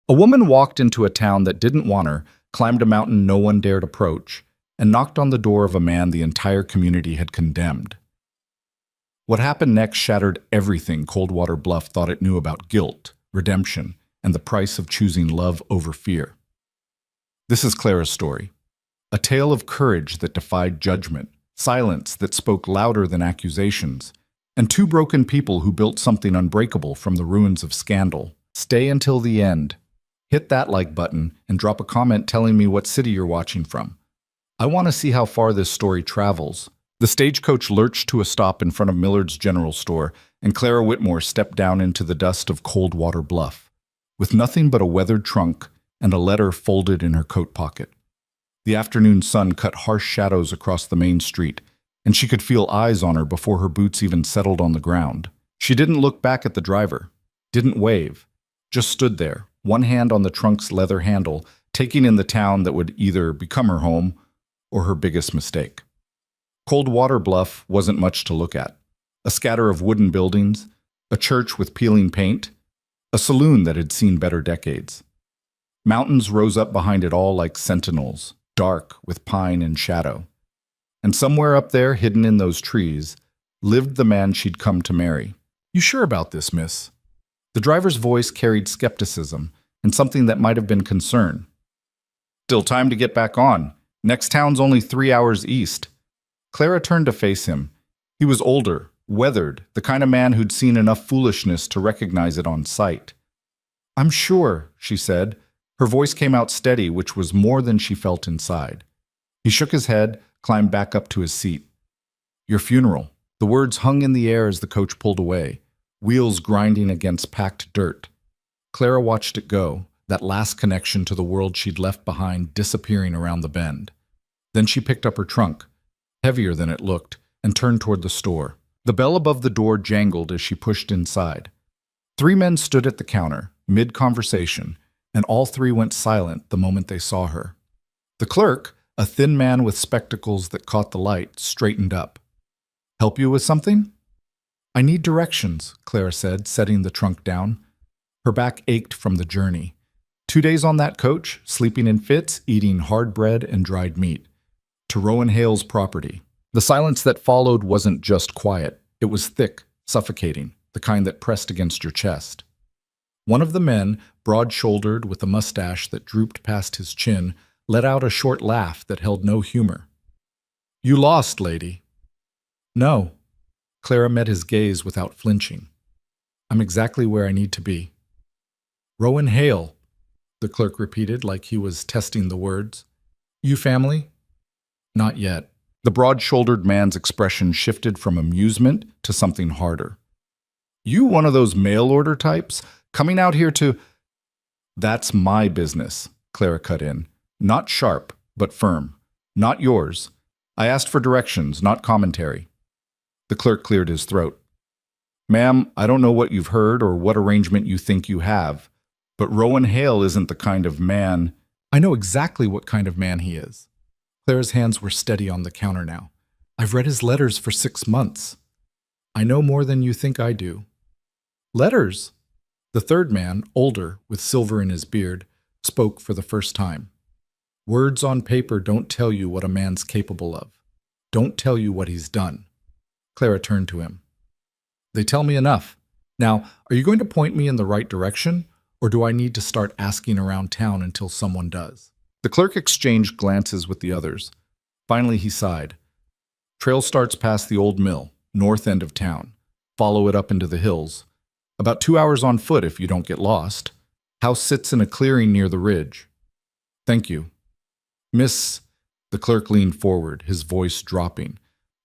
A woman walked into a town that didn't want her, climbed a mountain no one dared approach, and knocked on the door of a man the entire community had condemned. What happened next shattered everything Coldwater Bluff thought it knew about guilt, redemption, and the price of choosing love over fear. This is Clara's story. A tale of courage that defied judgment, silence that spoke louder than accusations, and two broken people who built something unbreakable from the ruins of scandal. Stay until the end. Hit that like button and drop a comment telling me what city you're watching from. I want to see how far this story travels. The stagecoach lurched to a stop in front of Millard's General Store, and Clara Whitmore stepped down into the dust of Coldwater Bluff, with nothing but a weathered trunk and a letter folded in her coat pocket. The afternoon sun cut harsh shadows across the main street, and she could feel eyes on her before her boots even settled on the ground. She didn't look back at the driver, didn't wave, just stood there, one hand on the trunk's leather handle, taking in the town that would either become her home or her biggest mistake. Coldwater Bluff wasn't much to look at. A scatter of wooden buildings, a church with peeling paint, a saloon that had seen better decades. Mountains rose up behind it all like sentinels, dark with pine and shadow. And somewhere up there, hidden in those trees, lived the man she'd come to marry. "You sure about this, miss?" The driver's voice carried skepticism and something that might have been concern. "Still time to get back on. Next town's only 3 hours east." Clara turned to face him. He was older, weathered, the kind of man who'd seen enough foolishness to recognize it on sight. "I'm sure," she said. Her voice came out steady, which was more than she felt inside. He shook his head, climbed back up to his seat. "Your funeral." The words hung in the air as the coach pulled away, wheels grinding against packed dirt. Clara watched it go, that last connection to the world she'd left behind disappearing around the bend. Then she picked up her trunk, heavier than it looked, and turned toward the store. The bell above the door jangled as she pushed inside. 3 men stood at the counter, mid-conversation, and all 3 went silent the moment they saw her. The clerk, a thin man with spectacles that caught the light, straightened up. "Help you with something?" "I need directions," Clara said, setting the trunk down. Her back ached from the journey. 2 days on that coach, sleeping in fits, eating hard bread and dried meat. To Rowan Hale's property. The silence that followed wasn't just quiet. It was thick, suffocating, the kind that pressed against your chest. One of the men, broad-shouldered with a mustache that drooped past his chin, let out a short laugh that held no humor. "You lost, lady." "No." Clara met his gaze without flinching. "I'm exactly where I need to be." "Rowan Hale," the clerk repeated like he was testing the words. "You family?" "Not yet." The broad-shouldered man's expression shifted from amusement to something harder. "You one of those mail-order types? Coming out here to—" "That's my business," Clara cut in. Not sharp, but firm. "Not yours. I asked for directions, not commentary." The clerk cleared his throat. "Ma'am, I don't know what you've heard or what arrangement you think you have, but Rowan Hale isn't the kind of man—" "I know exactly what kind of man he is." Clara's hands were steady on the counter now. "I've read his letters for 6 months. I know more than you think I do." "Letters?" The third man, older, with silver in his beard, spoke for the first time. "Words on paper don't tell you what a man's capable of. Don't tell you what he's done." Clara turned to him. "They tell me enough. Now, are you going to point me in the right direction, or do I need to start asking around town until someone does?" The clerk exchanged glances with the others. Finally, he sighed. "Trail starts past the old mill, north end of town. Follow it up into the hills. About 2 hours on foot if you don't get lost. House sits in a clearing near the ridge." "Thank you." "Miss," the clerk leaned forward, his voice dropping,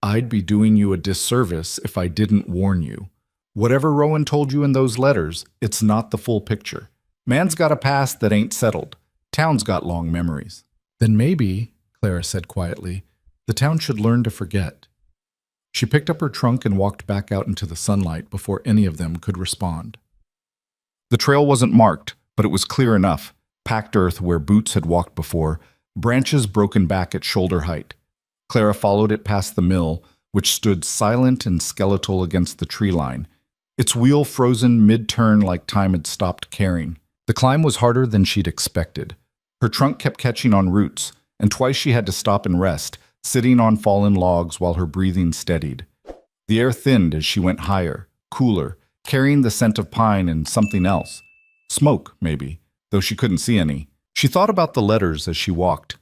"I'd be doing you a disservice if I didn't warn you. Whatever Rowan told you in those letters, it's not the full picture. Man's got a past that ain't settled. Town's got long memories." "Then maybe," Clara said quietly, "the town should learn to forget." She picked up her trunk and walked back out into the sunlight before any of them could respond. The trail wasn't marked, but it was clear enough, packed earth where boots had walked before, branches broken back at shoulder height. Clara followed it past the mill, which stood silent and skeletal against the tree line, its wheel frozen mid-turn like time had stopped caring. The climb was harder than she'd expected. Her trunk kept catching on roots, and twice she had to stop and rest, sitting on fallen logs while her breathing steadied. The air thinned as she went higher, cooler, carrying the scent of pine and something else. Smoke, maybe, though she couldn't see any. She thought about the letters as she walked.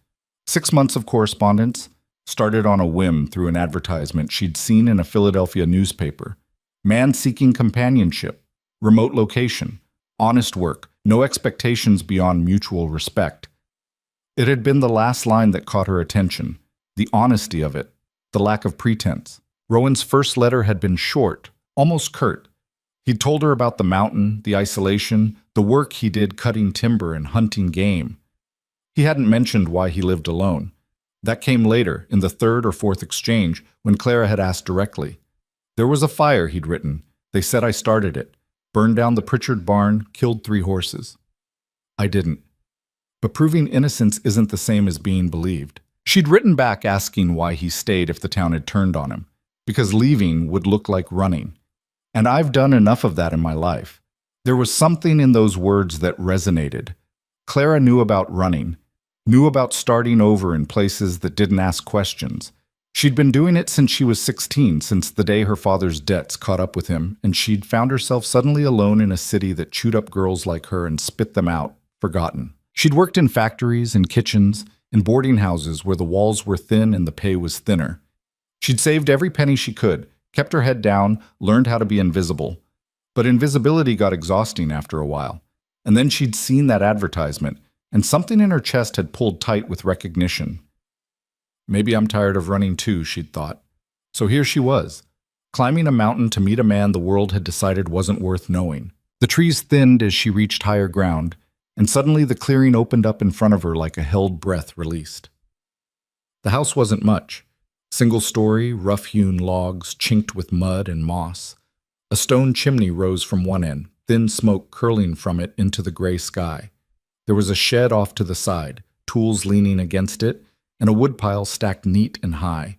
6 months of correspondence, started on a whim through an advertisement she'd seen in a Philadelphia newspaper. Man seeking companionship, remote location, honest work, no expectations beyond mutual respect. It had been the last line that caught her attention, the honesty of it, the lack of pretense. Rowan's first letter had been short, almost curt. He'd told her about the mountain, the isolation, the work he did cutting timber and hunting game. He hadn't mentioned why he lived alone. That came later, in the third or fourth exchange, when Clara had asked directly. There was a fire, he'd written. They said I started it. Burned down the Pritchard barn, killed 3 horses. I didn't. But proving innocence isn't the same as being believed. She'd written back asking why he stayed if the town had turned on him, because leaving would look like running. And I've done enough of that in my life. There was something in those words that resonated. Clara knew about running, knew about starting over in places that didn't ask questions. She'd been doing it since she was 16, since the day her father's debts caught up with him, and she'd found herself suddenly alone in a city that chewed up girls like her and spit them out, forgotten. She'd worked in factories, in kitchens, in boarding houses where the walls were thin and the pay was thinner. She'd saved every penny she could, kept her head down, learned how to be invisible. But invisibility got exhausting after a while. And then she'd seen that advertisement, and something in her chest had pulled tight with recognition. Maybe I'm tired of running too, she'd thought. So here she was, climbing a mountain to meet a man the world had decided wasn't worth knowing. The trees thinned as she reached higher ground, and suddenly the clearing opened up in front of her like a held breath released. The house wasn't much. Single-story, rough-hewn logs chinked with mud and moss. A stone chimney rose from one end, thin smoke curling from it into the gray sky. There was a shed off to the side, tools leaning against it, and a woodpile stacked neat and high.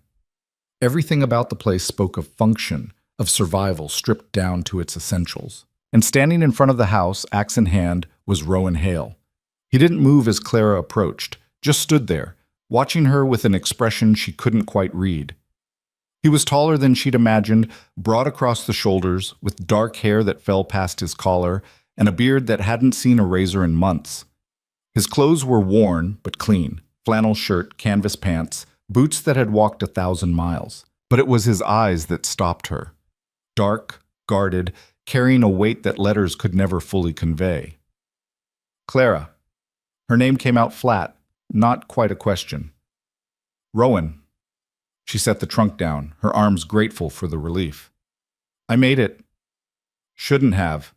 Everything about the place spoke of function, of survival stripped down to its essentials. And standing in front of the house, axe in hand, was Rowan Hale. He didn't move as Clara approached, just stood there, watching her with an expression she couldn't quite read. He was taller than she'd imagined, broad across the shoulders, with dark hair that fell past his collar, and a beard that hadn't seen a razor in months. His clothes were worn, but clean. Flannel shirt, canvas pants, boots that had walked 1,000 miles. But it was his eyes that stopped her. Dark, guarded, carrying a weight that letters could never fully convey. Clara. Her name came out flat, not quite a question. Rowan. She set the trunk down, her arms grateful for the relief. I made it. Shouldn't have.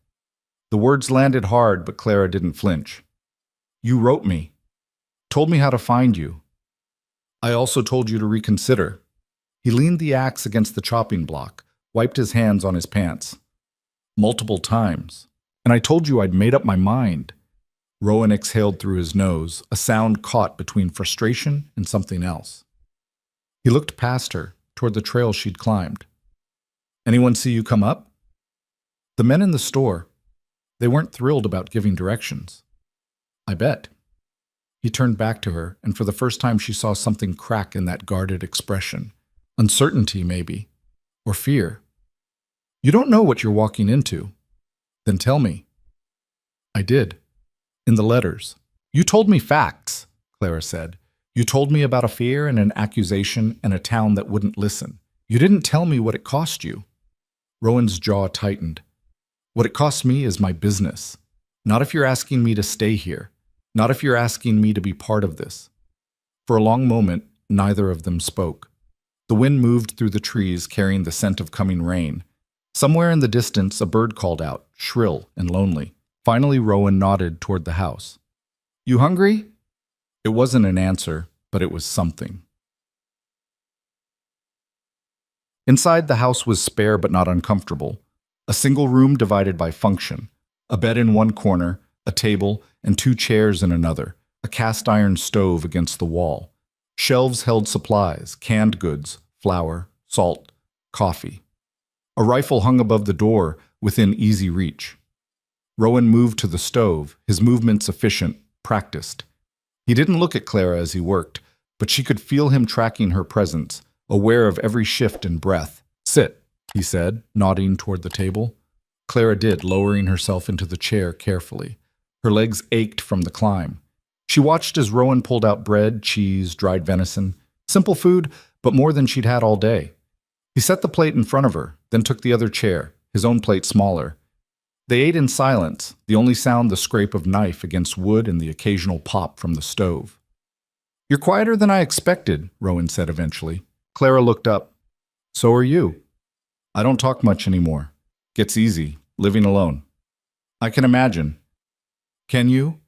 The words landed hard, but Clara didn't flinch. You wrote me. Told me how to find you. I also told you to reconsider. He leaned the axe against the chopping block, wiped his hands on his pants. Multiple times. And I told you I'd made up my mind. Rowan exhaled through his nose, a sound caught between frustration and something else. He looked past her, toward the trail she'd climbed. Anyone see you come up? The men in the store. They weren't thrilled about giving directions. I bet. He turned back to her, and for the first time she saw something crack in that guarded expression. Uncertainty, maybe. Or fear. You don't know what you're walking into. Then tell me. I did. In the letters. You told me facts, Clara said. You told me about a fear and an accusation and a town that wouldn't listen. You didn't tell me what it cost you. Rowan's jaw tightened. What it cost me is my business. Not if you're asking me to stay here. Not if you're asking me to be part of this. For a long moment, neither of them spoke. The wind moved through the trees, carrying the scent of coming rain. Somewhere in the distance, a bird called out, shrill and lonely. Finally, Rowan nodded toward the house. You hungry? It wasn't an answer, but it was something. Inside, the house was spare but not uncomfortable. A single room divided by function. A bed in one corner, a table, and 2 chairs in another, a cast-iron stove against the wall. Shelves held supplies, canned goods, flour, salt, coffee. A rifle hung above the door, within easy reach. Rowan moved to the stove, his movements efficient, practiced. He didn't look at Clara as he worked, but she could feel him tracking her presence, aware of every shift and breath. "Sit," he said, nodding toward the table. Clara did, lowering herself into the chair carefully. Her legs ached from the climb. She watched as Rowan pulled out bread, cheese, dried venison. Simple food, but more than she'd had all day. He set the plate in front of her, then took the other chair, his own plate smaller. They ate in silence, the only sound the scrape of knife against wood and the occasional pop from the stove. "You're quieter than I expected," Rowan said eventually. Clara looked up. "So are you." "I don't talk much anymore. Gets easy, living alone." "I can imagine." "Can you?"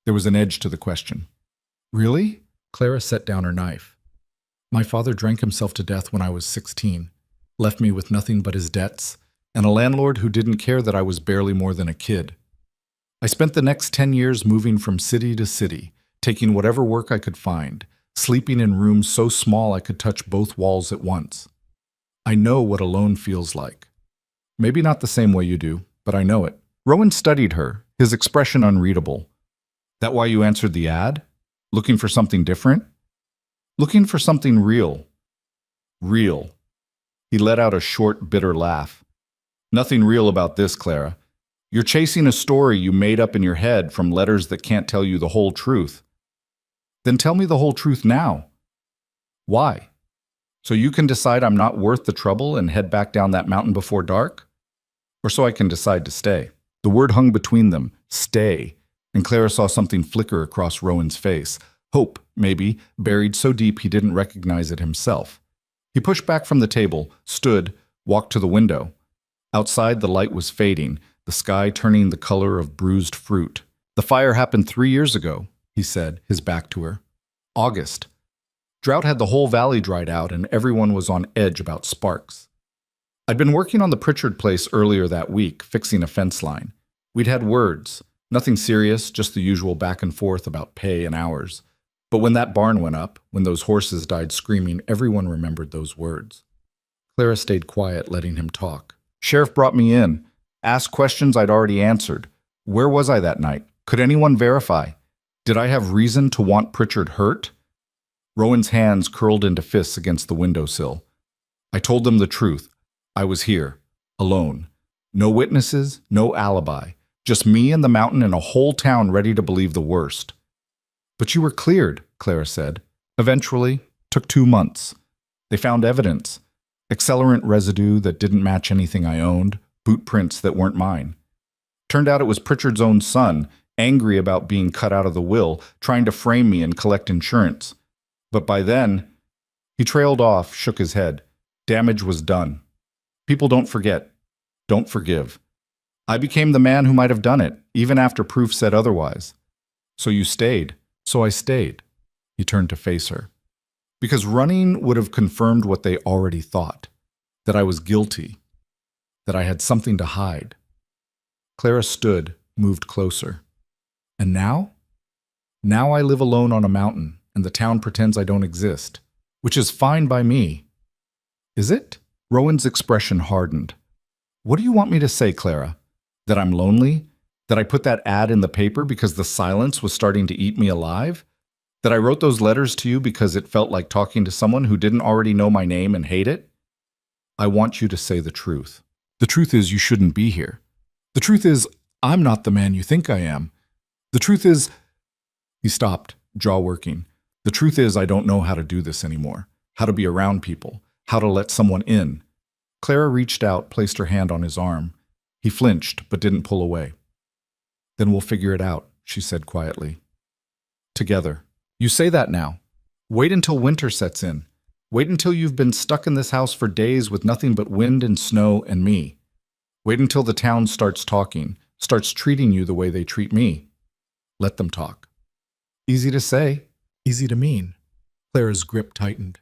There was an edge to the question. "Really?" Clara set down her knife. "My father drank himself to death when I was 16, left me with nothing but his debts, and a landlord who didn't care that I was barely more than a kid. I spent the next 10 years moving from city to city, taking whatever work I could find, sleeping in rooms so small I could touch both walls at once. I know what alone feels like. Maybe not the same way you do, but I know it." Rowan studied her, his expression unreadable. "That why you answered the ad? Looking for something different?" "Looking for something real." "Real." He let out a short, bitter laugh. "Nothing real about this, Clara. You're chasing a story you made up in your head from letters that can't tell you the whole truth." "Then tell me the whole truth now." "Why? So you can decide I'm not worth the trouble and head back down that mountain before dark? Or so I can decide to stay?" The word hung between them, stay, and Clara saw something flicker across Rowan's face. Hope, maybe, buried so deep he didn't recognize it himself. He pushed back from the table, stood, walked to the window. Outside, the light was fading, the sky turning the color of bruised fruit. "The fire happened 3 years ago," he said, his back to her. "August. Drought had the whole valley dried out, and everyone was on edge about sparks. I'd been working on the Pritchard place earlier that week, fixing a fence line. We'd had words, nothing serious, just the usual back and forth about pay and hours. But when that barn went up, when those horses died screaming, everyone remembered those words." Clara stayed quiet, letting him talk. "Sheriff brought me in, asked questions I'd already answered. Where was I that night? Could anyone verify? Did I have reason to want Pritchard hurt?" Rowan's hands curled into fists against the windowsill. "I told them the truth. I was here, alone. No witnesses, no alibi. Just me and the mountain and a whole town ready to believe the worst." "But you were cleared," Clara said. "Eventually. Took 2 months. They found evidence. Accelerant residue that didn't match anything I owned, boot prints that weren't mine. Turned out it was Pritchard's own son, angry about being cut out of the will, trying to frame me and collect insurance. But by then," he trailed off, shook his head. "Damage was done. People don't forget, don't forgive. I became the man who might have done it, even after proof said otherwise. So you stayed." "So I stayed." He turned to face her. "Because running would have confirmed what they already thought, that I was guilty, that I had something to hide." Clara stood, moved closer. "And now? Now I live alone on a mountain, and the town pretends I don't exist, which is fine by me." "Is it?" Rowan's expression hardened. "What do you want me to say, Clara? That I'm lonely? That I put that ad in the paper because the silence was starting to eat me alive? That I wrote those letters to you because it felt like talking to someone who didn't already know my name and hate it? I want you to say the truth. The truth is you shouldn't be here. The truth is I'm not the man you think I am. The truth is—" He stopped, jaw working. "The truth is I don't know how to do this anymore, how to be around people, how to let someone in." Clara reached out, placed her hand on his arm. He flinched, but didn't pull away. "Then we'll figure it out," she said quietly. "Together. You say that now. Wait until winter sets in. Wait until you've been stuck in this house for days with nothing but wind and snow and me. Wait until the town starts talking, starts treating you the way they treat me. Let them talk." Easy to say, easy to mean. Clara's grip tightened.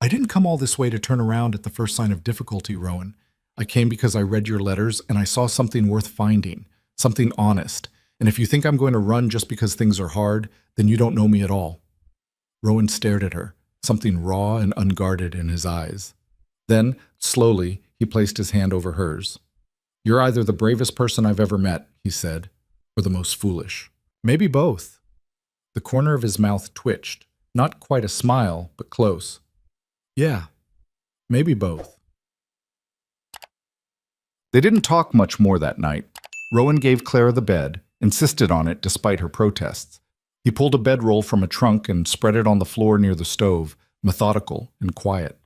"I didn't come all this way to turn around at the first sign of difficulty, Rowan. I came because I read your letters and I saw something worth finding, something honest. And if you think I'm going to run just because things are hard, then you don't know me at all." Rowan stared at her, something raw and unguarded in his eyes. Then, slowly, he placed his hand over hers. You're either the bravest person I've ever met, he said, or the most foolish. Maybe both. The corner of his mouth twitched. Not quite a smile, but close. Yeah, maybe both. They didn't talk much more that night. Rowan gave Clara the bed, insisted on it despite her protests. He pulled a bedroll from a trunk and spread it on the floor near the stove, methodical and quiet.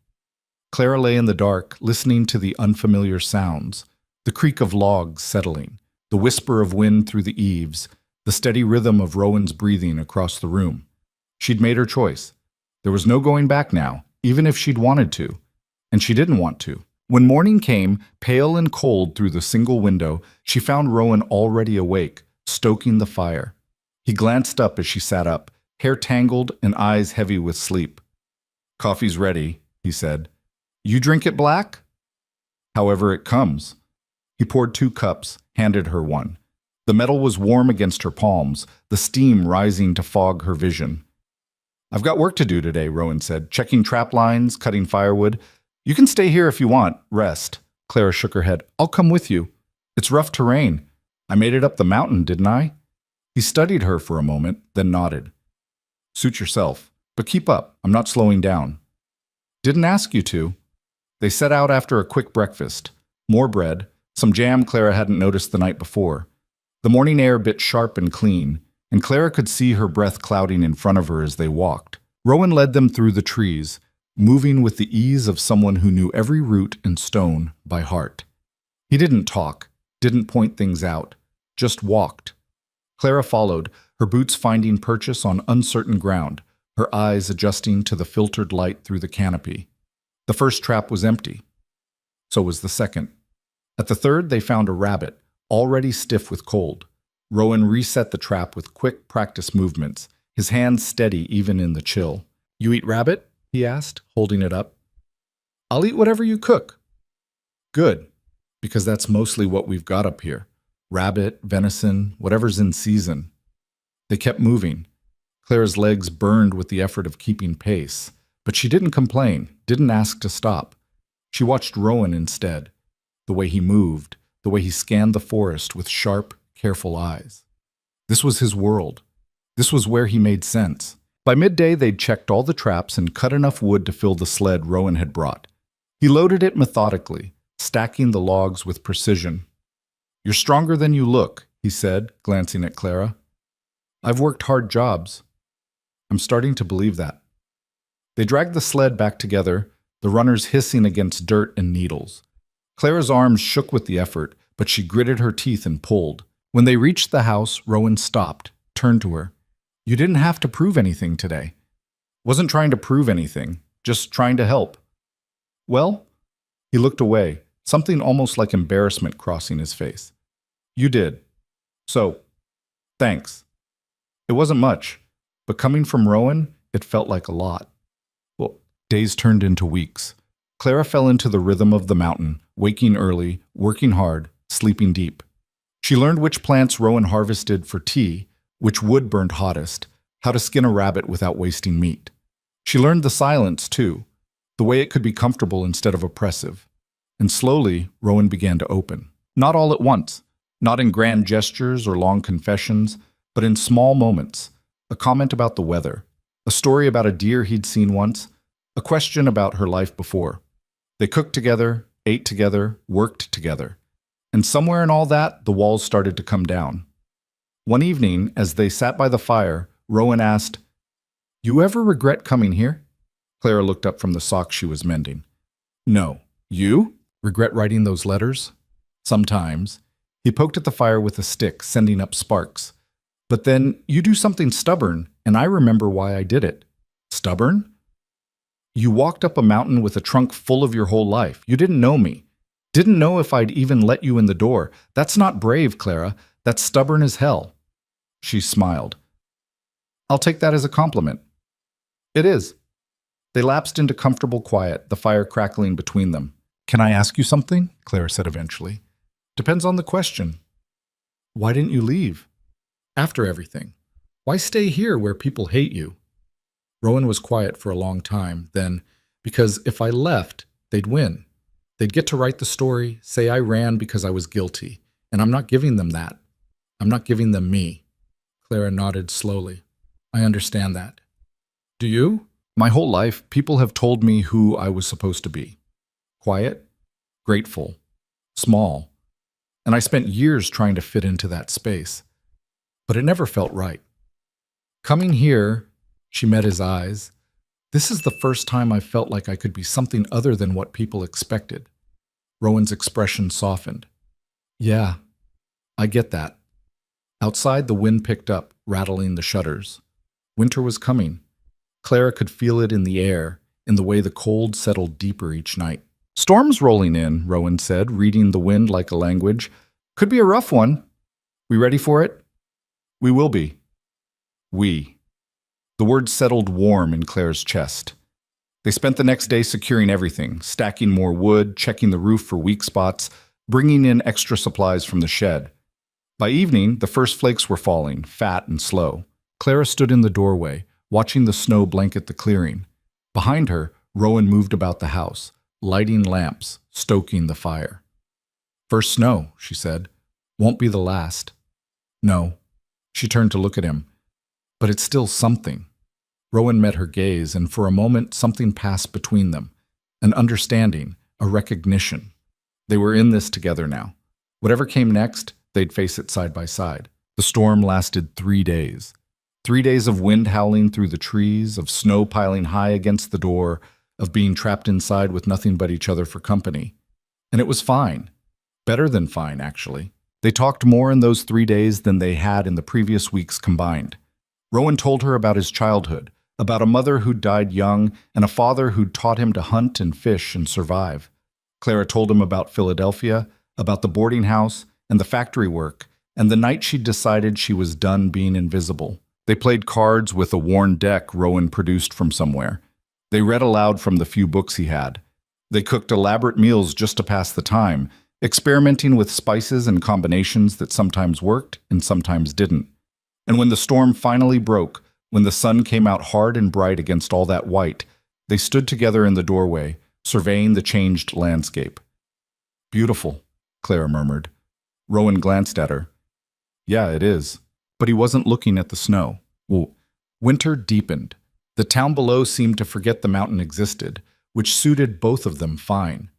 Clara lay in the dark, listening to the unfamiliar sounds, the creak of logs settling, the whisper of wind through the eaves, the steady rhythm of Rowan's breathing across the room. She'd made her choice. There was no going back now, even if she'd wanted to. And she didn't want to. When morning came, pale and cold through the single window, she found Rowan already awake, stoking the fire. He glanced up as she sat up, hair tangled and eyes heavy with sleep. "Coffee's ready," he said. "You drink it black?" "However it comes." He poured 2 cups, handed her one. The metal was warm against her palms, the steam rising to fog her vision. "I've got work to do today," Rowan said, "checking trap lines, cutting firewood. You can stay here if you want, rest." Clara shook her head. "I'll come with you. It's rough terrain. I made it up the mountain, didn't I?" He studied her for a moment, then nodded. "Suit yourself, but keep up. I'm not slowing down." "Didn't ask you to." They set out after a quick breakfast. More bread, some jam Clara hadn't noticed the night before. The morning air bit sharp and clean, and Clara could see her breath clouding in front of her as they walked. Rowan led them through the trees, moving with the ease of someone who knew every root and stone by heart. He didn't talk, didn't point things out, just walked. Clara followed, her boots finding purchase on uncertain ground, her eyes adjusting to the filtered light through the canopy. The first trap was empty. So was the second. At the third, they found a rabbit, already stiff with cold. Rowan reset the trap with quick practice movements, his hands steady even in the chill. "You eat rabbit?" he asked, holding it up. "I'll eat whatever you cook." "Good, because that's mostly what we've got up here. Rabbit, venison, whatever's in season." They kept moving. Clara's legs burned with the effort of keeping pace, but she didn't complain, didn't ask to stop. She watched Rowan instead, the way he moved, the way he scanned the forest with sharp, careful eyes. This was his world. This was where he made sense. By midday, they'd checked all the traps and cut enough wood to fill the sled Rowan had brought. He loaded it methodically, stacking the logs with precision. "You're stronger than you look," he said, glancing at Clara. "I've worked hard jobs." "I'm starting to believe that." They dragged the sled back together, the runners hissing against dirt and needles. Clara's arms shook with the effort, but she gritted her teeth and pulled. When they reached the house, Rowan stopped, turned to her. "You didn't have to prove anything today." "Wasn't trying to prove anything, just trying to help." "Well?" He looked away, something almost like embarrassment crossing his face. "You did. So, thanks." It wasn't much, but coming from Rowan, it felt like a lot. Well, days turned into weeks. Clara fell into the rhythm of the mountain, waking early, working hard, sleeping deep. She learned which plants Rowan harvested for tea, which wood burned hottest, how to skin a rabbit without wasting meat. She learned the silence, too, the way it could be comfortable instead of oppressive. And slowly, Rowan began to open. Not all at once, not in grand gestures or long confessions, but in small moments. A comment about the weather, a story about a deer he'd seen once, a question about her life before. They cooked together, ate together, worked together. And somewhere in all that, the walls started to come down. One evening, as they sat by the fire, Rowan asked, "You ever regret coming here?" Clara looked up from the socks she was mending. "No. You? Regret writing those letters?" "Sometimes." He poked at the fire with a stick, sending up sparks. "But then you do something stubborn, and I remember why I did it." "Stubborn?" "You walked up a mountain with a trunk full of your whole life. You didn't know me. Didn't know if I'd even let you in the door. That's not brave, Clara. That's stubborn as hell." She smiled. "I'll take that as a compliment." "It is." They lapsed into comfortable quiet, the fire crackling between them. "Can I ask you something?" Clara said eventually. "Depends on the question." "Why didn't you leave? After everything. Why stay here where people hate you?" Rowan was quiet for a long time, then, "Because if I left, they'd win. They'd get to write the story, say I ran because I was guilty, and I'm not giving them that. I'm not giving them me. Clara nodded slowly. I understand that. Do you? My whole life, people have told me who I was supposed to be. Quiet, grateful, small. And I spent years trying to fit into that space. But it never felt right. Coming here, she met his eyes. This is the first time I felt like I could be something other than what people expected. Rowan's expression softened. Yeah, I get that. Outside, the wind picked up, rattling the shutters. Winter was coming. Clara could feel it in the air, in the way the cold settled deeper each night. Storm's rolling in, Rowan said, reading the wind like a language. Could be a rough one. We ready for it? We will be. We. The word settled warm in Claire's chest. They spent the next day securing everything, stacking more wood, checking the roof for weak spots, bringing in extra supplies from the shed. By evening, the first flakes were falling, fat and slow. Clara stood in the doorway, watching the snow blanket the clearing. Behind her, Rowan moved about the house, lighting lamps, stoking the fire. First snow, she said. Won't be the last. No. She turned to look at him. But it's still something. Rowan met her gaze, and for a moment something passed between them. An understanding, a recognition. They were in this together now. Whatever came next, they'd face it side by side. The storm lasted 3 days. 3 days of wind howling through the trees, of snow piling high against the door, of being trapped inside with nothing but each other for company. And it was fine. Better than fine, actually. They talked more in those 3 days than they had in the previous weeks combined. Rowan told her about his childhood, about a mother who'd died young and a father who'd taught him to hunt and fish and survive. Clara told him about Philadelphia, about the boarding house and the factory work, and the night she'd decided she was done being invisible. They played cards with a worn deck Rowan produced from somewhere. They read aloud from the few books he had. They cooked elaborate meals just to pass the time, experimenting with spices and combinations that sometimes worked and sometimes didn't. And when the storm finally broke, when the sun came out hard and bright against all that white, they stood together in the doorway, surveying the changed landscape. Beautiful, Clara murmured. Rowan glanced at her. Yeah, it is. But he wasn't looking at the snow. Winter deepened. The town below seemed to forget the mountain existed, which suited both of them fine.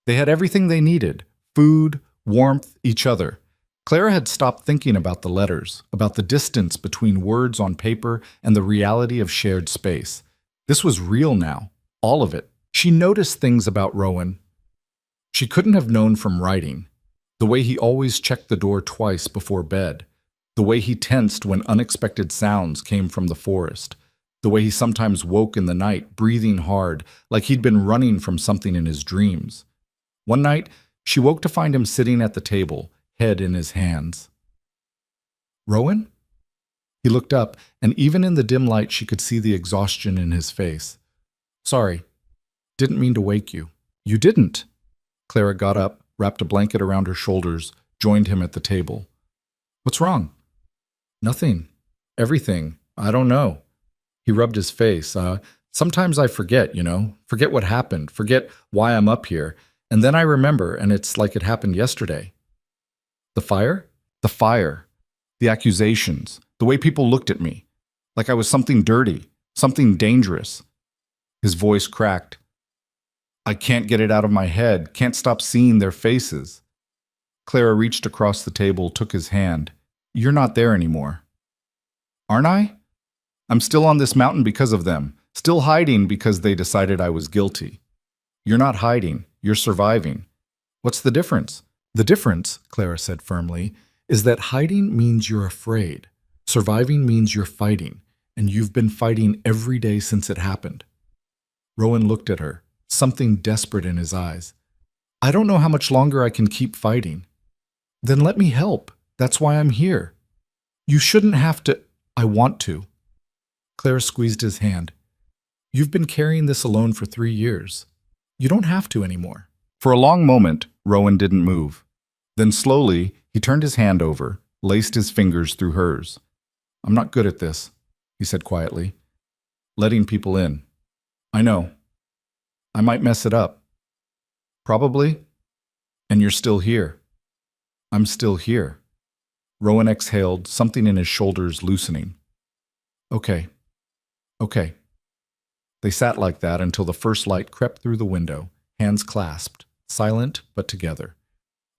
They had everything they needed: food, warmth, each other. Clara had stopped thinking about the letters, about the distance between words on paper and the reality of shared space. This was real now, all of it. She noticed things about Rowan she couldn't have known from writing. The way he always checked the door twice before bed. The way he tensed when unexpected sounds came from the forest. The way he sometimes woke in the night, breathing hard, like he'd been running from something in his dreams. One night, she woke to find him sitting at the table, head in his hands. Rowan? He looked up, and even in the dim light she could see the exhaustion in his face. Sorry. Didn't mean to wake you. You didn't. Clara got up, wrapped a blanket around her shoulders, joined him at the table. What's wrong? Nothing. Everything. I don't know. He rubbed his face. Sometimes I forget, forget what happened, forget why I'm up here, and then I remember, and it's like it happened yesterday. The fire? The fire. The accusations. The way people looked at me. Like I was something dirty, something dangerous. His voice cracked. I can't get it out of my head, can't stop seeing their faces. Clara reached across the table, took his hand. You're not there anymore. Aren't I? I'm still on this mountain because of them, still hiding because they decided I was guilty. You're not hiding, you're surviving. What's the difference? The difference, Clara said firmly, is that hiding means you're afraid. Surviving means you're fighting, and you've been fighting every day since it happened. Rowan looked at her, something desperate in his eyes. I don't know how much longer I can keep fighting. Then let me help. That's why I'm here. You shouldn't have to. I want to. Clara squeezed his hand. You've been carrying this alone for 3 years. You don't have to anymore. For a long moment, Rowan didn't move. Then slowly, he turned his hand over, laced his fingers through hers. I'm not good at this, he said quietly. Letting people in. I know. I might mess it up. Probably. And you're still here. I'm still here. Rowan exhaled, something in his shoulders loosening. Okay. Okay. They sat like that until the first light crept through the window, hands clasped, silent but together.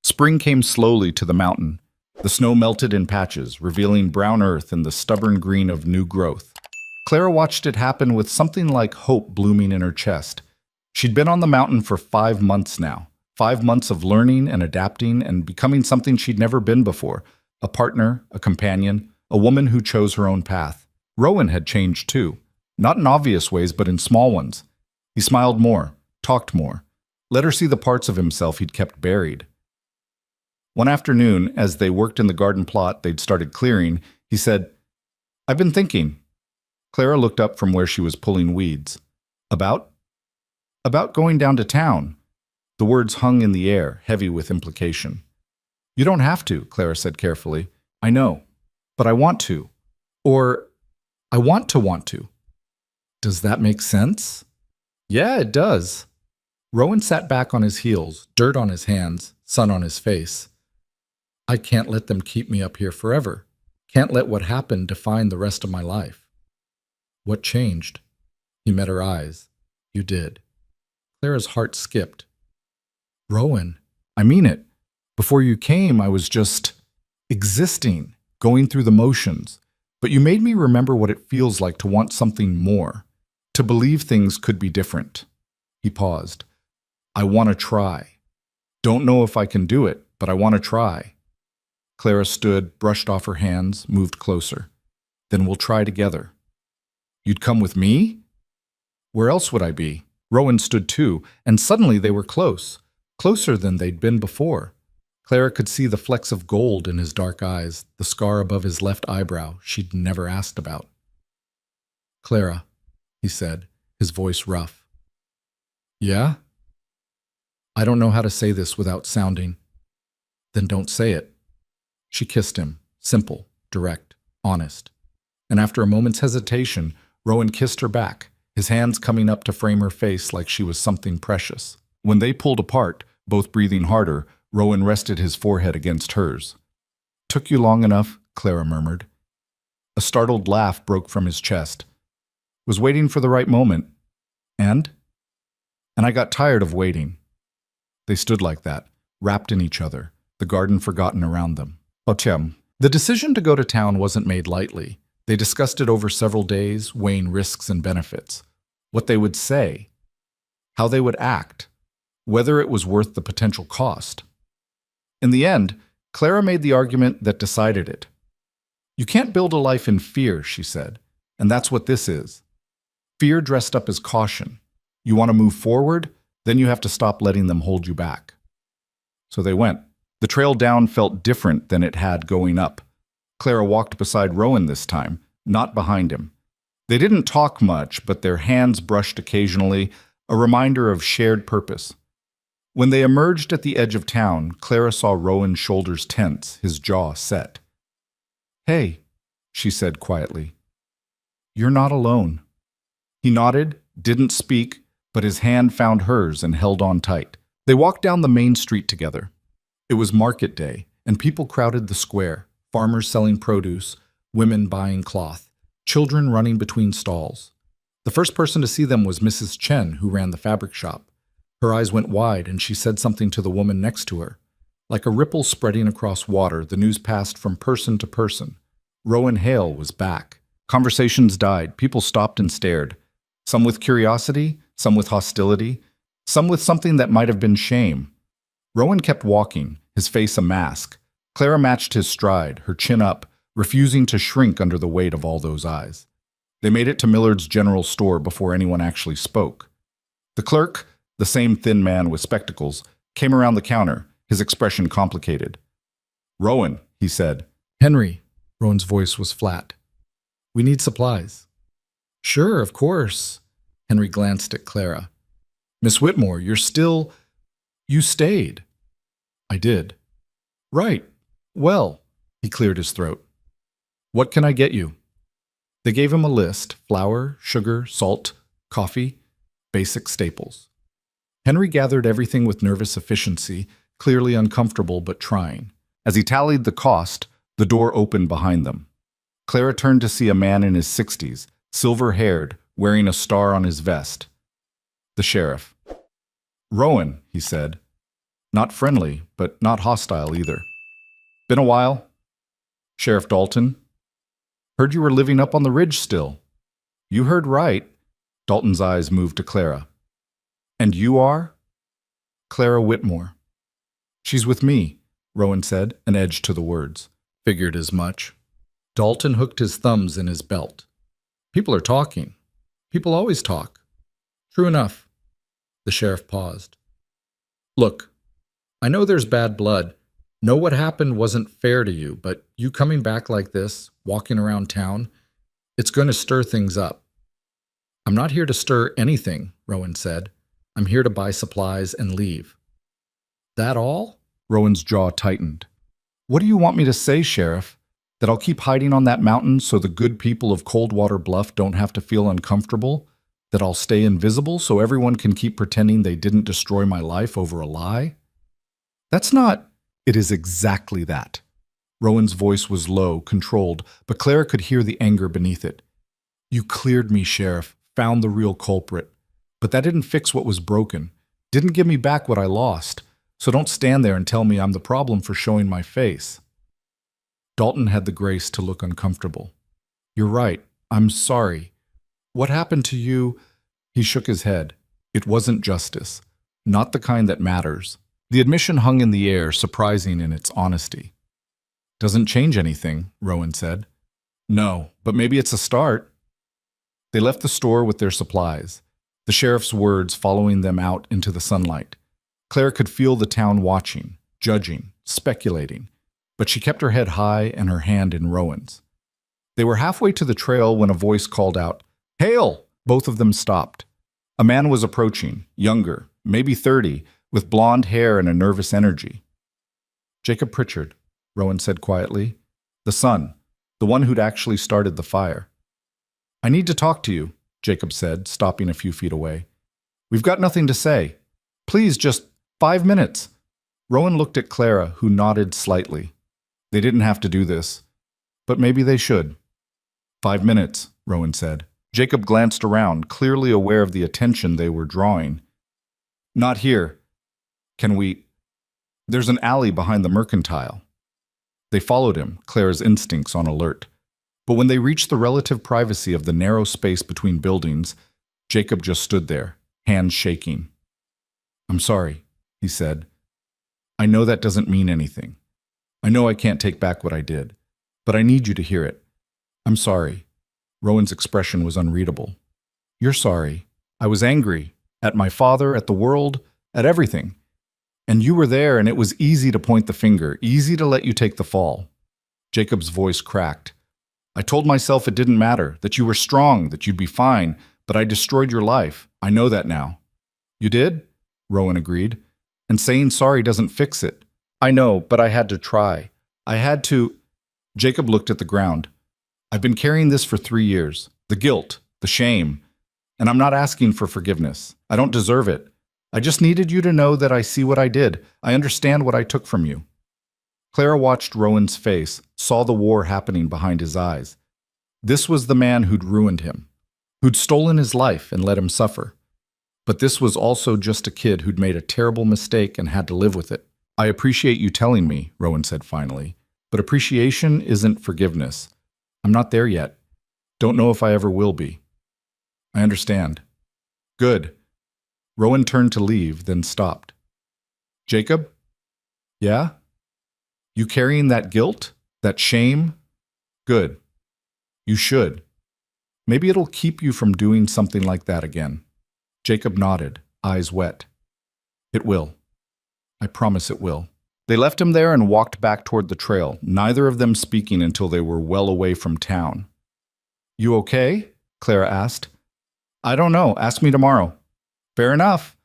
Spring came slowly to the mountain. The snow melted in patches, revealing brown earth and the stubborn green of new growth. Clara watched it happen with something like hope blooming in her chest. She'd been on the mountain for 5 months now. 5 months of learning and adapting and becoming something she'd never been before. A partner, a companion, a woman who chose her own path. Rowan had changed too. Not in obvious ways, but in small ones. He smiled more, talked more, let her see the parts of himself he'd kept buried. One afternoon, as they worked in the garden plot they'd started clearing, he said, "I've been thinking." Clara looked up from where she was pulling weeds. About? About going down to town. The words hung in the air, heavy with implication. "You don't have to," Clara said carefully. "I know. But I want to. Or, I want to. Does that make sense?" "Yeah, it does." Rowan sat back on his heels, dirt on his hands, sun on his face. "I can't let them keep me up here forever. Can't let what happened define the rest of my life." "What changed?" He met her eyes. "You did." Clara's heart skipped. "Rowan, I mean it. Before you came, I was just existing, going through the motions. But you made me remember what it feels like to want something more, to believe things could be different." He paused. "I want to try. Don't know if I can do it, but I want to try." Clara stood, brushed off her hands, moved closer. "Then we'll try together." "You'd come with me?" "Where else would I be?" Rowan stood too, and suddenly they were close, closer than they'd been before. Clara could see the flecks of gold in his dark eyes, the scar above his left eyebrow she'd never asked about. "Clara," he said, his voice rough. "Yeah?" "I don't know how to say this without sounding." "Then don't say it." She kissed him, simple, direct, honest. And after a moment's hesitation, Rowan kissed her back, his hands coming up to frame her face like she was something precious. When they pulled apart, both breathing harder, Rowan rested his forehead against hers. "Took you long enough," Clara murmured. A startled laugh broke from his chest. "Was waiting for the right moment. And I got tired of waiting." They stood like that, wrapped in each other, the garden forgotten around them. Otium. The decision to go to town wasn't made lightly. They discussed it over several days, weighing risks and benefits. What they would say. How they would act. Whether it was worth the potential cost. In the end, Clara made the argument that decided it. "You can't build a life in fear," she said, "and that's what this is. Fear dressed up as caution. You want to move forward, then you have to stop letting them hold you back." So they went. The trail down felt different than it had going up. Clara walked beside Rowan this time, not behind him. They didn't talk much, but their hands brushed occasionally, a reminder of shared purpose. When they emerged at the edge of town, Clara saw Rowan's shoulders tense, his jaw set. "Hey," she said quietly. "You're not alone." He nodded, didn't speak, but his hand found hers and held on tight. They walked down the main street together. It was market day, and people crowded the square, farmers selling produce, women buying cloth, children running between stalls. The first person to see them was Mrs. Chen, who ran the fabric shop. Her eyes went wide, and she said something to the woman next to her. Like a ripple spreading across water, the news passed from person to person. Rowan Hale was back. Conversations died. People stopped and stared. Some with curiosity, some with hostility, some with something that might have been shame. Rowan kept walking, his face a mask. Clara matched his stride, her chin up, refusing to shrink under the weight of all those eyes. They made it to Millard's general store before anyone actually spoke. The clerk, the same thin man with spectacles, came around the counter, his expression complicated. "Rowan," he said. "Henry," Rowan's voice was flat. "We need supplies." "Sure, of course." Henry glanced at Clara. "Miss Whitmore, you're still... You stayed." "I did." "Right. Well," he cleared his throat. "What can I get you?" They gave him a list: flour, sugar, salt, coffee, basic staples. Henry gathered everything with nervous efficiency, clearly uncomfortable but trying. As he tallied the cost, the door opened behind them. Clara turned to see a man in his 60s, silver-haired, wearing a star on his vest. The sheriff. "Rowan," he said. Not friendly, but not hostile either. "Been a while?" "Sheriff Dalton." "Heard you were living up on the ridge still." "You heard right." Dalton's eyes moved to Clara. "And you are?" "Clara Whitmore." "She's with me," Rowan said, an edge to the words. "Figured as much." Dalton hooked his thumbs in his belt. "People are talking. People always talk." "True enough." The sheriff paused. "Look, I know there's bad blood. Know what happened wasn't fair to you, but you coming back like this, walking around town, it's going to stir things up." "I'm not here to stir anything," Rowan said. "I'm here to buy supplies and leave." "That all?" Rowan's jaw tightened. "What do you want me to say, Sheriff? That I'll keep hiding on that mountain so the good people of Coldwater Bluff don't have to feel uncomfortable? That I'll stay invisible so everyone can keep pretending they didn't destroy my life over a lie? That's not—" "It is exactly that." Rowan's voice was low, controlled, but Clara could hear the anger beneath it. "You cleared me, Sheriff, found the real culprit. But that didn't fix what was broken, didn't give me back what I lost. So don't stand there and tell me I'm the problem for showing my face." Dalton had the grace to look uncomfortable. "You're right. I'm sorry. What happened to you?" He shook his head. It wasn't justice. Not the kind that matters. The admission hung in the air, surprising in its honesty. "Doesn't change anything," Rowan said. "No, but maybe it's a start." They left the store with their supplies, the sheriff's words following them out into the sunlight. Clara could feel the town watching, judging, speculating, but she kept her head high and her hand in Rowan's. They were halfway to the trail when a voice called out, "Hail!" Both of them stopped. A man was approaching, younger, maybe 30, with blonde hair and a nervous energy. "Jacob Pritchard," Rowan said quietly. "The son, the one who'd actually started the fire." "I need to talk to you," Jacob said, stopping a few feet away. "We've got nothing to say. Please, just 5 minutes." Rowan looked at Clara, who nodded slightly. They didn't have to do this, but maybe they should. 5 minutes, Rowan said. Jacob glanced around, clearly aware of the attention they were drawing. "Not here. Can we—" "There's an alley behind the mercantile." They followed him, Clara's instincts on alert. But when they reached the relative privacy of the narrow space between buildings, Jacob just stood there, hands shaking. "I'm sorry," he said. "I know that doesn't mean anything. I know I can't take back what I did, but I need you to hear it. I'm sorry." Rowan's expression was unreadable. "You're sorry. I was angry. At my father, at the world, at everything. And you were there, and it was easy to point the finger, easy to let you take the fall." Jacob's voice cracked. "I told myself it didn't matter, that you were strong, that you'd be fine, but I destroyed your life. I know that now." "You did?" Rowan agreed. "And saying sorry doesn't fix it." "I know, but I had to try. I had to—" Jacob looked at the ground. "I've been carrying this for 3 years. The guilt, the shame. And I'm not asking for forgiveness. I don't deserve it. I just needed you to know that I see what I did. I understand what I took from you." Clara watched Rowan's face, saw the war happening behind his eyes. This was the man who'd ruined him, who'd stolen his life and let him suffer. But this was also just a kid who'd made a terrible mistake and had to live with it. "I appreciate you telling me," Rowan said finally, "but appreciation isn't forgiveness. I'm not there yet. Don't know if I ever will be." "I understand." "Good." Rowan turned to leave, then stopped. "Jacob?" "Yeah?" "You carrying that guilt? That shame?" "Good. You should. Maybe it'll keep you from doing something like that again." Jacob nodded, eyes wet. "It will. I promise it will." They left him there and walked back toward the trail, neither of them speaking until they were well away from town. "You okay?" Clara asked. "I don't know. Ask me tomorrow." "Fair enough."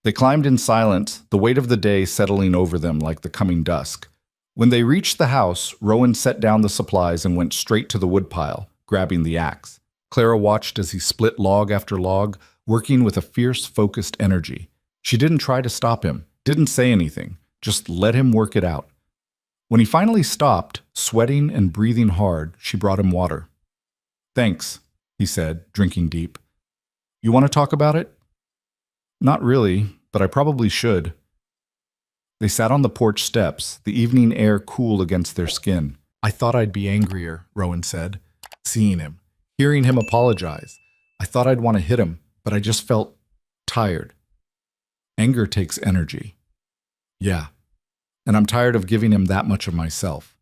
They climbed in silence, the weight of the day settling over them like the coming dusk. When they reached the house, Rowan set down the supplies and went straight to the woodpile, grabbing the axe. Clara watched as he split log after log, working with a fierce, focused energy. She didn't try to stop him, didn't say anything, just let him work it out. When he finally stopped, sweating and breathing hard, she brought him water. "Thanks," he said, drinking deep. "You want to talk about it?" "Not really, but I probably should." They sat on the porch steps, the evening air cool against their skin. "I thought I'd be angrier," Rowan said, seeing him, hearing him apologize. "I thought I'd want to hit him, but I just felt tired. Anger takes energy." "Yeah, and I'm tired of giving him that much of myself."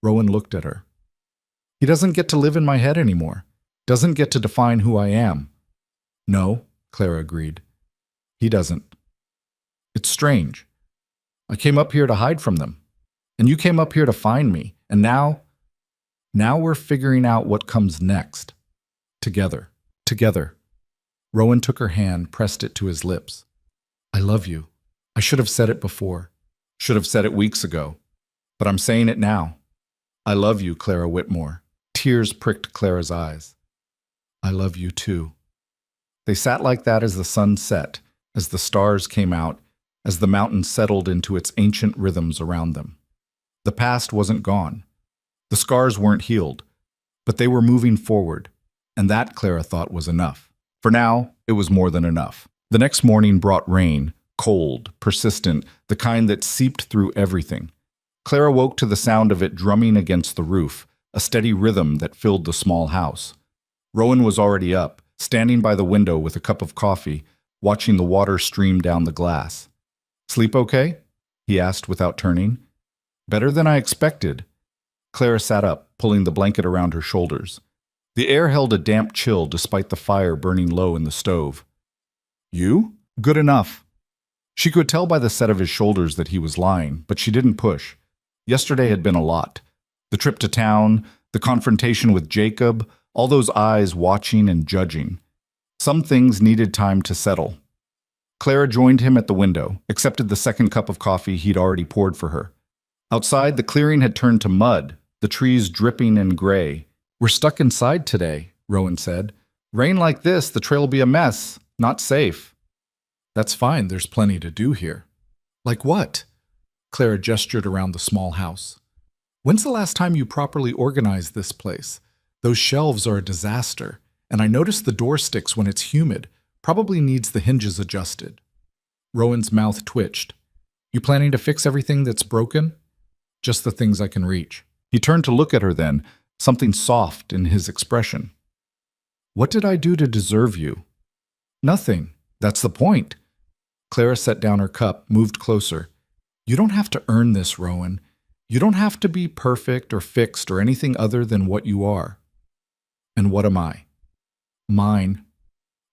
Rowan looked at her. "He doesn't get to live in my head anymore. Doesn't get to define who I am." "No," Clara agreed. "He doesn't. It's strange. I came up here to hide from them, and you came up here to find me, and now we're figuring out what comes next. Together. Together." Rowan took her hand, pressed it to his lips. "I love you. I should have said it before. Should have said it weeks ago. But I'm saying it now. I love you, Clara Whitmore." Tears pricked Clara's eyes. "I love you too." They sat like that as the sun set, as the stars came out, as the mountain settled into its ancient rhythms around them. The past wasn't gone. The scars weren't healed, but they were moving forward, and that, Clara thought, was enough. For now, it was more than enough. The next morning brought rain, cold, persistent, the kind that seeped through everything. Clara woke to the sound of it drumming against the roof, a steady rhythm that filled the small house. Rowan was already up, standing by the window with a cup of coffee, watching the water stream down the glass. "Sleep okay?" he asked without turning. "Better than I expected." Clara sat up, pulling the blanket around her shoulders. The air held a damp chill despite the fire burning low in the stove. "You? Good enough." She could tell by the set of his shoulders that he was lying, but she didn't push. Yesterday had been a lot. The trip to town, the confrontation with Jacob, all those eyes watching and judging. Some things needed time to settle. Clara joined him at the window, accepted the second cup of coffee he'd already poured for her. Outside, the clearing had turned to mud, the trees dripping and gray. "We're stuck inside today," Rowan said. "Rain like this, the trail'll be a mess. Not safe." "That's fine, there's plenty to do here." "Like what?" Clara gestured around the small house. "When's the last time you properly organized this place? Those shelves are a disaster, and I notice the door sticks when it's humid. Probably needs the hinges adjusted." Rowan's mouth twitched. "You planning to fix everything that's broken?" "Just the things I can reach." He turned to look at her then, something soft in his expression. "What did I do to deserve you?" "Nothing. That's the point." Clara set down her cup, moved closer. "You don't have to earn this, Rowan. You don't have to be perfect or fixed or anything other than what you are." "And what am I?" "Mine."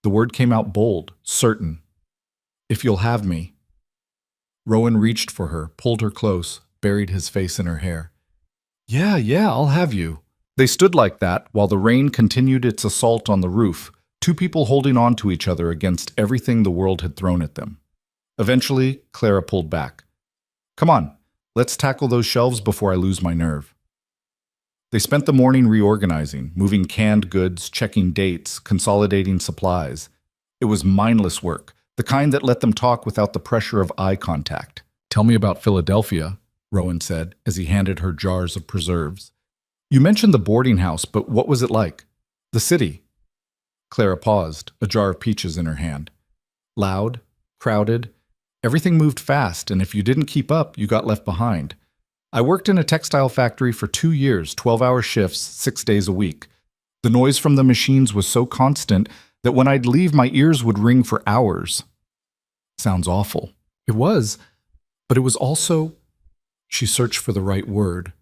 The word came out bold, certain. "If you'll have me." Rowan reached for her, pulled her close, buried his face in her hair. Yeah, I'll have you." They stood like that while the rain continued its assault on the roof, two people holding on to each other against everything the world had thrown at them. Eventually, Clara pulled back. "Come on, let's tackle those shelves before I lose my nerve." They spent the morning reorganizing, moving canned goods, checking dates, consolidating supplies. It was mindless work, the kind that let them talk without the pressure of eye contact. "Tell me about Philadelphia," Rowan said as he handed her jars of preserves. "You mentioned the boarding house, but what was it like? The city?" Clara paused, a jar of peaches in her hand. "Loud, crowded. Everything moved fast, and if you didn't keep up, you got left behind. I worked in a textile factory for 2 years, 12-hour shifts, 6 days a week. The noise from the machines was so constant that when I'd leave, my ears would ring for hours." "Sounds awful." "It was, but it was also—" She searched for the right word.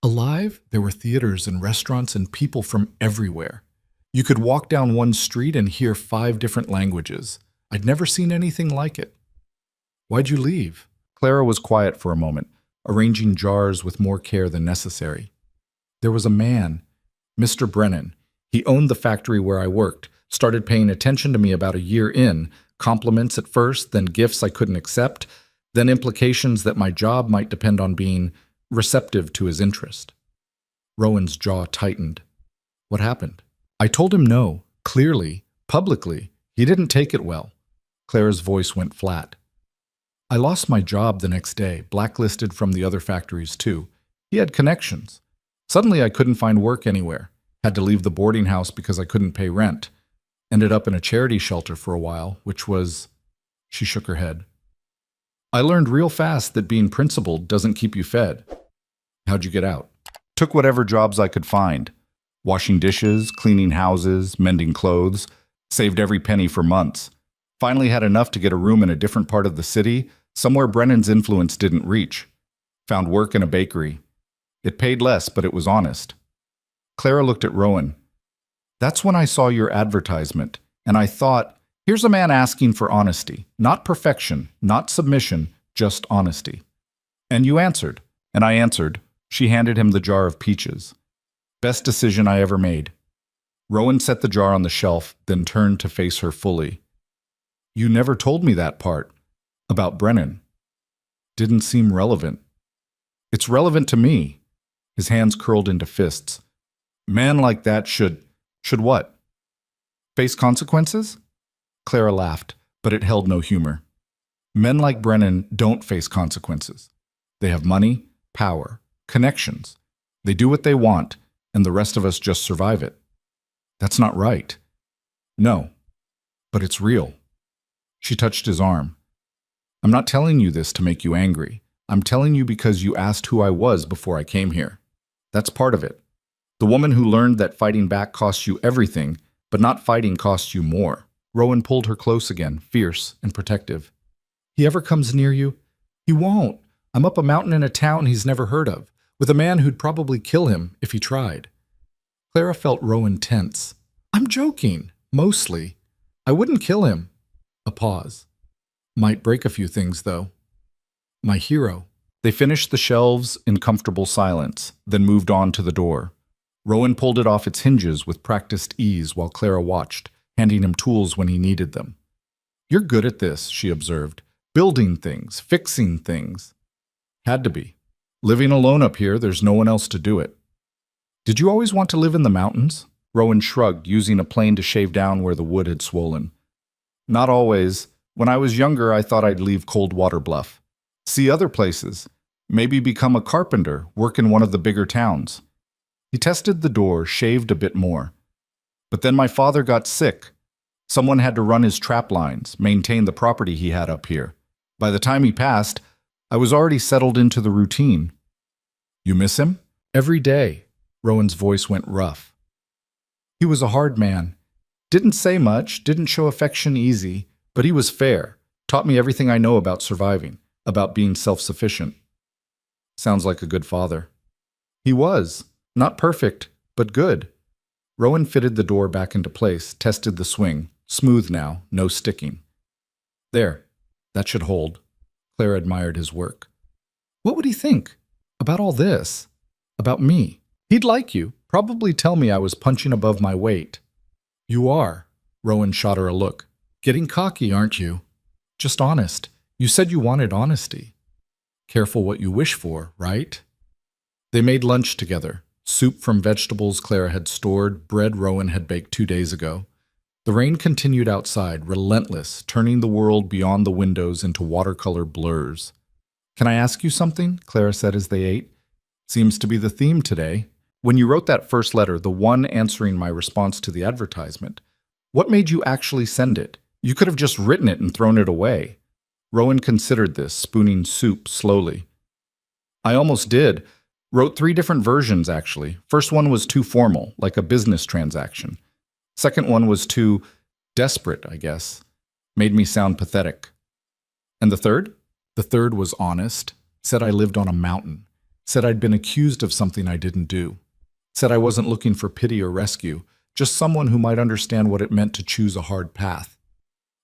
"Alive, there were theaters and restaurants and people from everywhere. You could walk down one street and hear 5 different languages. I'd never seen anything like it." "Why'd you leave?" Clara was quiet for a moment, arranging jars with more care than necessary. "There was a man, Mr. Brennan. He owned the factory where I worked, started paying attention to me about a year in, compliments at first, then gifts I couldn't accept, then implications that my job might depend on being receptive to his interest." Rowan's jaw tightened. "What happened?" "I told him no, clearly, publicly. He didn't take it well. Clara's voice went flat. I lost my job the next day, blacklisted from the other factories too. He had connections. Suddenly I couldn't find work anywhere. Had to leave the boarding house because I couldn't pay rent. Ended up in a charity shelter for a while, which was... She shook her head. I learned real fast that being principled doesn't keep you fed. How'd you get out? Took whatever jobs I could find. Washing dishes, cleaning houses, mending clothes. Saved every penny for months. Finally had enough to get a room in a different part of the city, somewhere Brennan's influence didn't reach. Found work in a bakery. It paid less, but it was honest. Clara looked at Rowan. That's when I saw your advertisement, and I thought, here's a man asking for honesty. Not perfection, not submission, just honesty. And you answered. And I answered. She handed him the jar of peaches. Best decision I ever made. Rowan set the jar on the shelf, then turned to face her fully. You never told me that part. About Brennan. Didn't seem relevant. It's relevant to me. His hands curled into fists. Man like that should what? Face consequences? Clara laughed, but it held no humor. Men like Brennan don't face consequences. They have money, power, connections. They do what they want, and the rest of us just survive it. That's not right. No, but it's real. She touched his arm. I'm not telling you this to make you angry. I'm telling you because you asked who I was before I came here. That's part of it. The woman who learned that fighting back costs you everything, but not fighting costs you more. Rowan pulled her close again, fierce and protective. He ever comes near you? He won't. I'm up a mountain in a town he's never heard of, with a man who'd probably kill him if he tried. Clara felt Rowan tense. I'm joking, mostly. I wouldn't kill him. A pause. Might break a few things, though. My hero. They finished the shelves in comfortable silence, then moved on to the door. Rowan pulled it off its hinges with practiced ease while Clara watched, handing him tools when he needed them. You're good at this, she observed. Building things, fixing things. Had to be. Living alone up here, there's no one else to do it. Did you always want to live in the mountains? Rowan shrugged, using a plane to shave down where the wood had swollen. Not always. When I was younger, I thought I'd leave Coldwater Bluff. See other places. Maybe become a carpenter, work in one of the bigger towns. He tested the door, shaved a bit more. But then my father got sick. Someone had to run his trap lines, maintain the property he had up here. By the time he passed, I was already settled into the routine. You miss him? Every day. Rowan's voice went rough. He was a hard man. Didn't say much, didn't show affection easy, but he was fair. Taught me everything I know about surviving, about being self-sufficient. Sounds like a good father. He was. Not perfect, but good. Rowan fitted the door back into place, tested the swing. Smooth now, no sticking. There. That should hold. Clara admired his work. What would he think? About all this? About me? He'd like you. Probably tell me I was punching above my weight. You are. Rowan shot her a look. Getting cocky, aren't you? Just honest. You said you wanted honesty. Careful what you wish for, right? They made lunch together. Soup from vegetables Clara had stored, bread Rowan had baked 2 days ago. The rain continued outside, relentless, turning the world beyond the windows into watercolor blurs. Can I ask you something? Clara said as they ate. Seems to be the theme today. When you wrote that first letter, the one answering my response to the advertisement, what made you actually send it? You could have just written it and thrown it away. Rowan considered this, spooning soup slowly. I almost did. Wrote 3 different versions, actually. First one was too formal, like a business transaction. Second one was too desperate, I guess. Made me sound pathetic. And the third? The third was honest. Said I lived on a mountain. Said I'd been accused of something I didn't do. Said I wasn't looking for pity or rescue, just someone who might understand what it meant to choose a hard path.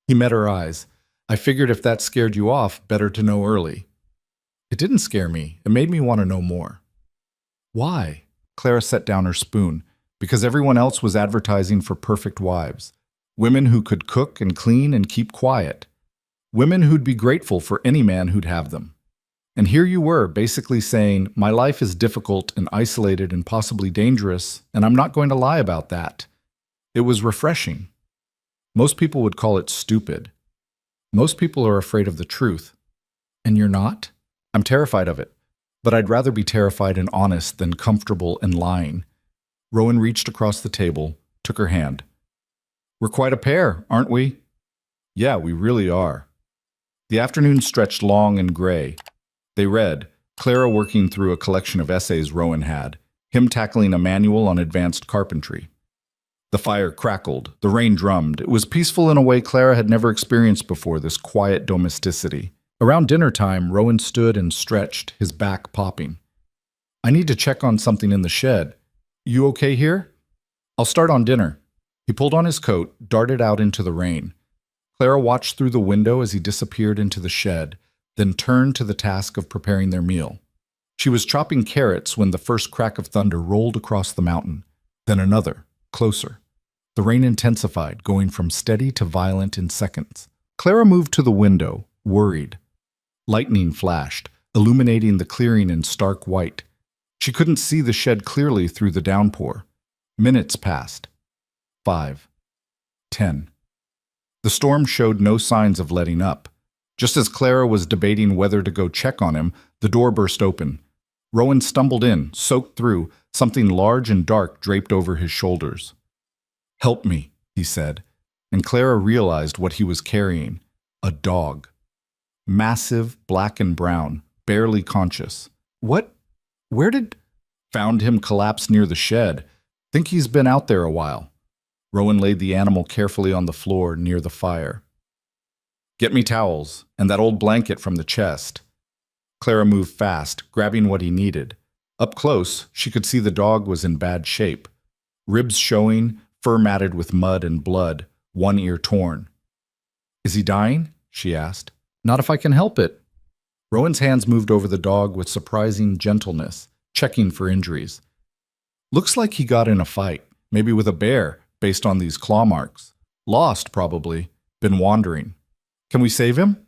He met her eyes. I figured if that scared you off, better to know early. It didn't scare me. It made me want to know more. Why? Clara set down her spoon. Because everyone else was advertising for perfect wives. Women who could cook and clean and keep quiet. Women who'd be grateful for any man who'd have them. And here you were, basically saying, my life is difficult and isolated and possibly dangerous, and I'm not going to lie about that. It was refreshing. Most people would call it stupid. Most people are afraid of the truth. And you're not? I'm terrified of it. But I'd rather be terrified and honest than comfortable and lying. Rowan reached across the table, took her hand. We're quite a pair, aren't we? Yeah, we really are. The afternoon stretched long and gray. They read, Clara working through a collection of essays Rowan had, him tackling a manual on advanced carpentry. The fire crackled, the rain drummed. It was peaceful in a way Clara had never experienced before, this quiet domesticity. Around dinner time, Rowan stood and stretched, his back popping. I need to check on something in the shed. You okay here? I'll start on dinner. He pulled on his coat, darted out into the rain. Clara watched through the window as he disappeared into the shed, then turned to the task of preparing their meal. She was chopping carrots when the first crack of thunder rolled across the mountain, then another, closer. The rain intensified, going from steady to violent in seconds. Clara moved to the window, worried. Lightning flashed, illuminating the clearing in stark white. She couldn't see the shed clearly through the downpour. Minutes passed. 5. 10. The storm showed no signs of letting up. Just as Clara was debating whether to go check on him, the door burst open. Rowan stumbled in, soaked through, something large and dark draped over his shoulders. Help me, he said, and Clara realized what he was carrying. A dog. Massive, black and brown, barely conscious. What? Where did... Found him collapsed near the shed. Think he's been out there a while. Rowan laid the animal carefully on the floor near the fire. Get me towels, and that old blanket from the chest. Clara moved fast, grabbing what he needed. Up close, she could see the dog was in bad shape. Ribs showing, fur matted with mud and blood, one ear torn. Is he dying? She asked. Not if I can help it. Rowan's hands moved over the dog with surprising gentleness, checking for injuries. Looks like he got in a fight, maybe with a bear, based on these claw marks. Lost, probably. Been wandering. Can we save him?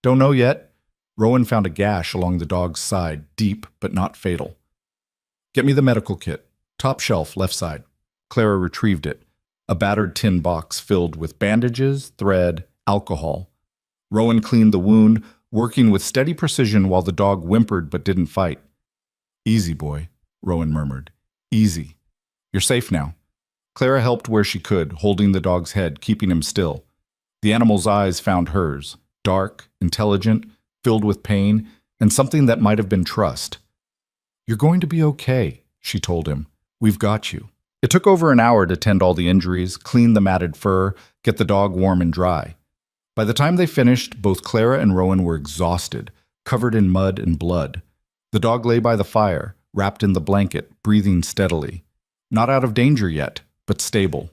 Don't know yet. Rowan found a gash along the dog's side, deep but not fatal. Get me the medical kit. Top shelf, left side. Clara retrieved it. A battered tin box filled with bandages, thread, alcohol. Rowan cleaned the wound, working with steady precision while the dog whimpered but didn't fight. Easy, boy, Rowan murmured. Easy. You're safe now. Clara helped where she could, holding the dog's head, keeping him still. The animal's eyes found hers, dark, intelligent, filled with pain, and something that might have been trust. You're going to be okay, she told him. We've got you. It took over an hour to tend all the injuries, clean the matted fur, get the dog warm and dry. By the time they finished, both Clara and Rowan were exhausted, covered in mud and blood. The dog lay by the fire, wrapped in the blanket, breathing steadily. Not out of danger yet, but stable.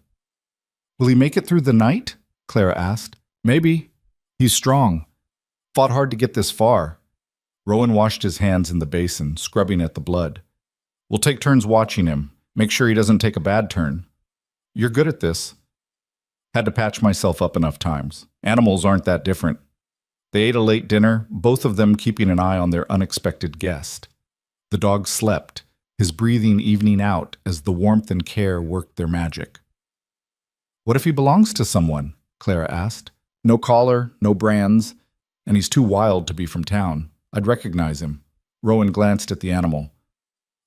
Will he make it through the night? Clara asked. Maybe. He's strong. Fought hard to get this far. Rowan washed his hands in the basin, scrubbing at the blood. We'll take turns watching him. Make sure he doesn't take a bad turn. You're good at this. Had to patch myself up enough times. Animals aren't that different. They ate a late dinner, both of them keeping an eye on their unexpected guest. The dog slept, his breathing evening out as the warmth and care worked their magic. What if he belongs to someone? Clara asked. No collar, no brands, and he's too wild to be from town. I'd recognize him. Rowan glanced at the animal.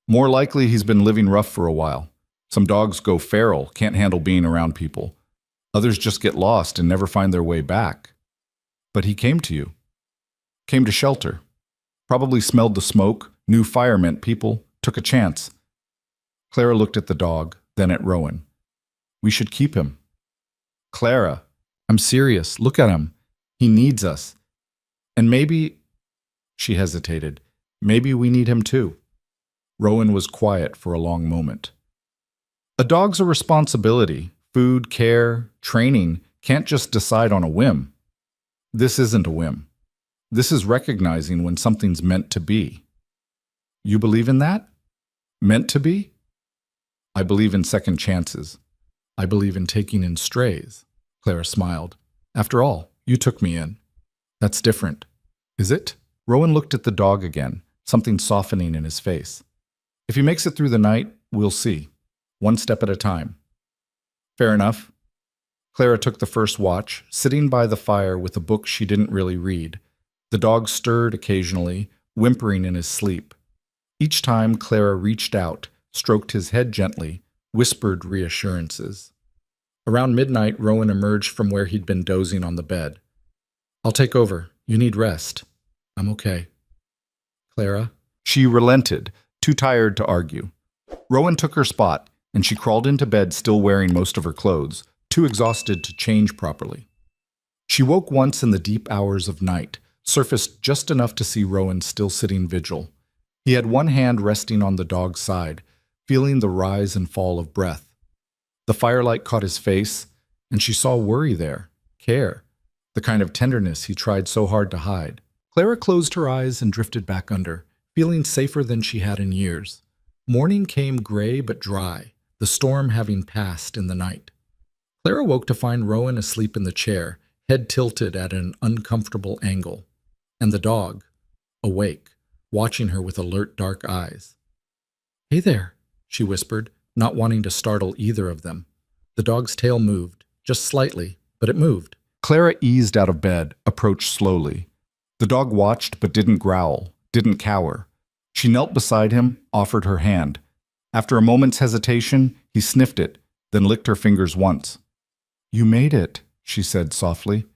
More likely he's been living rough for a while. Some dogs go feral, can't handle being around people. Others just get lost and never find their way back. But he came to you. Came to shelter. Probably smelled the smoke, knew fire meant people, took a chance. Clara looked at the dog, then at Rowan. We should keep him. Clara, I'm serious. Look at him. He needs us. And maybe, she hesitated, maybe we need him too. Rowan was quiet for a long moment. A dog's a responsibility. Food, care, training can't just decide on a whim. This isn't a whim. This is recognizing when something's meant to be. You believe in that? Meant to be? I believe in second chances. I believe in taking in strays. Clara smiled. After all, you took me in. That's different. Is it? Rowan looked at the dog again, something softening in his face. If he makes it through the night, we'll see. One step at a time. Fair enough. Clara took the first watch, sitting by the fire with a book she didn't really read. The dog stirred occasionally, whimpering in his sleep. Each time Clara reached out, stroked his head gently, whispered reassurances. Around midnight, Rowan emerged from where he'd been dozing on the bed. "I'll take over. You need rest." "I'm okay." "Clara?" She relented, too tired to argue. Rowan took her spot, and she crawled into bed still wearing most of her clothes, too exhausted to change properly. She woke once in the deep hours of night, surfaced just enough to see Rowan still sitting vigil. He had one hand resting on the dog's side, feeling the rise and fall of breath. The firelight caught his face, and she saw worry there, care, the kind of tenderness he tried so hard to hide. Clara closed her eyes and drifted back under, feeling safer than she had in years. Morning came gray but dry, the storm having passed in the night. Clara woke to find Rowan asleep in the chair, head tilted at an uncomfortable angle, and the dog, awake, watching her with alert dark eyes. "Hey there," she whispered, not wanting to startle either of them. The dog's tail moved, just slightly, but it moved. Clara eased out of bed, approached slowly. The dog watched but didn't growl, didn't cower. She knelt beside him, offered her hand. After a moment's hesitation, he sniffed it, then licked her fingers once. "You made it," she said softly.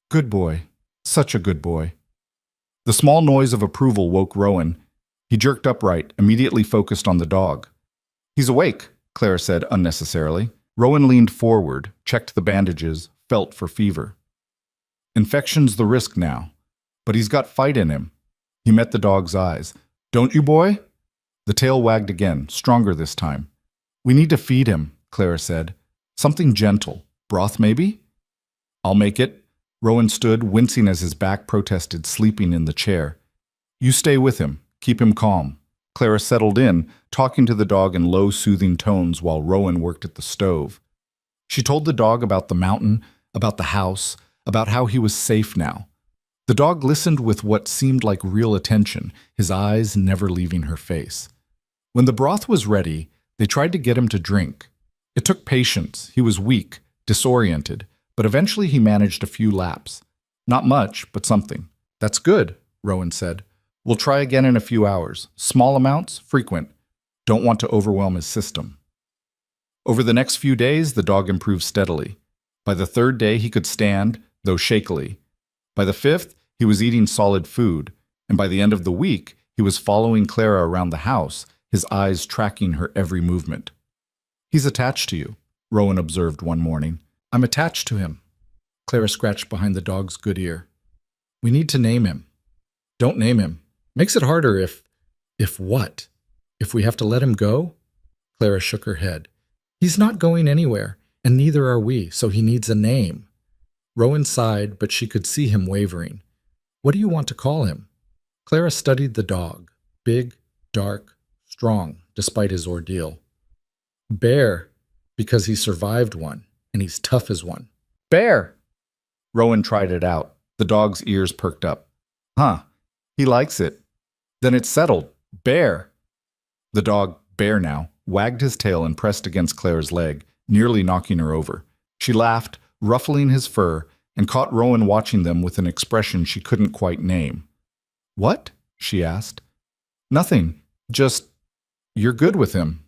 "Good boy. Such a good boy." The small noise of approval woke Rowan. He jerked upright, immediately focused on the dog. "He's awake," Clara said unnecessarily. Rowan leaned forward, checked the bandages, felt for fever. "Infection's the risk now, but he's got fight in him." He met the dog's eyes. "Don't you, boy?" The tail wagged again, stronger this time. "We need to feed him," Clara said. "Something gentle. Broth, maybe?" "I'll make it." Rowan stood, wincing as his back protested, sleeping in the chair. "You stay with him. Keep him calm." Clara settled in, talking to the dog in low, soothing tones while Rowan worked at the stove. She told the dog about the mountain, about the house, about how he was safe now. The dog listened with what seemed like real attention, his eyes never leaving her face. When the broth was ready, they tried to get him to drink. It took patience. He was weak, disoriented, but eventually he managed a few laps. Not much, but something. "That's good," Rowan said. "We'll try again in a few hours. Small amounts, frequent. Don't want to overwhelm his system." Over the next few days, the dog improved steadily. By the third day, he could stand, though shakily. By the fifth, he was eating solid food, and by the end of the week, he was following Clara around the house, his eyes tracking her every movement. "He's attached to you," Rowan observed one morning. "I'm attached to him." Clara scratched behind the dog's good ear. "We need to name him." "Don't name him. Makes it harder if what? If we have to let him go?" Clara shook her head. "He's not going anywhere, and neither are we, so he needs a name." Rowan sighed, but she could see him wavering. "What do you want to call him?" Clara studied the dog. Big, dark, strong, despite his ordeal. "Bear, because he survived one, and he's tough as one." "Bear!" Rowan tried it out. The dog's ears perked up. "Huh, he likes it. Then it's settled. Bear!" The dog, Bear now, wagged his tail and pressed against Clara's leg, nearly knocking her over. She laughed, ruffling his fur, and caught Rowan watching them with an expression she couldn't quite name. "What?" she asked. "Nothing. Just, you're good with him."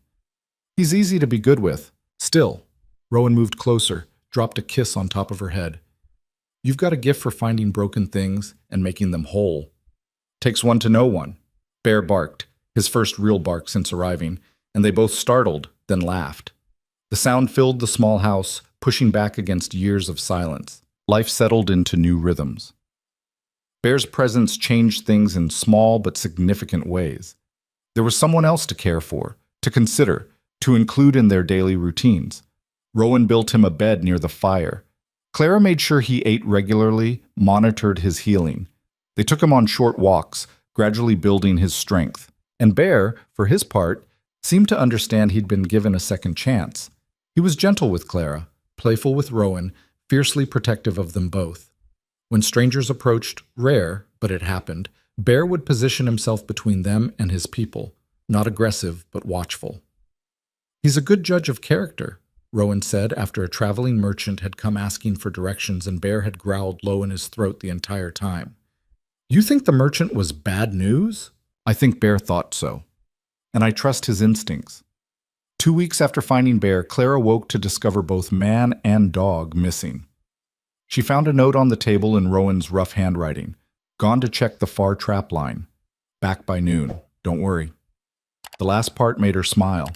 "He's easy to be good with. Still." Rowan moved closer, dropped a kiss on top of her head. "You've got a gift for finding broken things and making them whole. Takes one to know one." Bear barked, his first real bark since arriving, and they both startled, then laughed. The sound filled the small house, pushing back against years of silence. Life settled into new rhythms. Bear's presence changed things in small but significant ways. There was someone else to care for, to consider, to include in their daily routines. Rowan built him a bed near the fire. Clara made sure he ate regularly, monitored his healing. They took him on short walks, gradually building his strength. And Bear, for his part, seemed to understand he'd been given a second chance. He was gentle with Clara, playful with Rowan, fiercely protective of them both. When strangers approached, rare, but it happened, Bear would position himself between them and his people, not aggressive, but watchful. "He's a good judge of character," Rowan said after a traveling merchant had come asking for directions and Bear had growled low in his throat the entire time. You think the merchant was bad news? I think Bear thought so. And I trust his instincts. 2 weeks after finding Bear, Clara woke to discover both man and dog missing. She found a note on the table in Rowan's rough handwriting. Gone to check the far trap line. Back by noon. Don't worry. The last part made her smile.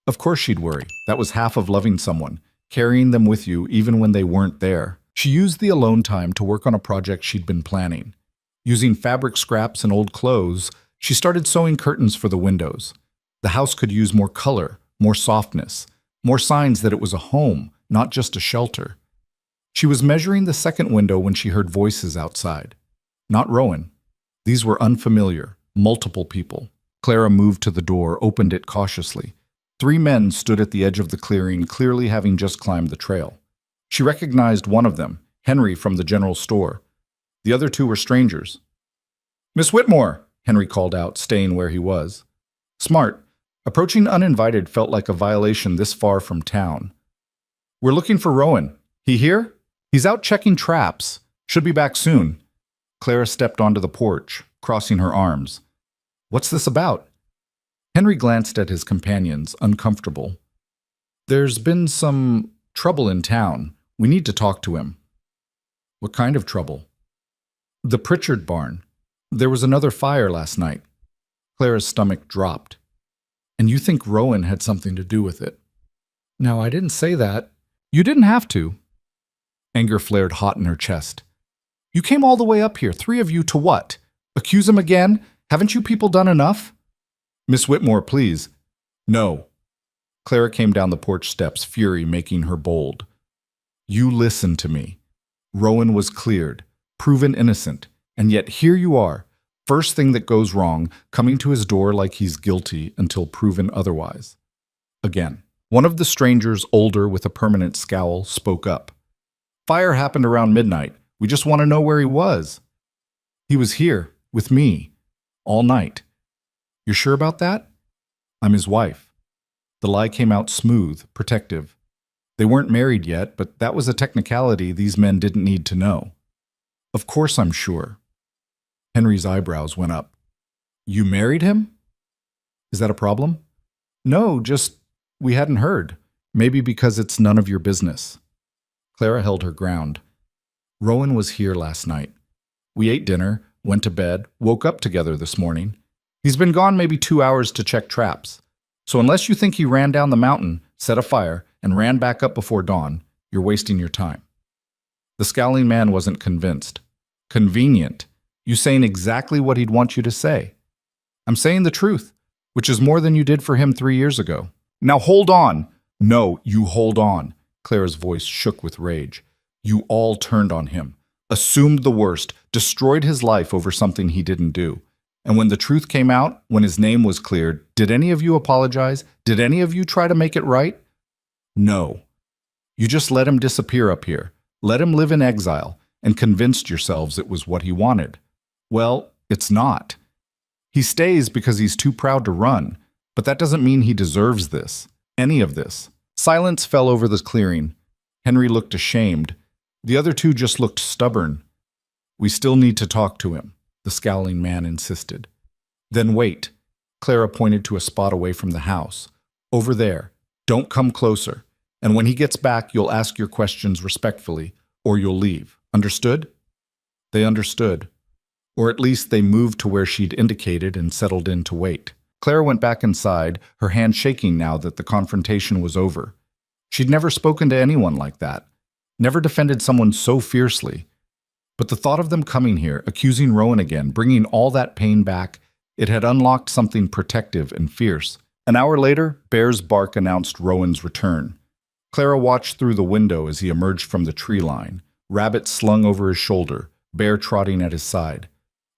Of course she'd worry. That was half of loving someone, carrying them with you even when they weren't there. She used the alone time to work on a project she'd been planning. Using fabric scraps and old clothes, she started sewing curtains for the windows. The house could use more color, more softness, more signs that it was a home, not just a shelter. She was measuring the second window when she heard voices outside. Not Rowan. These were unfamiliar, multiple people. Clara moved to the door, opened it cautiously. 3 men stood at the edge of the clearing, clearly having just climbed the trail. She recognized one of them, Henry from the general store. The other 2 were strangers. "Miss Whitmore," Henry called out, staying where he was. Smart. Approaching uninvited felt like a violation this far from town. "We're looking for Rowan. He here? He's out checking traps. Should be back soon." Clara stepped onto the porch, crossing her arms. "What's this about?" Henry glanced at his companions, uncomfortable. "There's been some trouble in town. We need to talk to him." "What kind of trouble?" "The Pritchard barn. There was another fire last night." Clara's stomach dropped. "And you think Rowan had something to do with it?" "No, I didn't say that." "You didn't have to." Anger flared hot in her chest. "You came all the way up here, 3 of you, to what? Accuse him again? Haven't you people done enough?" "Miss Whitmore, please." "No." Clara came down the porch steps, fury making her bold. "You listen to me. Rowan was cleared, proven innocent, and yet here you are, first thing that goes wrong, coming to his door like he's guilty until proven otherwise." Again, one of the strangers, older with a permanent scowl, spoke up. "Fire happened around midnight. We just want to know where he was." "He was here, with me, all night." "You're sure about that?" "I'm his wife." The lie came out smooth, protective. They weren't married yet, but that was a technicality these men didn't need to know. "Of course I'm sure." Henry's eyebrows went up. "You married him? Is that a problem?" "No, just we hadn't heard. Maybe because it's none of your business." Clara held her ground. "Rowan was here last night. We ate dinner, went to bed, woke up together this morning. He's been gone maybe 2 hours to check traps. So unless you think he ran down the mountain, set a fire, and ran back up before dawn, you're wasting your time." The scowling man wasn't convinced. "Convenient. You saying exactly what he'd want you to say." "I'm saying the truth, which is more than you did for him 3 years ago." "Now hold on." "No, you hold on." Clara's voice shook with rage. "You all turned on him, assumed the worst, destroyed his life over something he didn't do. And when the truth came out, when his name was cleared, did any of you apologize? Did any of you try to make it right? No. You just let him disappear up here, let him live in exile, and convinced yourselves it was what he wanted. Well, it's not. He stays because he's too proud to run, but that doesn't mean he deserves this, any of this." Silence fell over the clearing. Henry looked ashamed. The other 2 just looked stubborn. "We still need to talk to him," the scowling man insisted. "Then wait." Clara pointed to a spot away from the house. "Over there. Don't come closer. And when he gets back, you'll ask your questions respectfully, or you'll leave. Understood?" They understood. Or at least they moved to where she'd indicated and settled in to wait. Clara went back inside, her hand shaking now that the confrontation was over. She'd never spoken to anyone like that, never defended someone so fiercely. But the thought of them coming here, accusing Rowan again, bringing all that pain back, it had unlocked something protective and fierce. An hour later, Bear's bark announced Rowan's return. Clara watched through the window as he emerged from the tree line, Rabbit slung over his shoulder, Bear trotting at his side.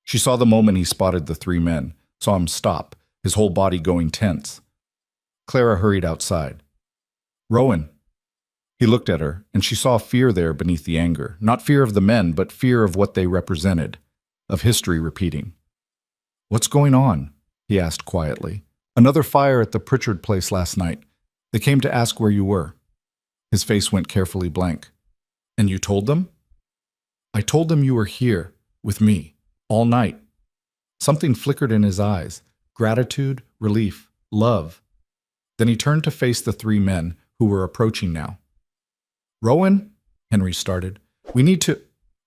She saw the moment he spotted the 3 men, saw him stop, his whole body going tense. Clara hurried outside. "Rowan." He looked at her, and she saw fear there beneath the anger. Not fear of the men, but fear of what they represented, of history repeating. "What's going on?" he asked quietly. "Another fire at the Pritchard place last night. They came to ask where you were." His face went carefully blank. And you told them? I told them you were here, with me, all night. Something flickered in his eyes. Gratitude, relief, love. Then he turned to face the three men who were approaching now. Rowan, Henry started. We need to...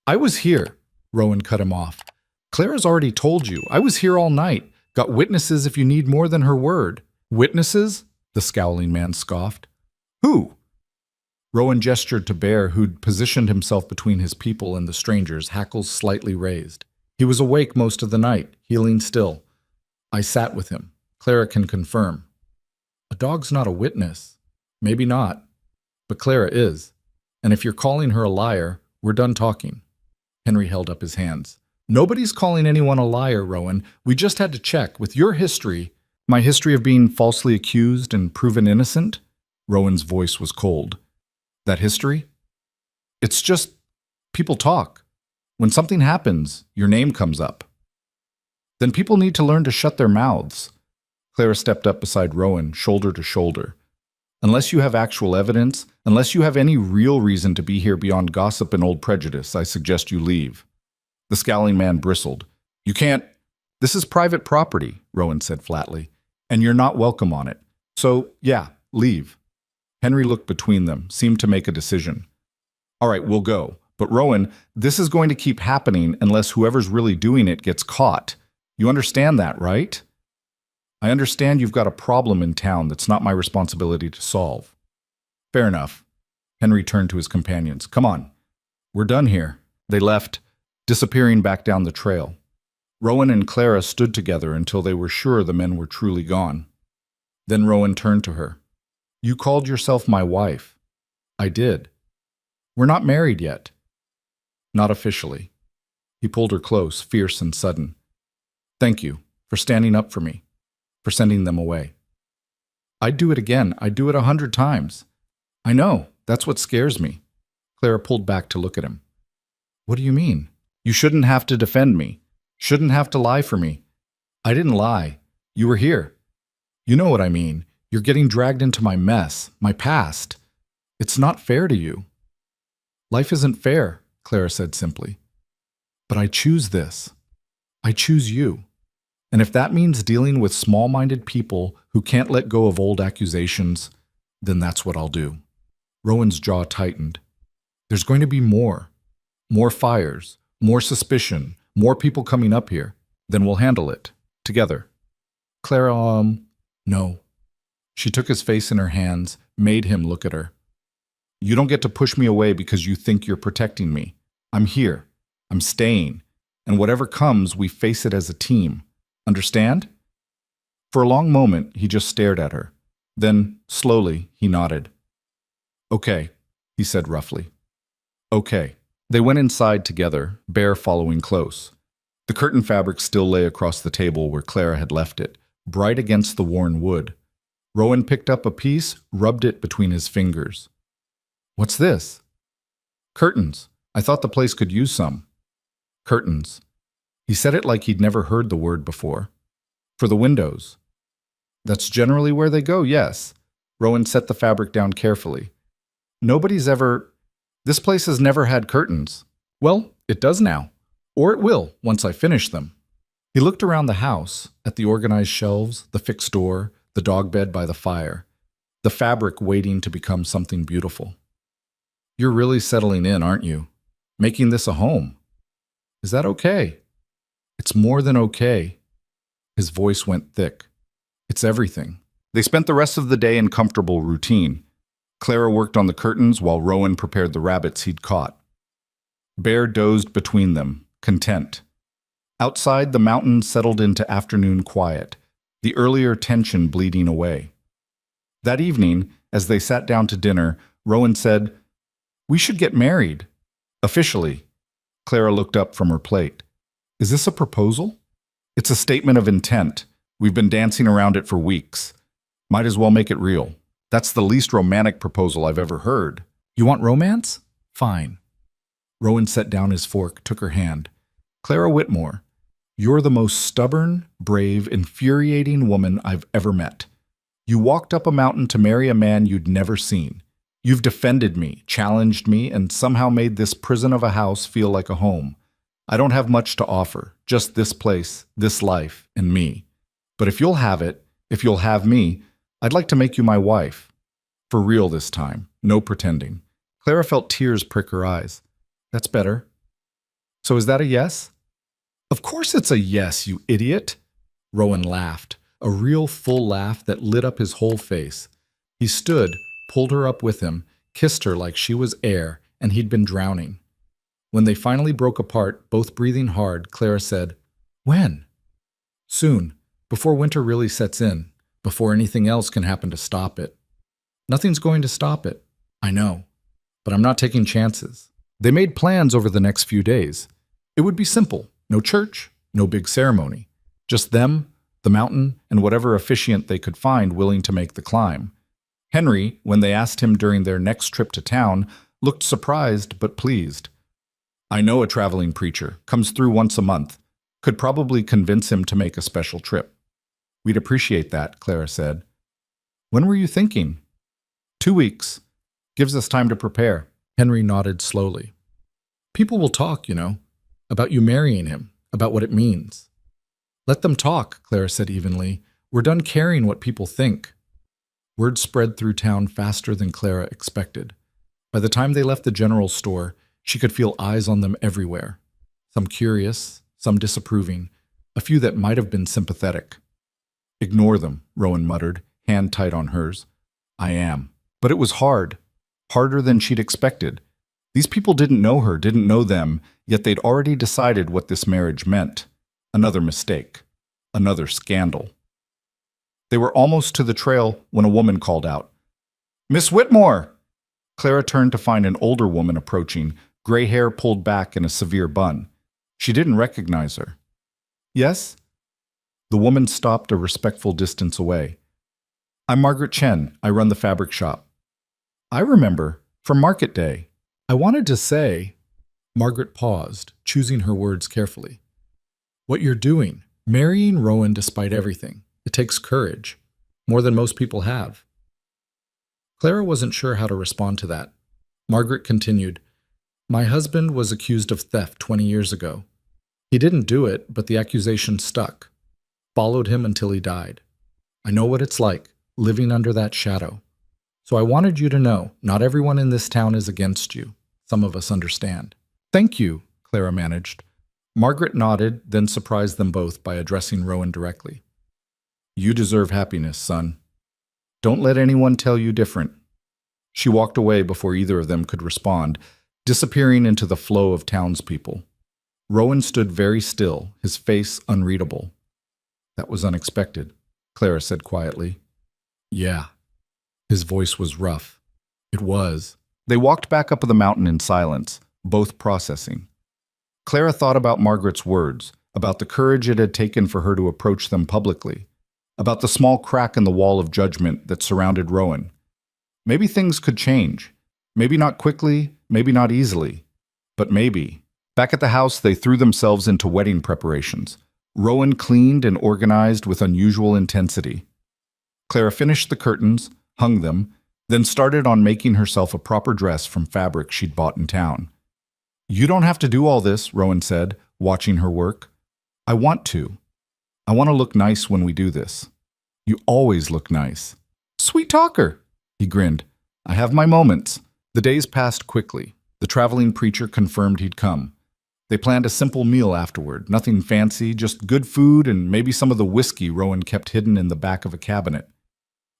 I was here, Rowan cut him off. Clara's already told you. I was here all night. Got witnesses if you need more than her word. Witnesses? The scowling man scoffed. Who? Rowan gestured to Bear, who'd positioned himself between his people and the strangers, hackles slightly raised. He was awake most of the night, healing still. I sat with him. Clara can confirm. A dog's not a witness. Maybe not. But Clara is. And if you're calling her a liar, we're done talking. Henry held up his hands. Nobody's calling anyone a liar, Rowan. We just had to check. With your history, my history of being falsely accused and proven innocent, Rowan's voice was cold. That history? It's just people talk. When something happens, your name comes up. Then people need to learn to shut their mouths. Clara stepped up beside Rowan, shoulder to shoulder. Unless you have actual evidence, unless you have any real reason to be here beyond gossip and old prejudice, I suggest you leave. The scowling man bristled. You can't. This is private property, Rowan said flatly, and you're not welcome on it. So, yeah, leave. Henry looked between them, seemed to make a decision. All right, we'll go. But Rowan, this is going to keep happening unless whoever's really doing it gets caught. You understand that, right? I understand you've got a problem in town that's not my responsibility to solve. Fair enough. Henry turned to his companions. Come on. We're done here. They left, disappearing back down the trail. Rowan and Clara stood together until they were sure the men were truly gone. Then Rowan turned to her. You called yourself my wife. I did. We're not married yet. Not officially. He pulled her close, fierce and sudden. Thank you for standing up for me, for sending them away. I'd do it again. I'd do it 100 times. I know. That's what scares me. Clara pulled back to look at him. What do you mean? You shouldn't have to defend me. Shouldn't have to lie for me. I didn't lie. You were here. You know what I mean. You're getting dragged into my mess, my past. It's not fair to you. Life isn't fair, Clara said simply. But I choose this. I choose you. And if that means dealing with small-minded people who can't let go of old accusations, then that's what I'll do. Rowan's jaw tightened. There's going to be more. More fires, more suspicion, more people coming up here. Then we'll handle it. Together. Clara, no. She took his face in her hands, made him look at her. You don't get to push me away because you think you're protecting me. I'm here. I'm staying. And whatever comes, we face it as a team. Understand? For a long moment, he just stared at her. Then, slowly, he nodded. Okay, he said roughly. Okay. They went inside together, Bear following close. The curtain fabric still lay across the table where Clara had left it, bright against the worn wood. Rowan picked up a piece, rubbed it between his fingers. What's this? Curtains. I thought the place could use some. Curtains. He said it like he'd never heard the word before. For the windows. That's generally where they go, yes. Rowan set the fabric down carefully. This place has never had curtains. Well, it does now. Or it will, once I finish them. He looked around the house, at the organized shelves, the fixed door, the dog bed by the fire, the fabric waiting to become something beautiful. You're really settling in, aren't you? Making this a home. Is that okay? It's more than okay. His voice went thick. It's everything. They spent the rest of the day in comfortable routine. Clara worked on the curtains while Rowan prepared the rabbits he'd caught. Bear dozed between them, content. Outside, the mountains settled into afternoon quiet, the earlier tension bleeding away. That evening, as they sat down to dinner, Rowan said, We should get married. Officially. Clara looked up from her plate. Is this a proposal? It's a statement of intent. We've been dancing around it for weeks. Might as well make it real. That's the least romantic proposal I've ever heard. You want romance? Fine. Rowan set down his fork, took her hand. Clara Whitmore, you're the most stubborn, brave, infuriating woman I've ever met. You walked up a mountain to marry a man you'd never seen. You've defended me, challenged me, and somehow made this prison of a house feel like a home. I don't have much to offer, just this place, this life, and me. But if you'll have it, if you'll have me, I'd like to make you my wife. For real this time, no pretending. Clara felt tears prick her eyes. That's better. So is that a yes? Of course it's a yes, you idiot. Rowan laughed, a real full laugh that lit up his whole face. He stood, pulled her up with him, kissed her like she was air and he'd been drowning. When they finally broke apart, both breathing hard, Clara said, "When?" "Soon, before winter really sets in, before anything else can happen to stop it." "Nothing's going to stop it." "I know, but I'm not taking chances." They made plans over the next few days. It would be simple. No church, no big ceremony. Just them, the mountain, and whatever officiant they could find willing to make the climb. Henry, when they asked him during their next trip to town, looked surprised but pleased. "I know a traveling preacher, comes through once a month. Could probably convince him to make a special trip." "We'd appreciate that," Clara said. "When were you thinking?" 2 weeks. Gives us time to prepare." Henry nodded slowly. "People will talk, about you marrying him, about what it means." "Let them talk," Clara said evenly. "We're done caring what people think." Word spread through town faster than Clara expected. By the time they left the general store, she could feel eyes on them everywhere. Some curious, some disapproving, a few that might have been sympathetic. "Ignore them," Rowan muttered, hand tight on hers. "I am." But it was hard. Harder than she'd expected. These people didn't know her, didn't know them, yet they'd already decided what this marriage meant. Another mistake. Another scandal. They were almost to the trail when a woman called out, "Miss Whitmore!" Clara turned to find an older woman approaching, gray hair pulled back in a severe bun. She didn't recognize her. "Yes?" The woman stopped a respectful distance away. "I'm Margaret Chen. I run the fabric shop." "I remember. From market day. I wanted to say—" Margaret paused, choosing her words carefully. "What you're doing, marrying Rowan despite everything. It takes courage. More than most people have." Clara wasn't sure how to respond to that. Margaret continued, "My husband was accused of theft 20 years ago. He didn't do it, but the accusation stuck. Followed him until he died. I know what it's like, living under that shadow. So I wanted you to know, not everyone in this town is against you. Some of us understand." "Thank you," Clara managed. Margaret nodded, then surprised them both by addressing Rowan directly. "You deserve happiness, son. Don't let anyone tell you different." She walked away before either of them could respond, disappearing into the flow of townspeople. Rowan stood very still, his face unreadable. "That was unexpected," Clara said quietly. "Yeah." His voice was rough. It was. They walked back up the mountain in silence, both processing. Clara thought about Margaret's words, about the courage it had taken for her to approach them publicly, about the small crack in the wall of judgment that surrounded Rowan. Maybe things could change. Maybe not quickly, maybe not easily, but maybe. Back at the house, they threw themselves into wedding preparations. Rowan cleaned and organized with unusual intensity. Clara finished the curtains, hung them, then started on making herself a proper dress from fabric she'd bought in town. "You don't have to do all this," Rowan said, watching her work. "I want to. I want to look nice when we do this. You always look nice." "Sweet talker," he grinned. "I have my moments." The days passed quickly. The traveling preacher confirmed he'd come. They planned a simple meal afterward, nothing fancy, just good food and maybe some of the whiskey Rowan kept hidden in the back of a cabinet.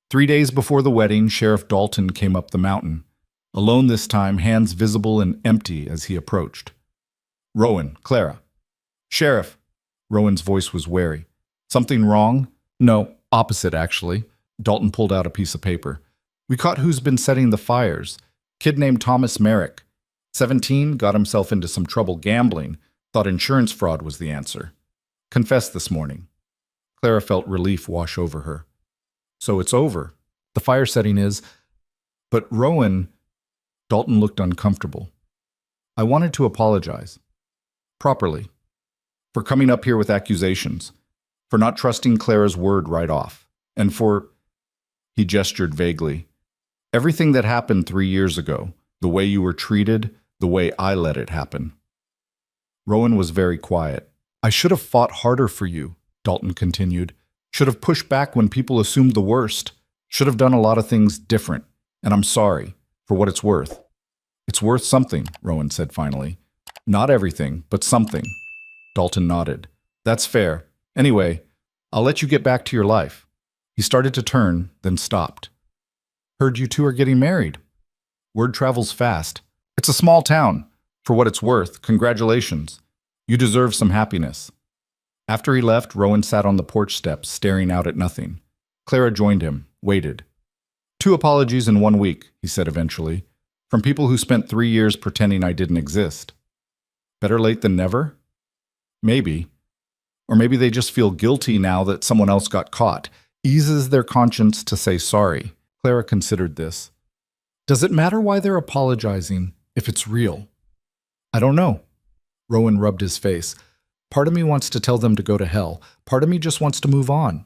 3 days before the wedding, Sheriff Dalton came up the mountain. Alone this time, hands visible and empty as he approached. "Rowan, Clara." "Sheriff." Rowan's voice was wary. "Something wrong?" "No, opposite, actually." Dalton pulled out a piece of paper. "We caught who's been setting the fires. Kid named Thomas Merrick. 17, got himself into some trouble gambling, thought insurance fraud was the answer. Confessed this morning." Clara felt relief wash over her. "So it's over. The fire setting is—" "But Rowan—" Dalton looked uncomfortable. "I wanted to apologize. Properly. For coming up here with accusations. For not trusting Clara's word right off. And for—" He gestured vaguely. Everything that happened 3 years ago, the way you were treated, the way I let it happen. Rowan was very quiet. I should have fought harder for you, Dalton continued. Should have pushed back when people assumed the worst. Should have done a lot of things different. And I'm sorry, for what it's worth. It's worth something, Rowan said finally. Not everything, but something. Dalton nodded. That's fair. Anyway, I'll let you get back to your life. He started to turn, then stopped. Heard you two are getting married. Word travels fast. It's a small town. For what it's worth, congratulations. You deserve some happiness. After he left, Rowan sat on the porch steps, staring out at nothing. Clara joined him, waited. 2 apologies in 1 week, he said eventually, from people who spent 3 years pretending I didn't exist. Better late than never? Maybe. Or maybe they just feel guilty now that someone else got caught. Eases their conscience to say sorry. Clara considered this. Does it matter why they're apologizing if it's real? I don't know. Rowan rubbed his face. Part of me wants to tell them to go to hell. Part of me just wants to move on.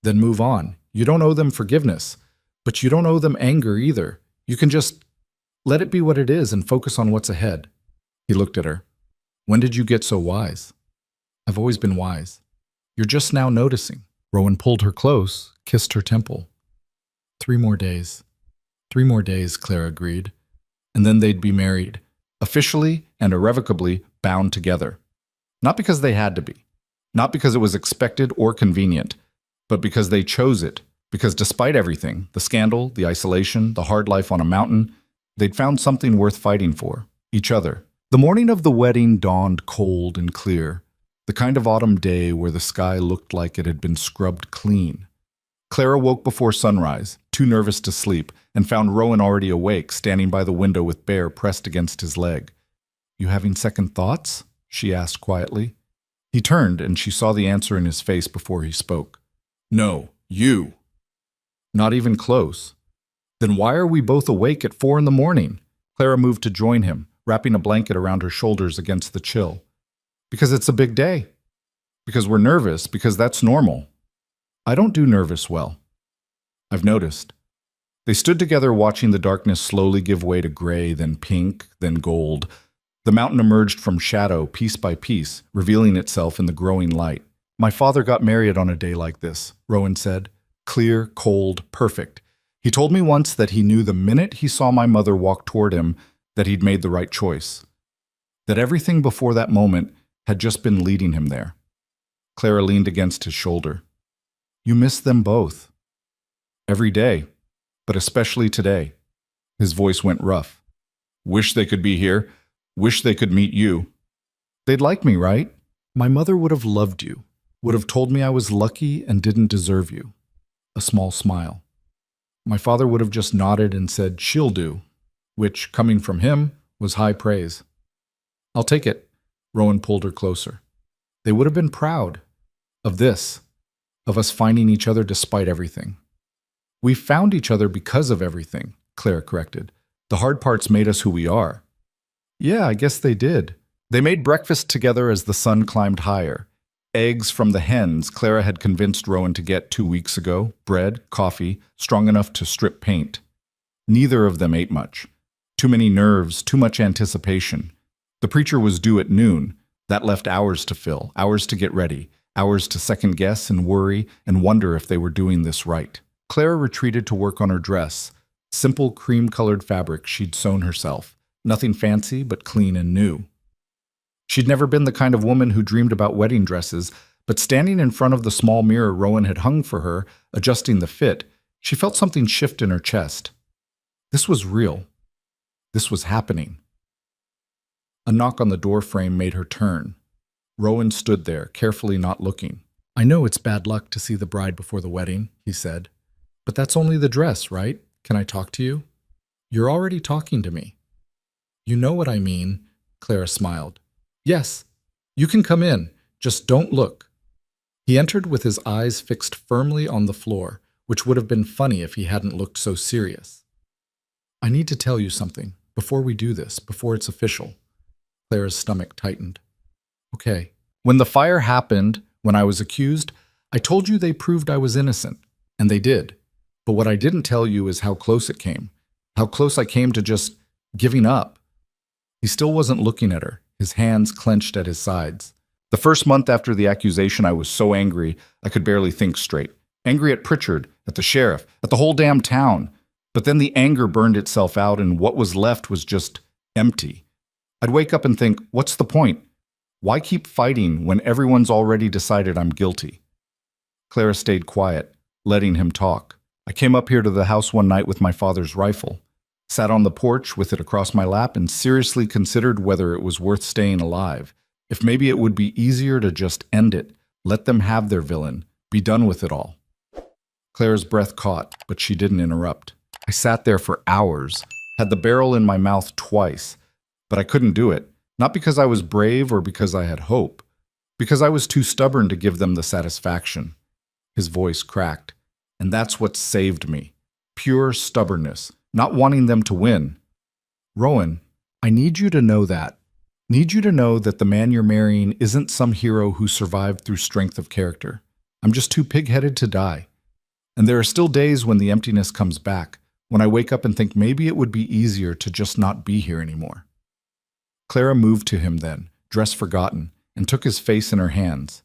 Then move on. You don't owe them forgiveness, but you don't owe them anger either. You can just let it be what it is and focus on what's ahead. He looked at her. When did you get so wise? I've always been wise. You're just now noticing. Rowan pulled her close, kissed her temple. 3 more days. 3 more days, Clara agreed. And then they'd be married, officially and irrevocably bound together. Not because they had to be, not because it was expected or convenient, but because they chose it, because despite everything, the scandal, the isolation, the hard life on a mountain, they'd found something worth fighting for, each other. The morning of the wedding dawned cold and clear, the kind of autumn day where the sky looked like it had been scrubbed clean. Clara woke before sunrise, too nervous to sleep, and found Rowan already awake, standing by the window with Bear pressed against his leg. You having second thoughts? She asked quietly. He turned, and she saw the answer in his face before he spoke. No, you. Not even close. Then why are we both awake at 4 a.m? Clara moved to join him, wrapping a blanket around her shoulders against the chill. Because it's a big day. Because we're nervous, because that's normal. I don't do nervous well. I've noticed. They stood together watching the darkness slowly give way to gray, then pink, then gold. The mountain emerged from shadow piece by piece, revealing itself in the growing light. My father got married on a day like this, Rowan said. Clear, cold, perfect. He told me once that he knew the minute he saw my mother walk toward him that he'd made the right choice. That everything before that moment had just been leading him there. Clara leaned against his shoulder. You miss them both. Every day, but especially today. His voice went rough. Wish they could be here. Wish they could meet you. They'd like me, right? My mother would have loved you, would have told me I was lucky and didn't deserve you. A small smile. My father would have just nodded and said, she'll do, which, coming from him, was high praise. I'll take it. Rowan pulled her closer. They would have been proud of this, of us finding each other despite everything. We found each other because of everything, Clara corrected. The hard parts made us who we are. Yeah, I guess they did. They made breakfast together as the sun climbed higher. Eggs from the hens Clara had convinced Rowan to get 2 weeks ago, bread, coffee, strong enough to strip paint. Neither of them ate much. Too many nerves, too much anticipation. The preacher was due at noon. That left hours to fill, hours to get ready, hours to second-guess and worry and wonder if they were doing this right. Clara retreated to work on her dress, simple cream-colored fabric she'd sewn herself. Nothing fancy, but clean and new. She'd never been the kind of woman who dreamed about wedding dresses, but standing in front of the small mirror Rowan had hung for her, adjusting the fit, she felt something shift in her chest. This was real. This was happening. A knock on the door frame made her turn. Rowan stood there, carefully not looking. I know it's bad luck to see the bride before the wedding, he said. But that's only the dress, right? Can I talk to you? You're already talking to me. You know what I mean, Clara smiled. Yes, you can come in, just don't look. He entered with his eyes fixed firmly on the floor, which would have been funny if he hadn't looked so serious. I need to tell you something, before we do this, before it's official. Clara's stomach tightened. Okay. When the fire happened, when I was accused, I told you they proved I was innocent, and they did. But what I didn't tell you is how close it came. How close I came to just giving up." He still wasn't looking at her, his hands clenched at his sides. The first month after the accusation, I was so angry I could barely think straight. Angry at Pritchard, at the sheriff, at the whole damn town. But then the anger burned itself out, and what was left was just empty. I'd wake up and think, what's the point? Why keep fighting when everyone's already decided I'm guilty? Clara stayed quiet, letting him talk. I came up here to the house one night with my father's rifle, sat on the porch with it across my lap, and seriously considered whether it was worth staying alive. If maybe it would be easier to just end it, let them have their villain, be done with it all. Clara's breath caught, but she didn't interrupt. I sat there for hours, had the barrel in my mouth twice, but I couldn't do it, not because I was brave or because I had hope, because I was too stubborn to give them the satisfaction. His voice cracked, and that's what saved me. Pure stubbornness, not wanting them to win. "Rowan, I need you to know that. Need you to know that the man you're marrying isn't some hero who survived through strength of character. I'm just too pig-headed to die. And there are still days when the emptiness comes back, when I wake up and think maybe it would be easier to just not be here anymore." Clara moved to him then, dress forgotten, and took his face in her hands,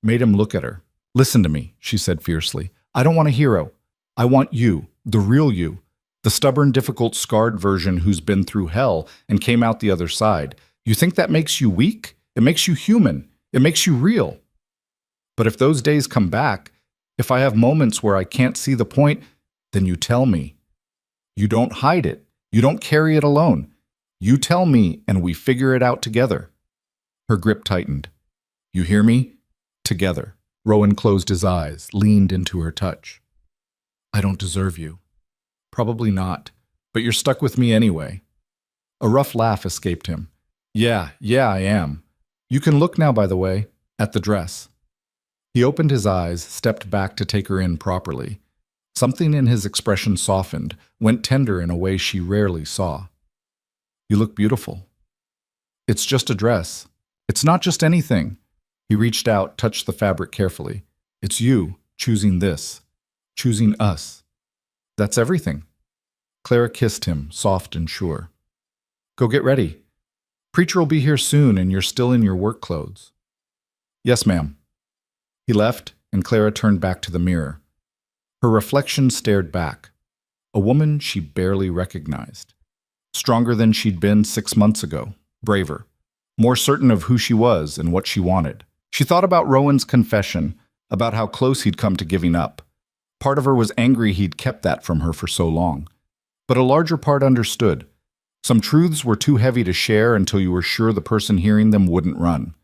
made him look at her. "Listen to me," she said fiercely. "I don't want a hero. I want you, the real you, the stubborn, difficult, scarred version who's been through hell and came out the other side. You think that makes you weak? It makes you human. It makes you real. But if those days come back, if I have moments where I can't see the point, then you tell me. You don't hide it. You don't carry it alone. You tell me and we figure it out together." Her grip tightened. "You hear me? Together." Rowan closed his eyes, leaned into her touch. "I don't deserve you." "Probably not, but you're stuck with me anyway." A rough laugh escaped him. Yeah, I am. You can look now, by the way, at the dress." He opened his eyes, stepped back to take her in properly. Something in his expression softened, went tender in a way she rarely saw. "You look beautiful." "It's just a dress. It's not just anything." He reached out, touched the fabric carefully. "It's you choosing this, choosing us. That's everything." Clara kissed him, soft and sure. "Go get ready. Preacher will be here soon and you're still in your work clothes." "Yes, ma'am." He left, and Clara turned back to the mirror. Her reflection stared back. A woman she barely recognized. Stronger than she'd been 6 months ago, braver, more certain of who she was and what she wanted. She thought about Rowan's confession, about how close he'd come to giving up. Part of her was angry he'd kept that from her for so long. But a larger part understood. Some truths were too heavy to share until you were sure the person hearing them wouldn't run.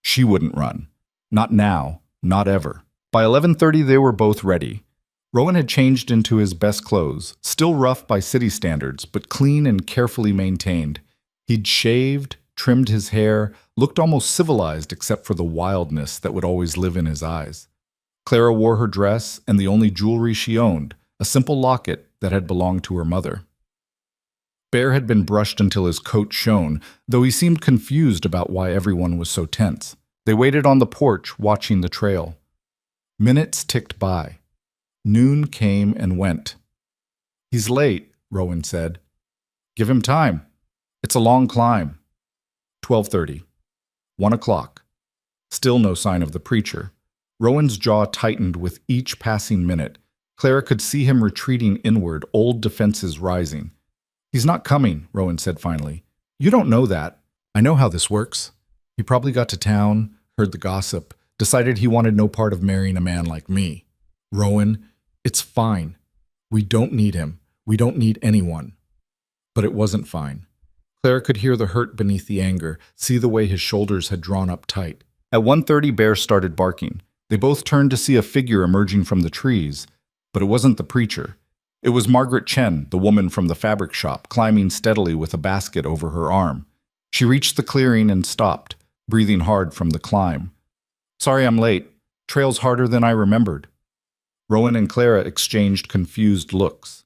She wouldn't run. Not now, not ever. By 11:30 they were both ready. Rowan had changed into his best clothes, still rough by city standards, but clean and carefully maintained. He'd shaved, trimmed his hair, looked almost civilized except for the wildness that would always live in his eyes. Clara wore her dress and the only jewelry she owned, a simple locket that had belonged to her mother. Bear had been brushed until his coat shone, though he seemed confused about why everyone was so tense. They waited on the porch, watching the trail. Minutes ticked by. Noon came and went. "He's late," Rowan said. "Give him time. It's a long climb." 12:30. 1 o'clock. Still no sign of the preacher. Rowan's jaw tightened with each passing minute. Clara could see him retreating inward, old defenses rising. "He's not coming," Rowan said finally. "You don't know that. I know how this works. He probably got to town, heard the gossip, decided he wanted no part of marrying a man like me. Rowan, it's fine. We don't need him. We don't need anyone." But it wasn't fine. Clara could hear the hurt beneath the anger, see the way his shoulders had drawn up tight. At 1:30, Bear started barking. They both turned to see a figure emerging from the trees, but it wasn't the preacher. It was Margaret Chen, the woman from the fabric shop, climbing steadily with a basket over her arm. She reached the clearing and stopped, breathing hard from the climb. "Sorry I'm late. Trail's harder than I remembered." Rowan and Clara exchanged confused looks.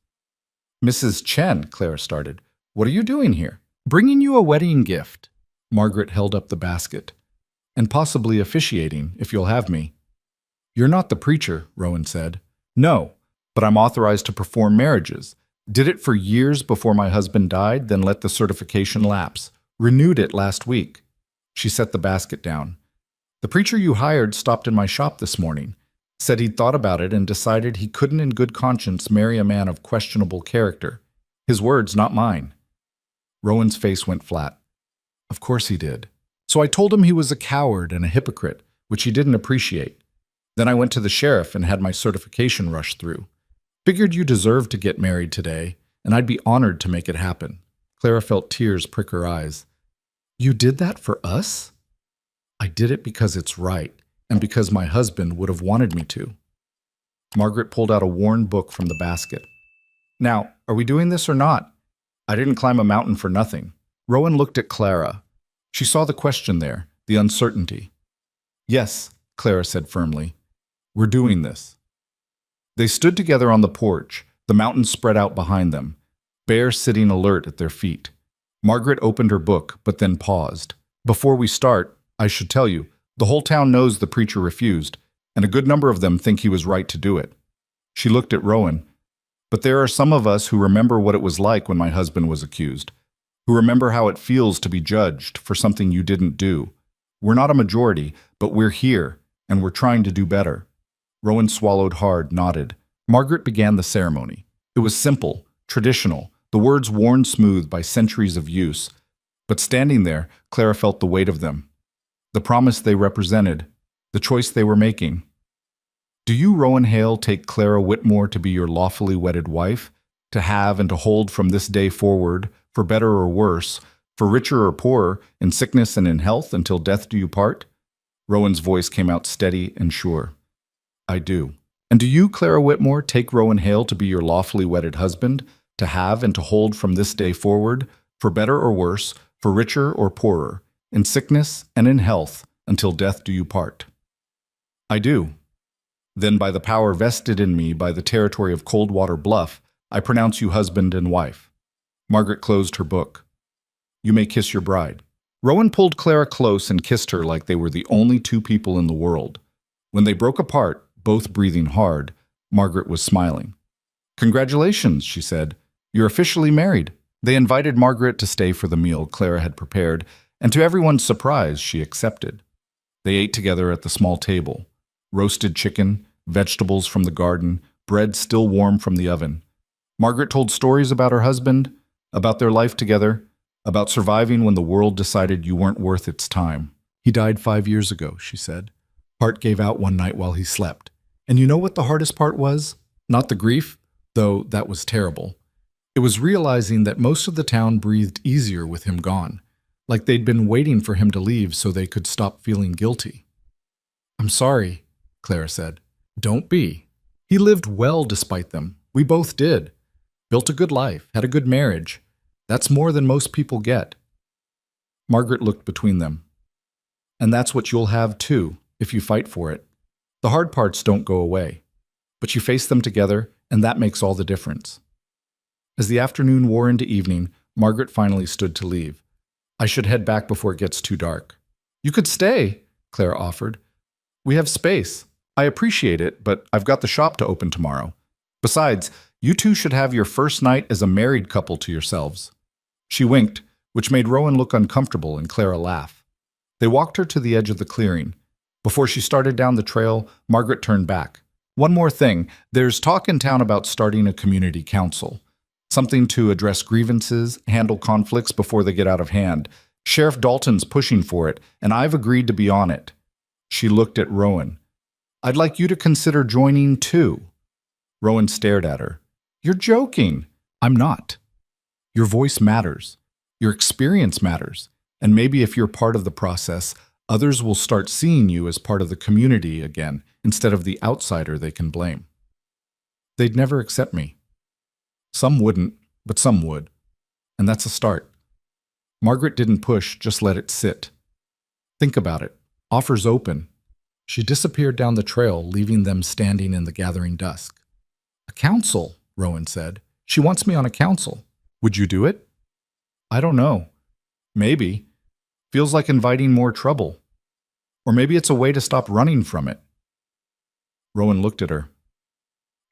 "Mrs. Chen," Clara started, "what are you doing here?" "Bringing you a wedding gift." Margaret held up the basket. "And possibly officiating, if you'll have me." "You're not the preacher," Rowan said. "No, but I'm authorized to perform marriages. Did it for years before my husband died, then let the certification lapse. Renewed it last week." She set the basket down. "The preacher you hired stopped in my shop this morning. Said he'd thought about it and decided he couldn't in good conscience marry a man of questionable character. His words, not mine." Rowan's face went flat. "Of course he did. So I told him he was a coward and a hypocrite, which he didn't appreciate. Then I went to the sheriff and had my certification rushed through. Figured you deserved to get married today, and I'd be honored to make it happen." Clara felt tears prick her eyes. "You did that for us?" "I did it because it's right, and because my husband would have wanted me to." Margaret pulled out a worn book from the basket. "Now, are we doing this or not? I didn't climb a mountain for nothing." Rowan looked at Clara. She saw the question there, the uncertainty. "Yes," Clara said firmly. "We're doing this." They stood together on the porch, the mountains spread out behind them, Bear sitting alert at their feet. Margaret opened her book, but then paused. "Before we start, I should tell you, the whole town knows the preacher refused, and a good number of them think he was right to do it." She looked at Rowan. "But there are some of us who remember what it was like when my husband was accused, who remember how it feels to be judged for something you didn't do. We're not a majority, but we're here, and we're trying to do better." Rowan swallowed hard, nodded. Margaret began the ceremony. It was simple, traditional, the words worn smooth by centuries of use. But standing there, Clara felt the weight of them. The promise they represented, the choice they were making. "Do you, Rowan Hale, take Clara Whitmore to be your lawfully wedded wife, to have and to hold from this day forward, for better or worse, for richer or poorer, in sickness and in health, until death do you part?" Rowan's voice came out steady and sure. "I do." "And do you, Clara Whitmore, take Rowan Hale to be your lawfully wedded husband, to have and to hold from this day forward, for better or worse, for richer or poorer, in sickness and in health, until death do you part?" "I do." "Then by the power vested in me by the territory of Coldwater Bluff, I pronounce you husband and wife." Margaret closed her book. "You may kiss your bride." Rowan pulled Clara close and kissed her like they were the only two people in the world. When they broke apart, both breathing hard, Margaret was smiling. "Congratulations," she said. "You're officially married." They invited Margaret to stay for the meal Clara had prepared, and to everyone's surprise, she accepted. They ate together at the small table. Roasted chicken, vegetables from the garden, bread still warm from the oven. Margaret told stories about her husband, about their life together, about surviving when the world decided you weren't worth its time. "He died 5 years ago," she said. "Heart gave out one night while he slept. And you know what the hardest part was? Not the grief, though that was terrible. It was realizing that most of the town breathed easier with him gone, like they'd been waiting for him to leave so they could stop feeling guilty." "I'm sorry," Clara said. "Don't be. He lived well despite them. We both did. Built a good life, had a good marriage. That's more than most people get." Margaret looked between them. "And that's what you'll have too, if you fight for it. The hard parts don't go away, but you face them together, and that makes all the difference." As the afternoon wore into evening, Margaret finally stood to leave. "I should head back before it gets too dark." "You could stay," Clara offered. "We have space. I appreciate it, but I've got the shop to open tomorrow. Besides, you two should have your first night as a married couple to yourselves." She winked, which made Rowan look uncomfortable and Clara laugh. They walked her to the edge of the clearing. Before she started down the trail, Margaret turned back. "One more thing. There's talk in town about starting a community council. Something to address grievances, handle conflicts before they get out of hand. Sheriff Dalton's pushing for it, and I've agreed to be on it." She looked at Rowan. "I'd like you to consider joining too." Rowan stared at her. "You're joking." "I'm not. Your voice matters. Your experience matters. And maybe if you're part of the process, others will start seeing you as part of the community again, instead of the outsider they can blame." "They'd never accept me." "Some wouldn't, but some would. And that's a start." Margaret didn't push, just let it sit. "Think about it. Offers open." She disappeared down the trail, leaving them standing in the gathering dusk. "A council," Rowan said. "She wants me on a council. Would you do it?" "I don't know. Maybe. Feels like inviting more trouble. Or maybe it's a way to stop running from it." Rowan looked at her.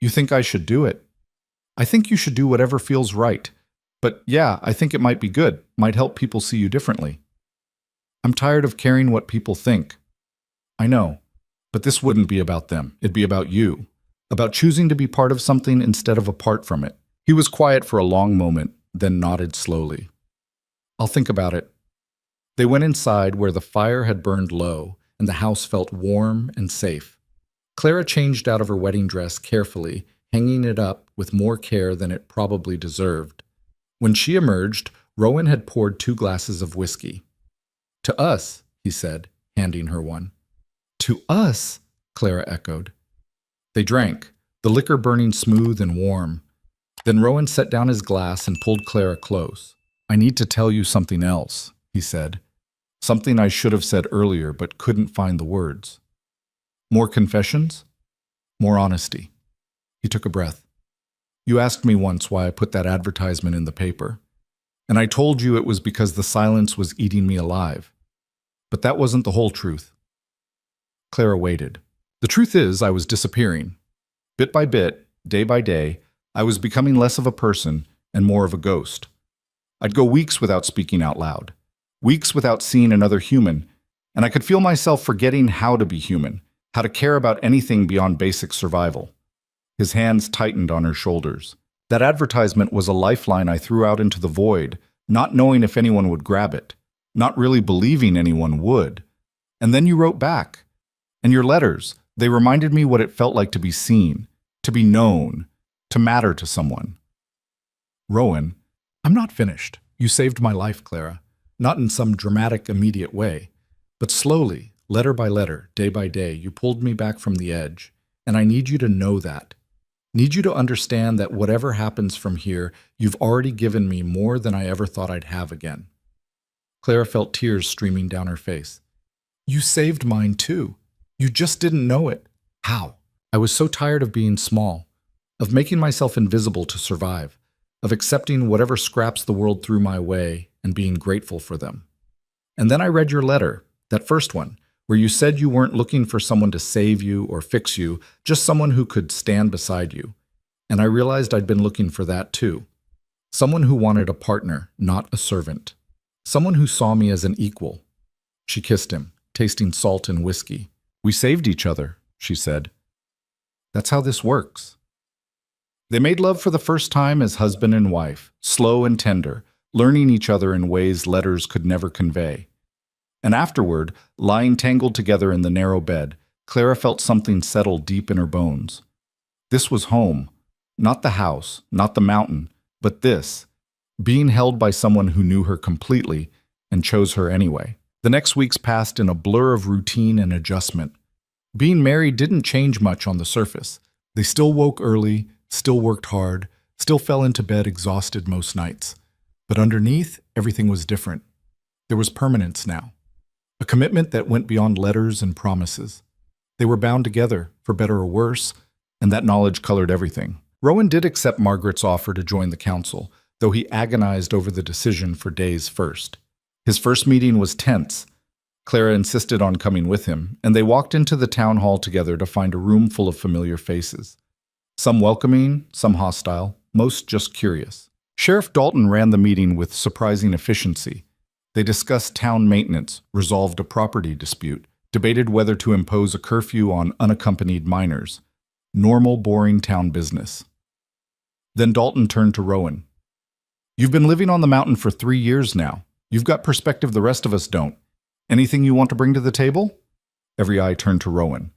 You think I should do it? I think you should do whatever feels right. But yeah, I think it might be good, might help people see you differently. I'm tired of caring what people think. I know, but this wouldn't be about them. It'd be about you. About choosing to be part of something instead of apart from it. He was quiet for a long moment, then nodded slowly. I'll think about it. They went inside where the fire had burned low and the house felt warm and safe. Clara changed out of her wedding dress carefully, hanging it up with more care than it probably deserved. When she emerged, Rowan had poured 2 glasses of whiskey. To us, he said, handing her one. To us, Clara echoed. They drank, the liquor burning smooth and warm. Then Rowan set down his glass and pulled Clara close. I need to tell you something else, he said. Something I should have said earlier but couldn't find the words. More confessions? More honesty. He took a breath. You asked me once why I put that advertisement in the paper. And I told you it was because the silence was eating me alive. But that wasn't the whole truth. Clara waited. The truth is, I was disappearing. Bit by bit, day by day, I was becoming less of a person and more of a ghost. I'd go weeks without speaking out loud, weeks without seeing another human, and I could feel myself forgetting how to be human, how to care about anything beyond basic survival. His hands tightened on her shoulders. That advertisement was a lifeline I threw out into the void, not knowing if anyone would grab it, not really believing anyone would. And then you wrote back. And your letters, they reminded me what it felt like to be seen, to be known, to matter to someone. Rowan, I'm not finished. You saved my life, Clara. Not in some dramatic, immediate way. But slowly, letter by letter, day by day, you pulled me back from the edge. And I need you to know that. Need you to understand that whatever happens from here, you've already given me more than I ever thought I'd have again. Clara felt tears streaming down her face. You saved mine too. You just didn't know it. How? I was so tired of being small, of making myself invisible to survive, of accepting whatever scraps the world threw my way and being grateful for them. And then I read your letter, that first one, where you said you weren't looking for someone to save you or fix you, just someone who could stand beside you. And I realized I'd been looking for that too. Someone who wanted a partner, not a servant. Someone who saw me as an equal. She kissed him, tasting salt and whiskey. We saved each other, she said. That's how this works. They made love for the first time as husband and wife, slow and tender, learning each other in ways letters could never convey. And afterward, lying tangled together in the narrow bed, Clara felt something settle deep in her bones. This was home. Not the house, not the mountain, but this. Being held by someone who knew her completely and chose her anyway. The next weeks passed in a blur of routine and adjustment. Being married didn't change much on the surface. They still woke early, still worked hard, still fell into bed exhausted most nights. But underneath, everything was different. There was permanence now. A commitment that went beyond letters and promises. They were bound together, for better or worse, and that knowledge colored everything. Rowan did accept Margaret's offer to join the council, though he agonized over the decision for days first. His first meeting was tense. Clara insisted on coming with him, and they walked into the town hall together to find a room full of familiar faces. Some welcoming, some hostile, most just curious. Sheriff Dalton ran the meeting with surprising efficiency. They discussed town maintenance, resolved a property dispute, debated whether to impose a curfew on unaccompanied minors. Normal, boring town business. Then Dalton turned to Rowan. You've been living on the mountain for 3 years now. You've got perspective the rest of us don't. Anything you want to bring to the table? Every eye turned to Rowan.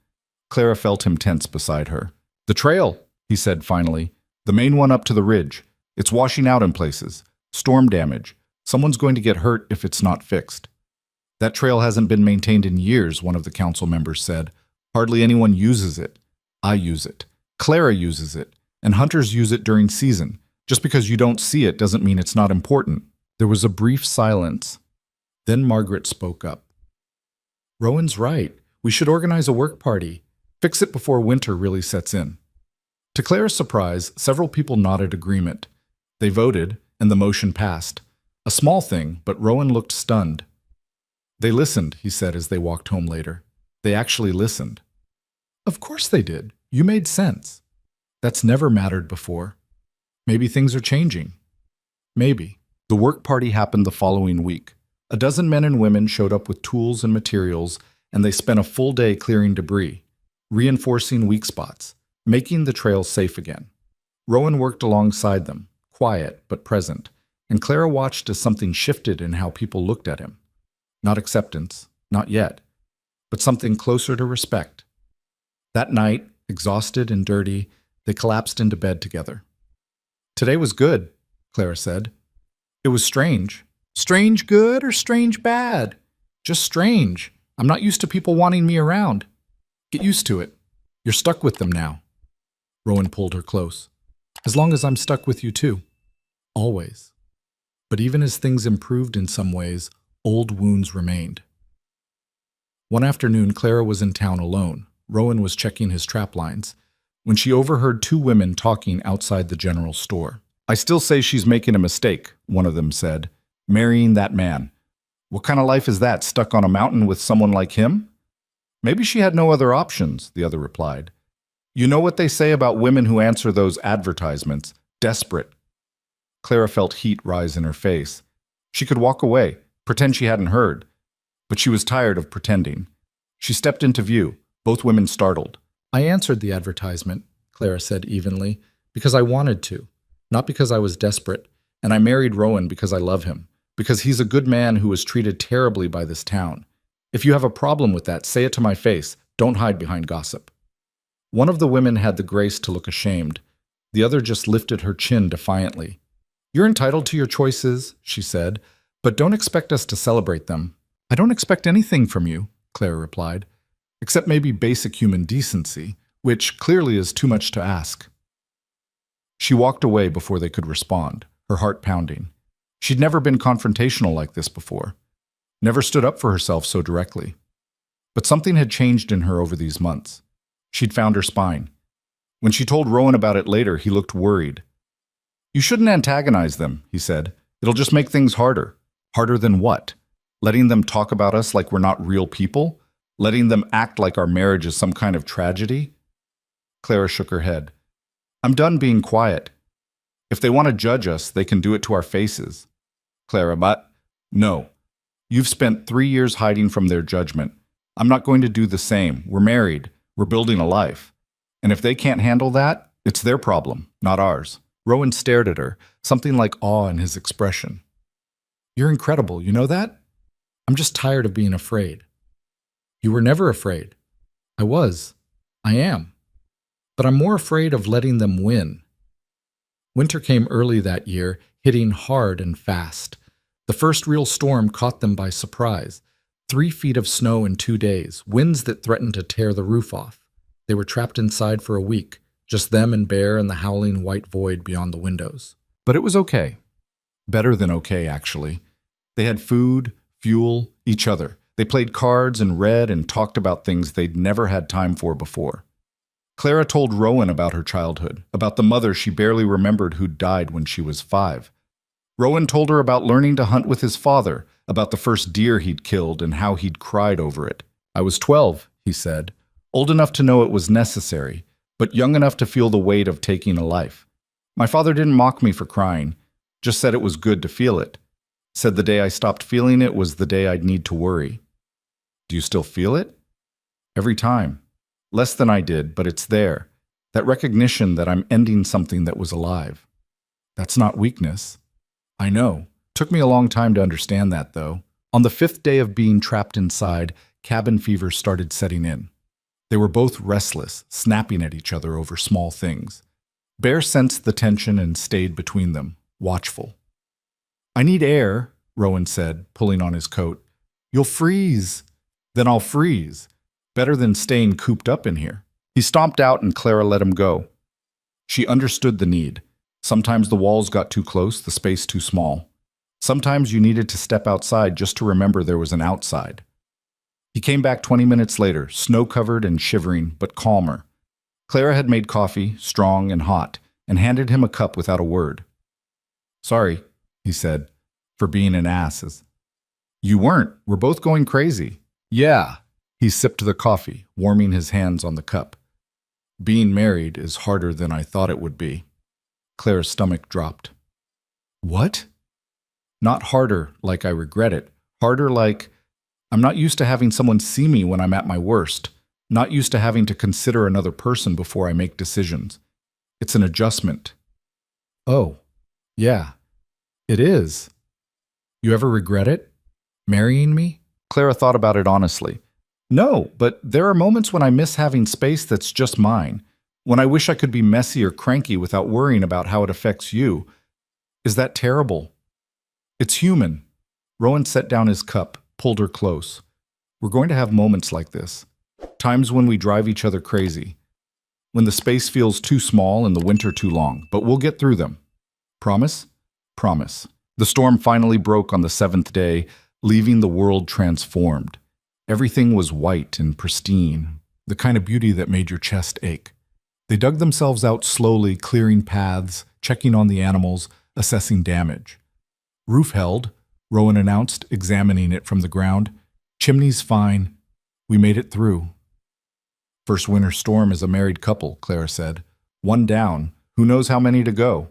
Clara felt him tense beside her. The trail, he said finally. The main one up to the ridge. It's washing out in places. Storm damage. Someone's going to get hurt if it's not fixed. That trail hasn't been maintained in years, one of the council members said. Hardly anyone uses it. I use it. Clara uses it. And hunters use it during season. Just because you don't see it doesn't mean it's not important. There was a brief silence. Then Margaret spoke up. Rowan's right. We should organize a work party. Fix it before winter really sets in. To Clara's surprise, several people nodded agreement. They voted, and the motion passed. A small thing, but Rowan looked stunned. They listened, he said as they walked home later. They actually listened. Of course they did. You made sense. That's never mattered before. Maybe things are changing. Maybe. The work party happened the following week. A dozen men and women showed up with tools and materials, and they spent a full day clearing debris, reinforcing weak spots, making the trail safe again. Rowan worked alongside them, quiet but present, and Clara watched as something shifted in how people looked at him. Not acceptance, not yet, but something closer to respect. That night, exhausted and dirty, they collapsed into bed together. "Today was good," Clara said. "It was strange. Strange good or strange bad? Just strange. I'm not used to people wanting me around. Get used to it. You're stuck with them now." Rowan pulled her close. "As long as I'm stuck with you too. Always." But even as things improved in some ways, old wounds remained. One afternoon, Clara was in town alone. Rowan was checking his trap lines when she overheard two women talking outside the general store. "I still say she's making a mistake," one of them said. "Marrying that man. What kind of life is that, stuck on a mountain with someone like him?" "Maybe she had no other options," the other replied. "You know what they say about women who answer those advertisements. Desperate." Clara felt heat rise in her face. She could walk away, pretend she hadn't heard, but she was tired of pretending. She stepped into view, both women startled. "I answered the advertisement," Clara said evenly, "because I wanted to, not because I was desperate, and I married Rowan because I love him, because he's a good man who was treated terribly by this town. If you have a problem with that, say it to my face. Don't hide behind gossip." One of the women had the grace to look ashamed. The other just lifted her chin defiantly. "You're entitled to your choices," she said, "but don't expect us to celebrate them." "I don't expect anything from you," Clara replied, "except maybe basic human decency, which clearly is too much to ask." She walked away before they could respond, her heart pounding. She'd never been confrontational like this before, never stood up for herself so directly. But something had changed in her over these months. She'd found her spine. When she told Rowan about it later, he looked worried. "You shouldn't antagonize them," he said. "It'll just make things harder." "Harder than what? Letting them talk about us like we're not real people? Letting them act like our marriage is some kind of tragedy?" Clara shook her head. "I'm done being quiet. If they want to judge us, they can do it to our faces." "Clara, but..." "No. You've spent 3 years hiding from their judgment. I'm not going to do the same. We're married. We're building a life. And if they can't handle that, it's their problem, not ours." Rowan stared at her, something like awe in his expression. "You're incredible, you know that? I'm just tired of being afraid." "You were never afraid." "I was. I am. But I'm more afraid of letting them win." Winter came early that year, hitting hard and fast. The first real storm caught them by surprise. 3 feet of snow in 2 days, winds that threatened to tear the roof off. They were trapped inside for a week, just them and Bear and the howling white void beyond the windows. But it was okay. Better than okay, actually. They had food, fuel, each other. They played cards and read and talked about things they'd never had time for before. Clara told Rowan about her childhood, about the mother she barely remembered who'd died when she was 5. Rowan told her about learning to hunt with his father, about the first deer he'd killed and how he'd cried over it. "I was 12, he said, "old enough to know it was necessary, but young enough to feel the weight of taking a life. My father didn't mock me for crying, just said it was good to feel it. Said the day I stopped feeling it was the day I'd need to worry." "Do you still feel it?" "Every time. Less than I did, but it's there. That recognition that I'm ending something that was alive." "That's not weakness." "I know. Took me a long time to understand that, though." On the 5th day of being trapped inside, cabin fever started setting in. They were both restless, snapping at each other over small things. Bear sensed the tension and stayed between them, watchful. "I need air," Rowan said, pulling on his coat. "You'll freeze." "Then I'll freeze. Better than staying cooped up in here." He stomped out and Clara let him go. She understood the need. Sometimes the walls got too close, the space too small. Sometimes you needed to step outside just to remember there was an outside. He came back 20 minutes later, snow-covered and shivering, but calmer. Clara had made coffee, strong and hot, and handed him a cup without a word. "Sorry," he said, "for being an ass." "You weren't. We're both going crazy." "Yeah." He sipped the coffee, warming his hands on the cup. Being married is harder than I thought it would be. Claire's stomach dropped. What? Not harder like I regret it. Harder like I'm not used to having someone see me when I'm at my worst. Not used to having to consider another person before I make decisions. It's an adjustment. Oh, yeah, it is. You ever regret it? Marrying me? Clara thought about it honestly. No, but there are moments when I miss having space that's just mine. When I wish I could be messy or cranky without worrying about how it affects you. Is that terrible? It's human. Rowan set down his cup, pulled her close. We're going to have moments like this. Times when we drive each other crazy. When the space feels too small and the winter too long, but we'll get through them. Promise? Promise. The storm finally broke on the 7th day, leaving the world transformed. Everything was white and pristine, the kind of beauty that made your chest ache. They dug themselves out slowly, clearing paths, checking on the animals, assessing damage. Roof held, Rowan announced, examining it from the ground. Chimney's fine. We made it through. First winter storm as a married couple, Clara said. One down. Who knows how many to go?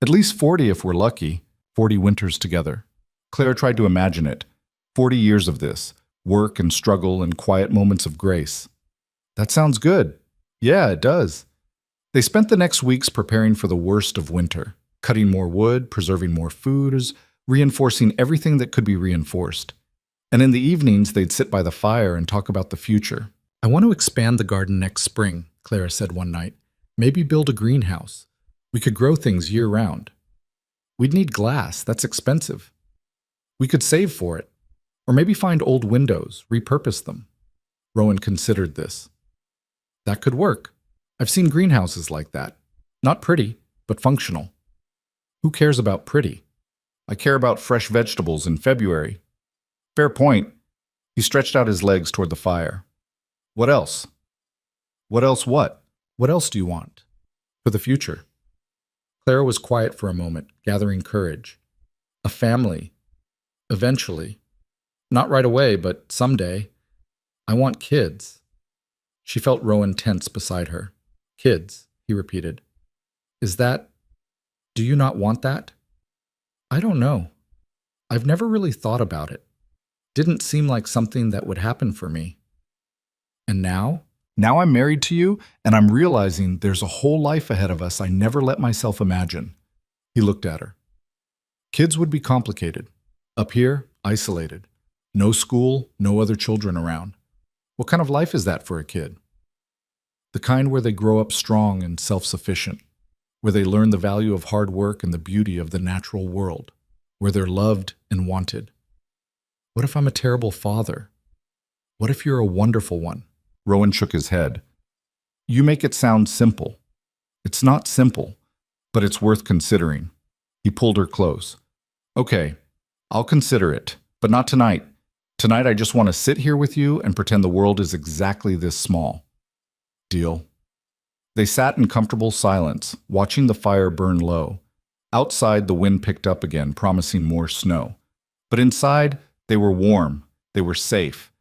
At least 40 if we're lucky. 40 winters together. Clara tried to imagine it. 40 years of this. Work and struggle and quiet moments of grace. That sounds good. Yeah, it does. They spent the next weeks preparing for the worst of winter, cutting more wood, preserving more foods, reinforcing everything that could be reinforced. And in the evenings, they'd sit by the fire and talk about the future. I want to expand the garden next spring, Clara said one night. Maybe build a greenhouse. We could grow things year-round. We'd need glass. That's expensive. We could save for it. Or maybe find old windows, repurpose them. Rowan considered this. That could work. I've seen greenhouses like that. Not pretty, but functional. Who cares about pretty? I care about fresh vegetables in February. Fair point. He stretched out his legs toward the fire. What else? What else what? What else do you want? For the future. Clara was quiet for a moment, gathering courage. A family. Eventually. Not right away, but someday. I want kids. She felt Rowan tense beside her. Kids, he repeated. Do you not want that? I don't know. I've never really thought about it. Didn't seem like something that would happen for me. And now? Now I'm married to you, and I'm realizing there's a whole life ahead of us I never let myself imagine. He looked at her. Kids would be complicated. Up here, isolated. No school, no other children around. What kind of life is that for a kid? The kind where they grow up strong and self-sufficient, where they learn the value of hard work and the beauty of the natural world, where they're loved and wanted. What if I'm a terrible father? What if you're a wonderful one? Rowan shook his head. You make it sound simple. It's not simple, but it's worth considering. He pulled her close. Okay, I'll consider it, but not tonight. Tonight I just want to sit here with you and pretend the world is exactly this small. Deal. They sat in comfortable silence, watching the fire burn low. Outside, the wind picked up again, promising more snow. But inside, they were warm. They were safe.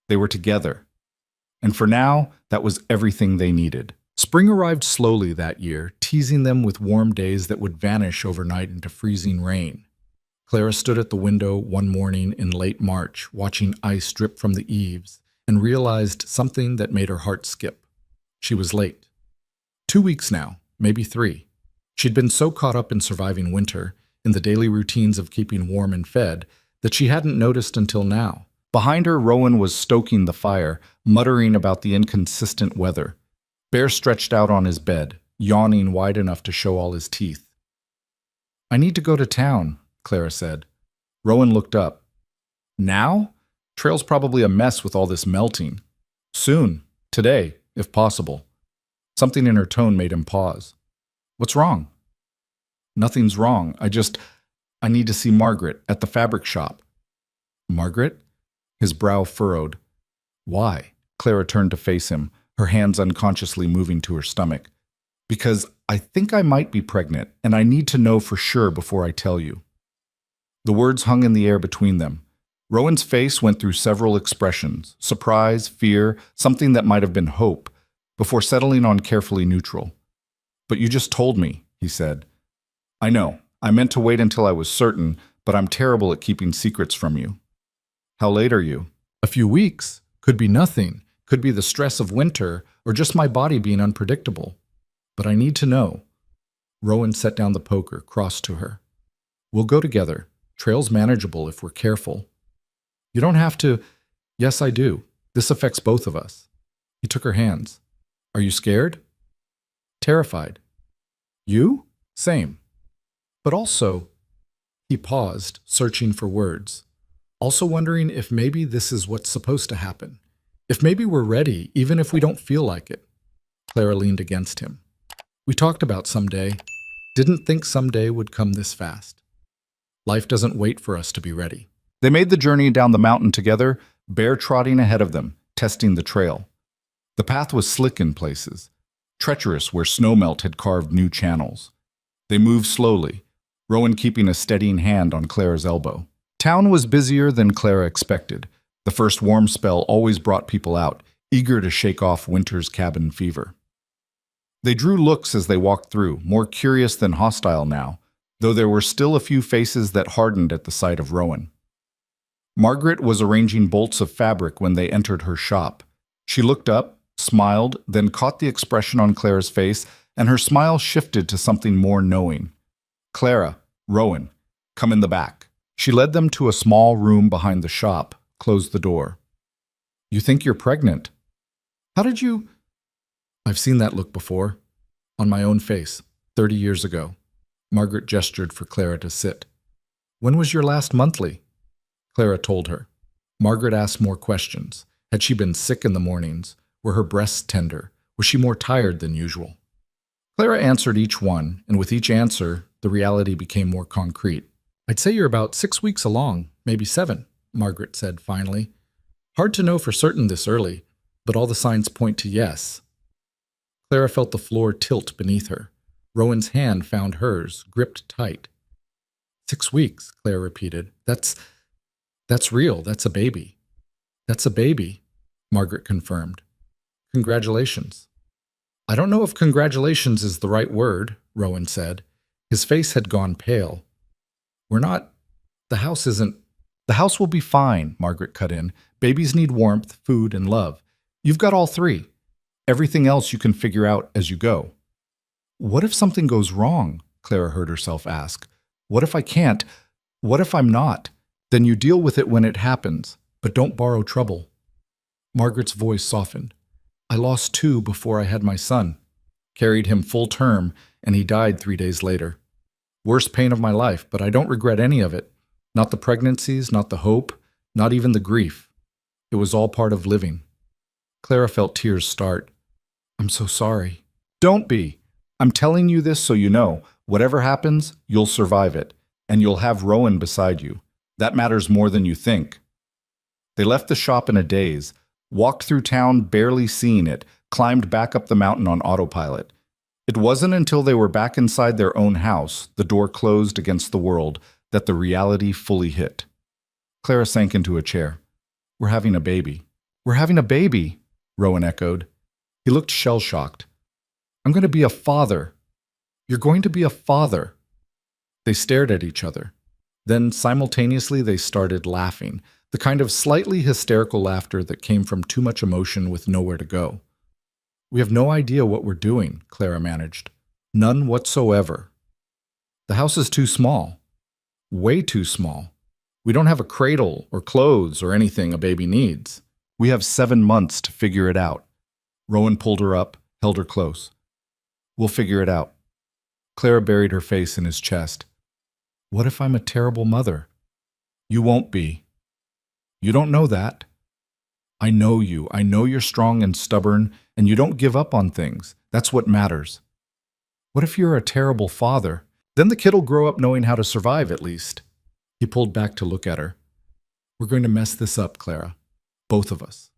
They were together. And for now, that was everything they needed. Spring arrived slowly that year, teasing them with warm days that would vanish overnight into freezing rain. Clara stood at the window one morning in late March, watching ice drip from the eaves, and realized something that made her heart skip. She was late. 2 weeks now, maybe 3. She'd been so caught up in surviving winter, in the daily routines of keeping warm and fed, that she hadn't noticed until now. Behind her, Rowan was stoking the fire, muttering about the inconsistent weather. Bear stretched out on his bed, yawning wide enough to show all his teeth. I need to go to town, Clara said. Rowan looked up. Now? Trail's probably a mess with all this melting. Soon. Today, if possible. Something in her tone made him pause. What's wrong? Nothing's wrong. I need to see Margaret at the fabric shop. Margaret? His brow furrowed. Why? Clara turned to face him, her hands unconsciously moving to her stomach. Because I think I might be pregnant, and I need to know for sure before I tell you. The words hung in the air between them. Rowan's face went through several expressions, surprise, fear, something that might have been hope, before settling on carefully neutral. "But you just told me," he said. "I know. I meant to wait until I was certain, but I'm terrible at keeping secrets from you." "How late are you?" "A few weeks. Could be nothing. Could be the stress of winter, or just my body being unpredictable. But I need to know." Rowan set down the poker, crossed to her. "We'll go together. Trail's manageable if we're careful." "You don't have to." "Yes, I do. This affects both of us." He took her hands. "Are you scared?" "Terrified." "You?" "Same. But also," he paused, searching for words, "also wondering if maybe this is what's supposed to happen. If maybe we're ready, even if we don't feel like it." Clara leaned against him. "We talked about someday. Didn't think someday would come this fast. Life doesn't wait for us to be ready." They made the journey down the mountain together, Bear trotting ahead of them, testing the trail. The path was slick in places, treacherous where snowmelt had carved new channels. They moved slowly, Rowan keeping a steadying hand on Clara's elbow. Town was busier than Clara expected. The first warm spell always brought people out, eager to shake off winter's cabin fever. They drew looks as they walked through, more curious than hostile now, though there were still a few faces that hardened at the sight of Rowan. Margaret was arranging bolts of fabric when they entered her shop. She looked up, smiled, then caught the expression on Clara's face, and her smile shifted to something more knowing. "Clara, Rowan, come in the back." She led them to a small room behind the shop, closed the door. "You think you're pregnant. How did you—" "I've seen that look before. On my own face, 30 years ago." Margaret gestured for Clara to sit. "When was your last monthly?" Clara told her. Margaret asked more questions. Had she been sick in the mornings? Were her breasts tender? Was she more tired than usual? Clara answered each one, and with each answer, the reality became more concrete. "I'd say you're about 6 weeks along, maybe 7, Margaret said finally. "Hard to know for certain this early, but all the signs point to yes." Clara felt the floor tilt beneath her. Rowan's hand found hers, gripped tight. 6 weeks, Clara repeated. That's real. That's a baby." "That's a baby," Margaret confirmed. "Congratulations." "I don't know if congratulations is the right word," Rowan said. His face had gone pale. The house isn't—" "The house will be fine," Margaret cut in. "Babies need warmth, food, and love. You've got all 3. Everything else you can figure out as you go." "What if something goes wrong?" Clara heard herself ask. "What if I can't? What if I'm not? Then you deal with it when it happens, but don't borrow trouble." Margaret's voice softened. "I lost 2 before I had my son. Carried him full term, and he died 3 days later. Worst pain of my life, but I don't regret any of it. Not the pregnancies, not the hope, not even the grief. It was all part of living." Clara felt tears start. "I'm so sorry." "Don't be. I'm telling you this so you know, whatever happens, you'll survive it, and you'll have Rowan beside you. That matters more than you think." They left the shop in a daze, walked through town barely seeing it, climbed back up the mountain on autopilot. It wasn't until they were back inside their own house, the door closed against the world, that the reality fully hit. Clara sank into a chair. "We're having a baby." "We're having a baby," Rowan echoed. He looked shell-shocked. "I'm going to be a father." "You're going to be a father." They stared at each other. Then, simultaneously, they started laughing, the kind of slightly hysterical laughter that came from too much emotion with nowhere to go. "We have no idea what we're doing," Clara managed. "None whatsoever. The house is too small. Way too small. We don't have a cradle or clothes or anything a baby needs. We have 7 months to figure it out." Rowan pulled her up, held her close. "We'll figure it out." Clara buried her face in his chest. "What if I'm a terrible mother?" "You won't be. You don't know that. I know you. I know you're strong and stubborn, and you don't give up on things. That's what matters." "What if you're a terrible father? Then the kid'll grow up knowing how to survive, at least." He pulled back to look at her. "We're going to mess this up, Clara. Both of us.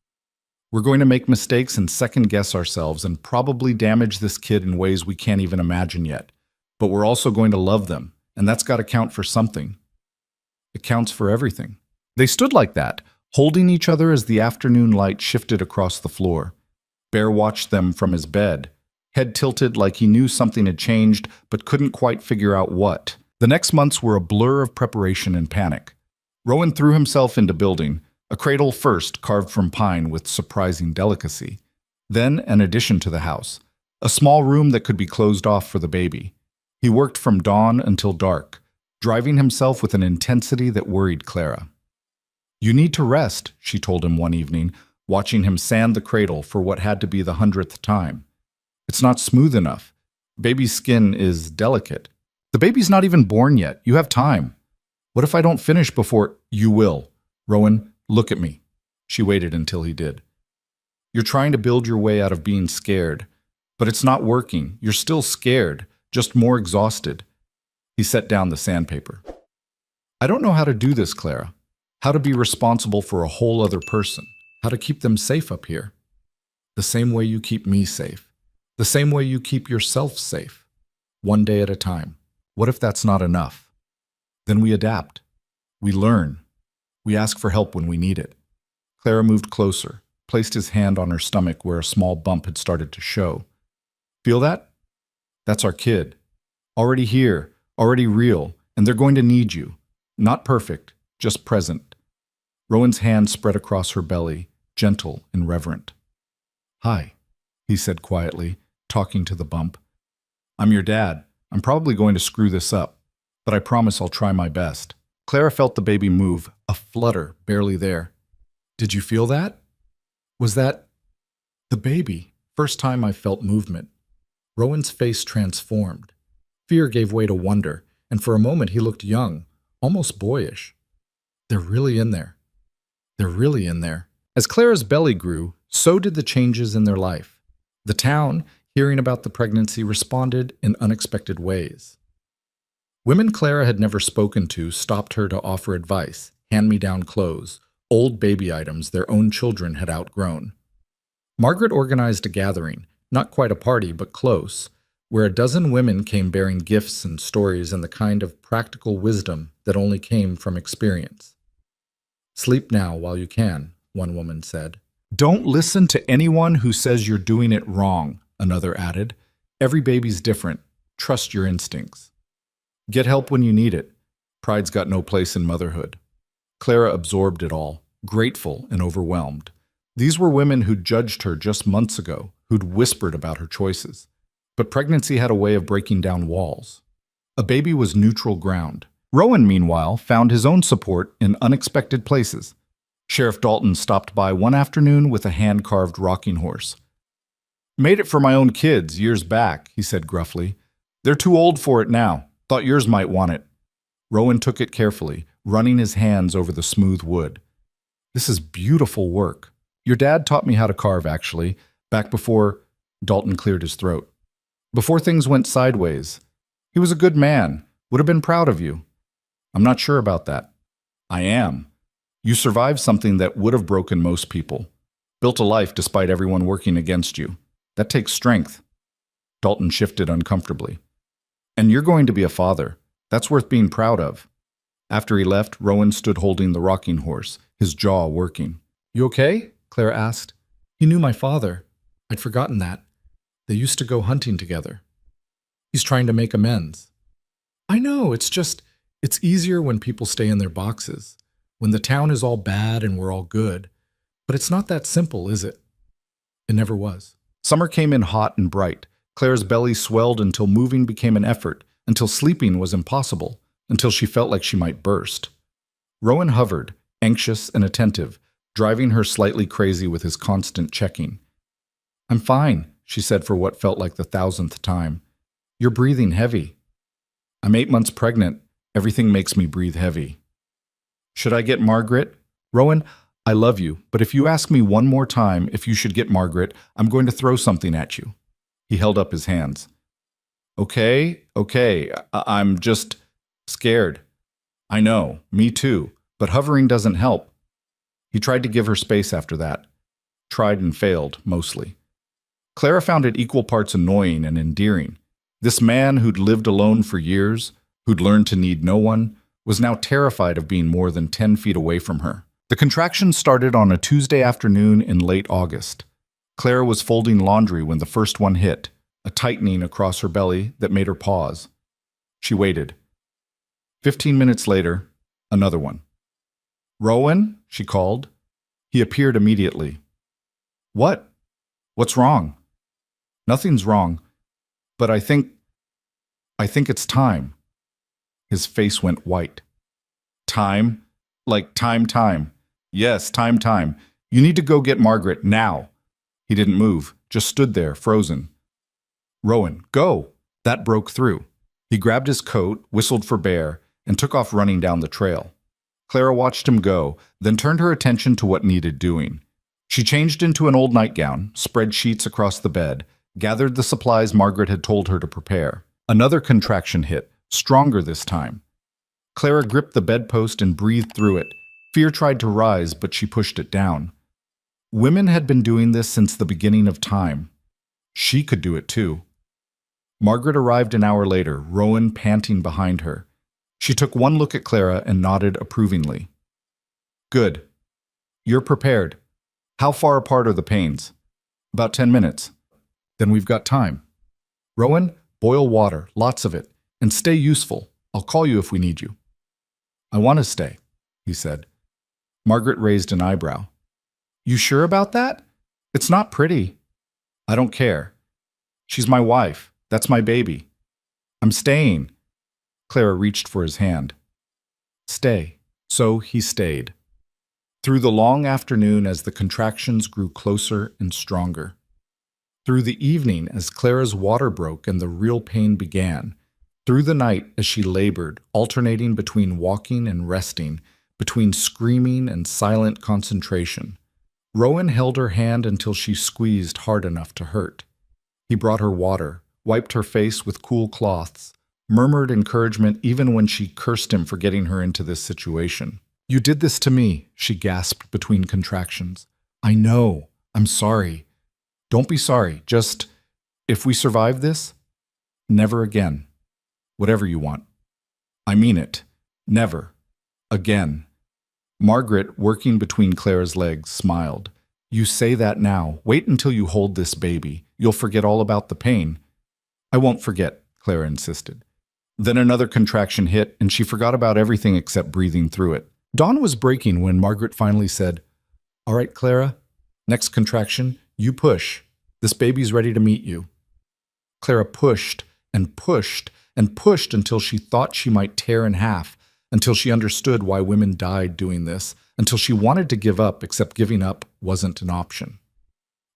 We're going to make mistakes and second-guess ourselves and probably damage this kid in ways we can't even imagine yet. But we're also going to love them, and that's got to count for something. It counts for everything." They stood like that, holding each other as the afternoon light shifted across the floor. Bear watched them from his bed, head tilted like he knew something had changed but couldn't quite figure out what. The next months were a blur of preparation and panic. Rowan threw himself into building, a cradle first carved from pine with surprising delicacy. Then an addition to the house, a small room that could be closed off for the baby. He worked from dawn until dark, driving himself with an intensity that worried Clara. "You need to rest," she told him one evening, watching him sand the cradle for what had to be the 100th time. "It's not smooth enough. Baby's skin is delicate. The baby's not even born yet. You have time. What if I don't finish before—" "You will. Rowan, look at me." She waited until he did. "You're trying to build your way out of being scared, but it's not working. You're still scared, just more exhausted." He set down the sandpaper. "I don't know how to do this, Clara. How to be responsible for a whole other person. How to keep them safe up here. The same way you keep me safe. The same way you keep yourself safe. One day at a time. What if that's not enough? Then we adapt. We learn. We ask for help when we need it." Clara moved closer, placed his hand on her stomach where a small bump had started to show. "Feel that? That's our kid. Already here, already real, and they're going to need you. Not perfect, just present." Rowan's hand spread across her belly, gentle and reverent. "Hi," he said quietly, talking to the bump. "I'm your dad. I'm probably going to screw this up, but I promise I'll try my best." Clara felt the baby move, a flutter barely there. "Did you feel that? Was that the baby?" First time I felt movement. Rowan's face transformed. Fear gave way to wonder, and for a moment he looked young, almost boyish. "They're really in there. They're really in there." As Clara's belly grew, so did the changes in their life. The town, hearing about the pregnancy, responded in unexpected ways. Women Clara had never spoken to stopped her to offer advice, hand-me-down clothes, old baby items their own children had outgrown. Margaret organized a gathering, not quite a party but close, where a dozen women came bearing gifts and stories and the kind of practical wisdom that only came from experience. "Sleep now while you can," one woman said. "Don't listen to anyone who says you're doing it wrong," another added. "Every baby's different. Trust your instincts. Get help when you need it. Pride's got no place in motherhood." Clara absorbed it all, grateful and overwhelmed. These were women who'd judged her just months ago, who'd whispered about her choices. But pregnancy had a way of breaking down walls. A baby was neutral ground. Rowan, meanwhile, found his own support in unexpected places. Sheriff Dalton stopped by one afternoon with a hand-carved rocking horse. "Made it for my own kids years back," he said gruffly. "They're too old for it now. Thought yours might want it." Rowan took it carefully, running his hands over the smooth wood. "This is beautiful work. Your dad taught me how to carve, actually, back before—" Dalton cleared his throat. "Before things went sideways. He was a good man. Would have been proud of you." "I'm not sure about that." "I am. You survived something that would have broken most people. Built a life despite everyone working against you. That takes strength." Dalton shifted uncomfortably. "And you're going to be a father. That's worth being proud of." After he left, Rowan stood holding the rocking horse, his jaw working. "You okay?" Clara asked. "He knew my father. I'd forgotten that. They used to go hunting together. He's trying to make amends." "I know, it's easier when people stay in their boxes, when the town is all bad and we're all good. But it's not that simple, is it?" It never was. Summer came in hot and bright. Clara's belly swelled until moving became an effort, until sleeping was impossible, until she felt like she might burst. Rowan hovered, anxious and attentive, driving her slightly crazy with his constant checking. "I'm fine," she said for what felt like the 1,000th time. "You're breathing heavy." "I'm 8 months pregnant. Everything makes me breathe heavy." "Should I get Margaret?" "Rowan, I love you, but if you ask me one more time if you should get Margaret, I'm going to throw something at you." He held up his hands. Okay, I'm just scared. I know, me too, but hovering doesn't help." He tried to give her space after that. Tried and failed, mostly. Clara found it equal parts annoying and endearing. This man who'd lived alone for years, who'd learned to need no one, was now terrified of being more than 10 feet away from her. The contractions started on a Tuesday afternoon in late August. Clara was folding laundry when the first one hit, a tightening across her belly that made her pause. She waited. 15 minutes later, another one. "Rowan?" she called. He appeared immediately. "What? What's wrong?" "Nothing's wrong, but I think it's time." His face went white. "Time? Like time. Yes, time. You need to go get Margaret, now." He didn't move, just stood there, frozen. "Rowan, go!" That broke through. He grabbed his coat, whistled for Bear, and took off running down the trail. Clara watched him go, then turned her attention to what needed doing. She changed into an old nightgown, spread sheets across the bed, gathered the supplies Margaret had told her to prepare. Another contraction hit, stronger this time. Clara gripped the bedpost and breathed through it. Fear tried to rise, but she pushed it down. Women had been doing this since the beginning of time. She could do it too. Margaret arrived an hour later, Rowan panting behind her. She took one look at Clara and nodded approvingly. "Good. You're prepared. How far apart are the pains?" "About 10 minutes. Then we've got time. Rowan, boil water, lots of it, and stay useful. I'll call you if we need you." "I want to stay," he said. Margaret raised an eyebrow. "You sure about that? It's not pretty." "I don't care. She's my wife. That's my baby. I'm staying." Clara reached for his hand. "Stay." So he stayed. Through the long afternoon as the contractions grew closer and stronger. Through the evening as Clara's water broke and the real pain began. Through the night as she labored, alternating between walking and resting, between screaming and silent concentration. Rowan held her hand until she squeezed hard enough to hurt. He brought her water, wiped her face with cool cloths, murmured encouragement even when she cursed him for getting her into this situation. "You did this to me," she gasped between contractions. "I know. I'm sorry." "Don't be sorry. Just, if we survive this, never again. Whatever you want." "I mean it. Never. Again." Margaret, working between Clara's legs, smiled. "You say that now. Wait until you hold this baby. You'll forget all about the pain." "I won't forget," Clara insisted. Then another contraction hit, and she forgot about everything except breathing through it. Dawn was breaking when Margaret finally said, "All right, Clara, next contraction, you push. This baby's ready to meet you." Clara pushed and pushed and pushed until she thought she might tear in half, until she understood why women died doing this, until she wanted to give up, except giving up wasn't an option.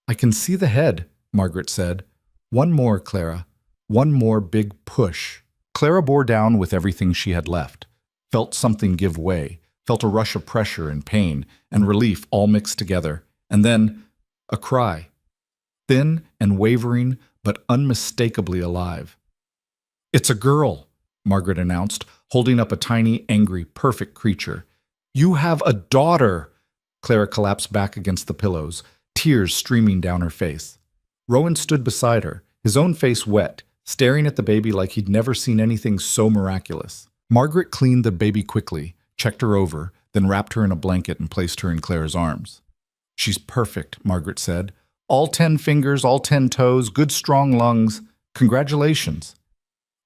"I can see the head," Margaret said. "One more, Clara. One more big push." Clara bore down with everything she had left, felt something give way, felt a rush of pressure and pain and relief all mixed together, and then a cry. Thin and wavering, but unmistakably alive. "It's a girl," Margaret announced, holding up a tiny, angry, perfect creature. "You have a daughter!" Clara collapsed back against the pillows, tears streaming down her face. Rowan stood beside her, his own face wet, staring at the baby like he'd never seen anything so miraculous. Margaret cleaned the baby quickly, checked her over, then wrapped her in a blanket and placed her in Clara's arms. "She's perfect," Margaret said. "All 10 fingers, all 10 toes, good strong lungs. Congratulations."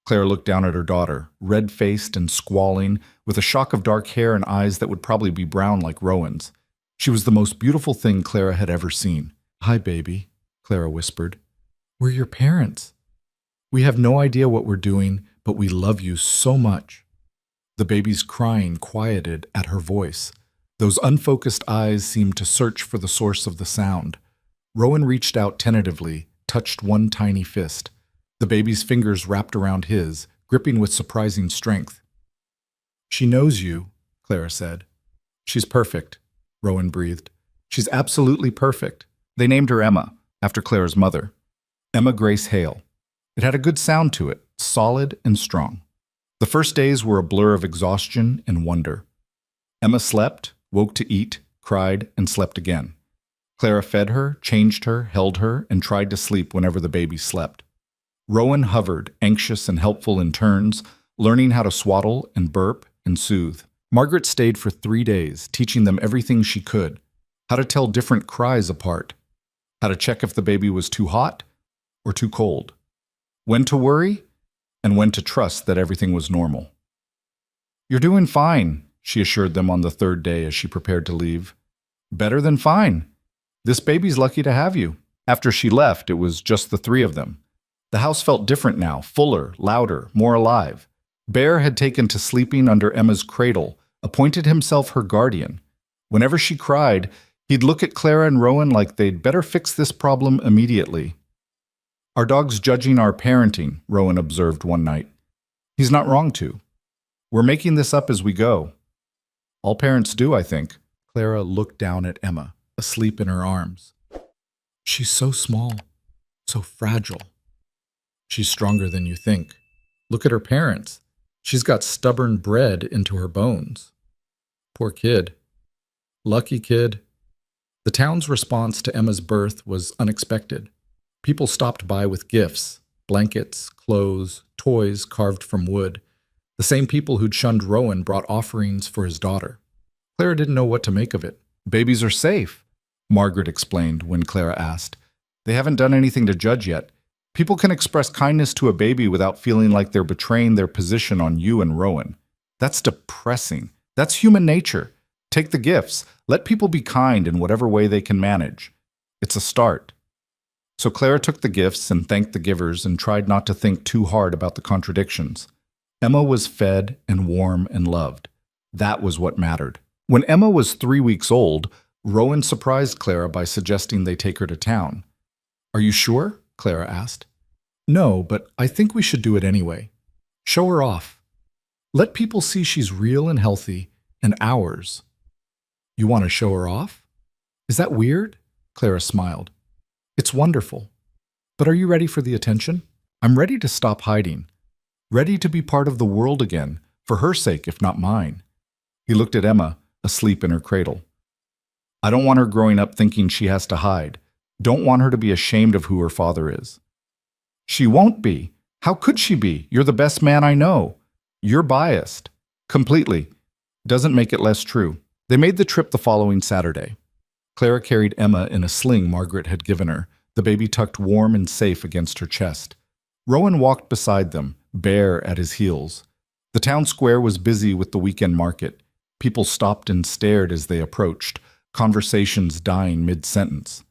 Clara looked down at her daughter, red-faced and squalling, with a shock of dark hair and eyes that would probably be brown like Rowan's. She was the most beautiful thing Clara had ever seen. "Hi, baby," Clara whispered. "We're your parents. We have no idea what we're doing, but we love you so much." The baby's crying quieted at her voice. Those unfocused eyes seemed to search for the source of the sound. Rowan reached out tentatively, touched one tiny fist. The baby's fingers wrapped around his, gripping with surprising strength. "She knows you," Clara said. "She's perfect," Rowan breathed. "She's absolutely perfect." They named her Emma, after Clara's mother. Emma Grace Hale. It had a good sound to it, solid and strong. The first days were a blur of exhaustion and wonder. Emma slept, woke to eat, cried, and slept again. Clara fed her, changed her, held her, and tried to sleep whenever the baby slept. Rowan hovered, anxious and helpful in turns, learning how to swaddle and burp and soothe. Margaret stayed for 3 days, teaching them everything she could, how to tell different cries apart. how to check if the baby was too hot or too cold, when to worry, and when to trust that everything was normal. "You're doing fine," she assured them on the third day as she prepared to leave. "Better than fine. This baby's lucky to have you." After she left, it was just the three of them. The house felt different now, fuller, louder, more alive. Bear had taken to sleeping under Emma's cradle, appointed himself her guardian. Whenever she cried, he'd look at Clara and Rowan like they'd better fix this problem immediately. "Our dog's judging our parenting," Rowan observed one night. "He's not wrong to. We're making this up as we go." "All parents do, I think." Clara looked down at Emma, asleep in her arms. "She's so small, so fragile." "She's stronger than you think. Look at her parents. She's got stubborn bred into her bones." "Poor kid." "Lucky kid." The town's response to Emma's birth was unexpected. People stopped by with gifts, blankets, clothes, toys carved from wood. The same people who'd shunned Rowan brought offerings for his daughter. Clara didn't know what to make of it. "Babies are safe," Margaret explained when Clara asked. "They haven't done anything to judge yet. People can express kindness to a baby without feeling like they're betraying their position on you and Rowan. That's depressing. That's human nature. Take the gifts. Let people be kind in whatever way they can manage. It's a start." So Clara took the gifts and thanked the givers and tried not to think too hard about the contradictions. Emma was fed and warm and loved. That was what mattered. When Emma was 3 weeks old, Rowan surprised Clara by suggesting they take her to town. "Are you sure?" Clara asked. "No, but I think we should do it anyway. Show her off. Let people see she's real and healthy and ours." "You want to show her off? Is that weird?" Clara smiled. "It's wonderful. But are you ready for the attention? I'm ready to stop hiding. Ready to be part of the world again, for her sake if not mine." He looked at Emma, asleep in her cradle. "I don't want her growing up thinking she has to hide. Don't want her to be ashamed of who her father is." "She won't be. How could she be? You're the best man I know." "You're biased." "Completely." Doesn't make it less true. They made the trip the following Saturday. Clara carried Emma in a sling Margaret had given her, the baby tucked warm and safe against her chest. Rowan walked beside them, Bear at his heels. The town square was busy with the weekend market. People stopped and stared as they approached, conversations dying mid-sentence.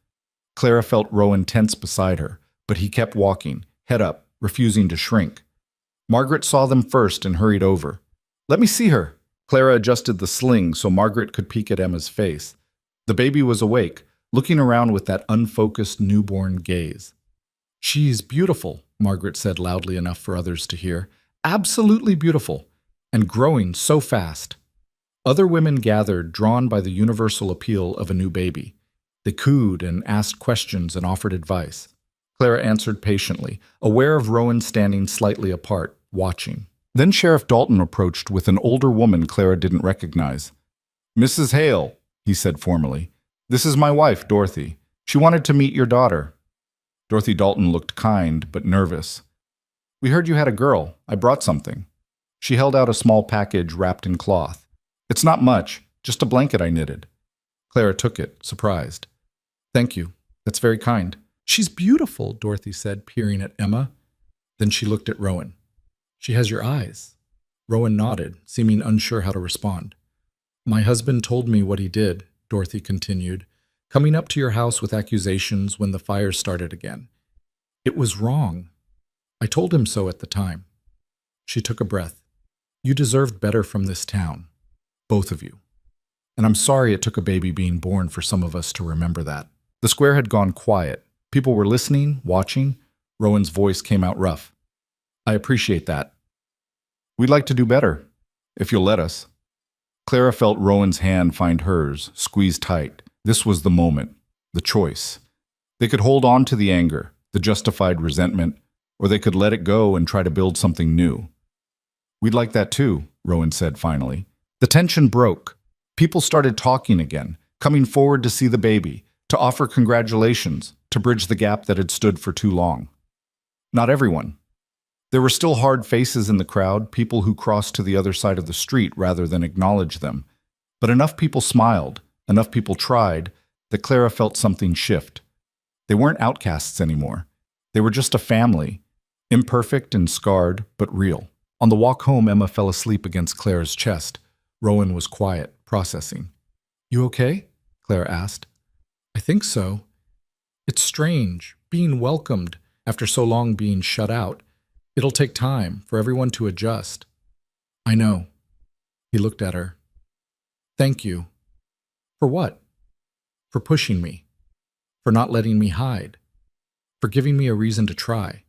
Clara felt Rowan tense beside her, but he kept walking, head up, refusing to shrink. Margaret saw them first and hurried over. "Let me see her." Clara adjusted the sling so Margaret could peek at Emma's face. The baby was awake, looking around with that unfocused newborn gaze. "She's beautiful," Margaret said loudly enough for others to hear. "Absolutely beautiful, and growing so fast." Other women gathered, drawn by the universal appeal of a new baby. They cooed and asked questions and offered advice. Clara answered patiently, aware of Rowan standing slightly apart, watching. Then Sheriff Dalton approached with an older woman Clara didn't recognize. "Mrs. Hale," he said formally, "this is my wife, Dorothy. She wanted to meet your daughter." Dorothy Dalton looked kind but nervous. "We heard you had a girl. I brought something." She held out a small package wrapped in cloth. "It's not much, just a blanket I knitted." Clara took it, surprised. "Thank you. That's very kind." "She's beautiful," Dorothy said, peering at Emma. Then she looked at Rowan. "She has your eyes." Rowan nodded, seeming unsure how to respond. "My husband told me what he did," Dorothy continued, "coming up to your house with accusations when the fires started again. It was wrong. I told him so at the time." She took a breath. "You deserved better from this town. Both of you. And I'm sorry it took a baby being born for some of us to remember that." The square had gone quiet. People were listening, watching. Rowan's voice came out rough. "I appreciate that. We'd like to do better, if you'll let us." Clara felt Rowan's hand find hers, squeezed tight. This was the moment, the choice. They could hold on to the anger, the justified resentment, or they could let it go and try to build something new. "We'd like that too," Rowan said finally. The tension broke. People started talking again, coming forward to see the baby, to offer congratulations, to bridge the gap that had stood for too long. Not everyone. There were still hard faces in the crowd, people who crossed to the other side of the street rather than acknowledge them. But enough people smiled, enough people tried, that Clara felt something shift. They weren't outcasts anymore. They were just a family, imperfect and scarred, but real. On the walk home, Emma fell asleep against Claire's chest. Rowan was quiet, processing. "You okay?" Claire asked. "I think so. It's strange, being welcomed after so long being shut out. It'll take time for everyone to adjust." "I know." He looked at her. "Thank you." "For what?" "For pushing me. For not letting me hide. For giving me a reason to try.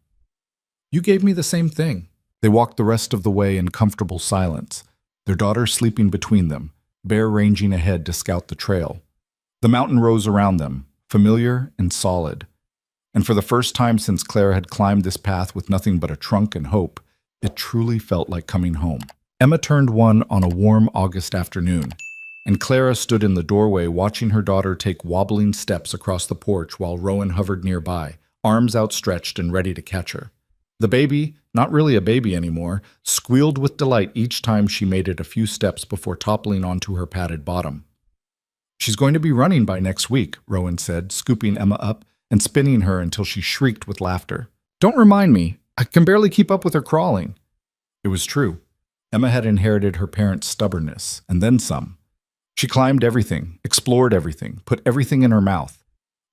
You gave me the same thing." They walked the rest of the way in comfortable silence, their daughter sleeping between them, Bear ranging ahead to scout the trail. The mountain rose around them, familiar and solid. And for the first time since Claire had climbed this path with nothing but a trunk and hope, it truly felt like coming home. Emma turned one on a warm August afternoon, and Clara stood in the doorway watching her daughter take wobbling steps across the porch while Rowan hovered nearby, arms outstretched and ready to catch her. The baby, not really a baby anymore, squealed with delight each time she made it a few steps before toppling onto her padded bottom. "She's going to be running by next week," Rowan said, scooping Emma up and spinning her until she shrieked with laughter. "Don't remind me. I can barely keep up with her crawling." It was true. Emma had inherited her parents' stubbornness, and then some. She climbed everything, explored everything, put everything in her mouth.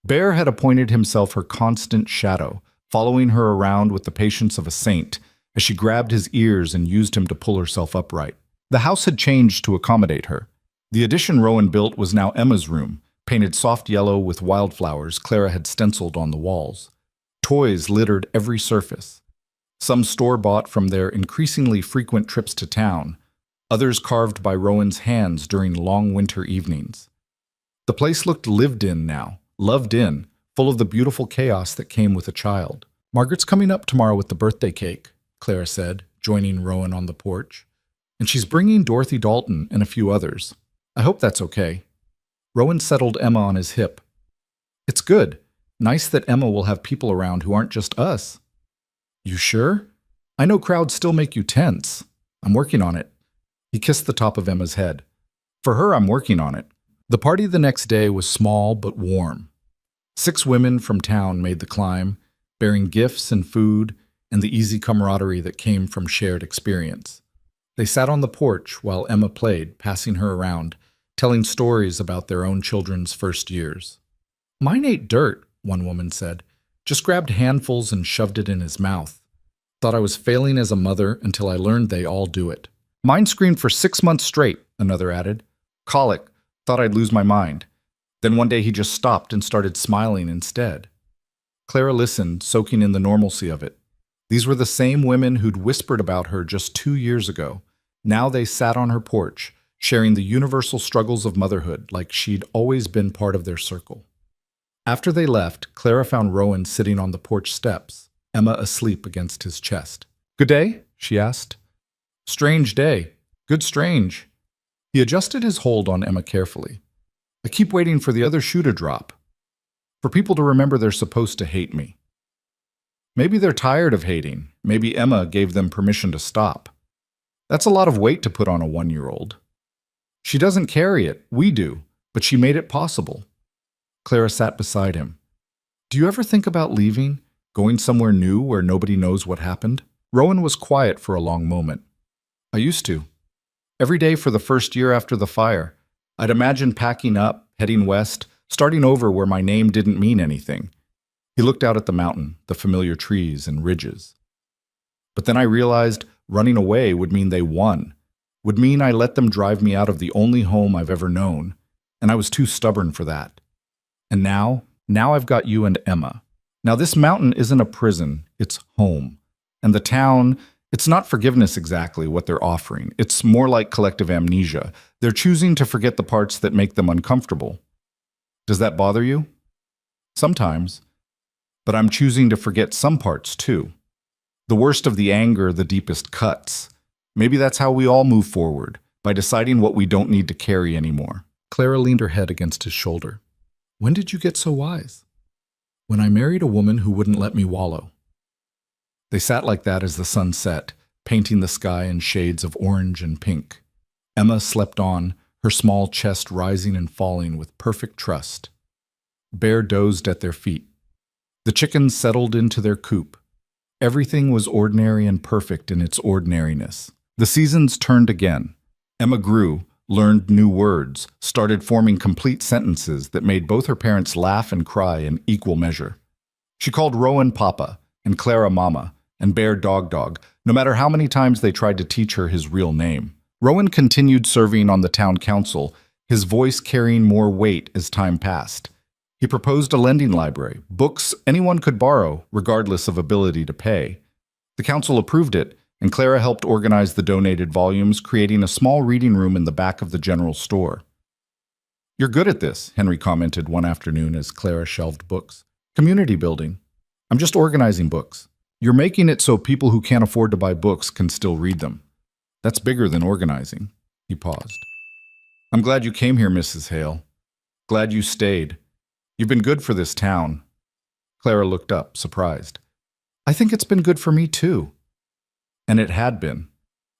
Bear had appointed himself her constant shadow, following her around with the patience of a saint as she grabbed his ears and used him to pull herself upright. The house had changed to accommodate her. The addition Rowan built was now Emma's room, painted soft yellow with wildflowers Clara had stenciled on the walls. Toys littered every surface. Some store-bought from their increasingly frequent trips to town, others carved by Rowan's hands during long winter evenings. The place looked lived in now, loved in, full of the beautiful chaos that came with a child. "Margaret's coming up tomorrow with the birthday cake," Clara said, joining Rowan on the porch. "And she's bringing Dorothy Dalton and a few others. I hope that's okay." Rowan settled Emma on his hip. "It's good. Nice that Emma will have people around who aren't just us." "You sure? I know crowds still make you tense. I'm working on it." He kissed the top of Emma's head. "For her, I'm working on it." The party the next day was small but warm. 6 women from town made the climb, bearing gifts and food and the easy camaraderie that came from shared experience. They sat on the porch while Emma played, passing her around, telling stories about their own children's first years. "Mine ate dirt," one woman said. "Just grabbed handfuls and shoved it in his mouth. Thought I was failing as a mother until I learned they all do it." "Mine screamed for 6 months straight," another added. "Colic. Thought I'd lose my mind. Then one day he just stopped and started smiling instead." Clara listened, soaking in the normalcy of it. These were the same women who'd whispered about her just 2 years ago. Now they sat on her porch, sharing the universal struggles of motherhood like she'd always been part of their circle. After they left, Clara found Rowan sitting on the porch steps, Emma asleep against his chest. "Good day?" she asked. "Strange day. Good strange." He adjusted his hold on Emma carefully. "I keep waiting for the other shoe to drop. For people to remember they're supposed to hate me. Maybe they're tired of hating. Maybe Emma gave them permission to stop. That's a lot of weight to put on a 1-year-old. She doesn't carry it, we do, but she made it possible." Clara sat beside him. "Do you ever think about leaving, going somewhere new where nobody knows what happened?" Rowan was quiet for a long moment. "I used to. Every day for the first year after the fire. I'd imagine packing up, heading west, starting over where my name didn't mean anything." He looked out at the mountain, the familiar trees and ridges. "But then I realized running away would mean they won, would mean I let them drive me out of the only home I've ever known, and I was too stubborn for that. And now I've got you and Emma. Now this mountain isn't a prison, it's home. And the town, it's not forgiveness exactly what they're offering. It's more like collective amnesia. They're choosing to forget the parts that make them uncomfortable. Does that bother you? Sometimes. But I'm choosing to forget some parts too. The worst of the anger, the deepest cuts. Maybe that's how we all move forward, by deciding what we don't need to carry anymore." Clara leaned her head against his shoulder. "When did you get so wise?" "When I married a woman who wouldn't let me wallow." They sat like that as the sun set, painting the sky in shades of orange and pink. Emma slept on, her small chest rising and falling with perfect trust. Bear dozed at their feet, The chickens settled into their coop. Everything was ordinary and perfect in its ordinariness. The seasons turned again. Emma grew, learned new words, started forming complete sentences that made both her parents laugh and cry in equal measure. She called Rowan Papa and Clara Mama and Bear Dog, no matter how many times they tried to teach her his real name. Rowan continued serving on the town council, his voice carrying more weight as time passed. He proposed a lending library, books anyone could borrow, regardless of ability to pay. The council approved it, and Clara helped organize the donated volumes, creating a small reading room in the back of the general store. "You're good at this," Henry commented one afternoon as Clara shelved books. "Community building. I'm just organizing books. You're making it so people who can't afford to buy books can still read them. That's bigger than organizing." He paused. "I'm glad you came here, Mrs. Hale. Glad you stayed. You've been good for this town." Clara looked up, surprised. "I think it's been good for me, too." And it had been.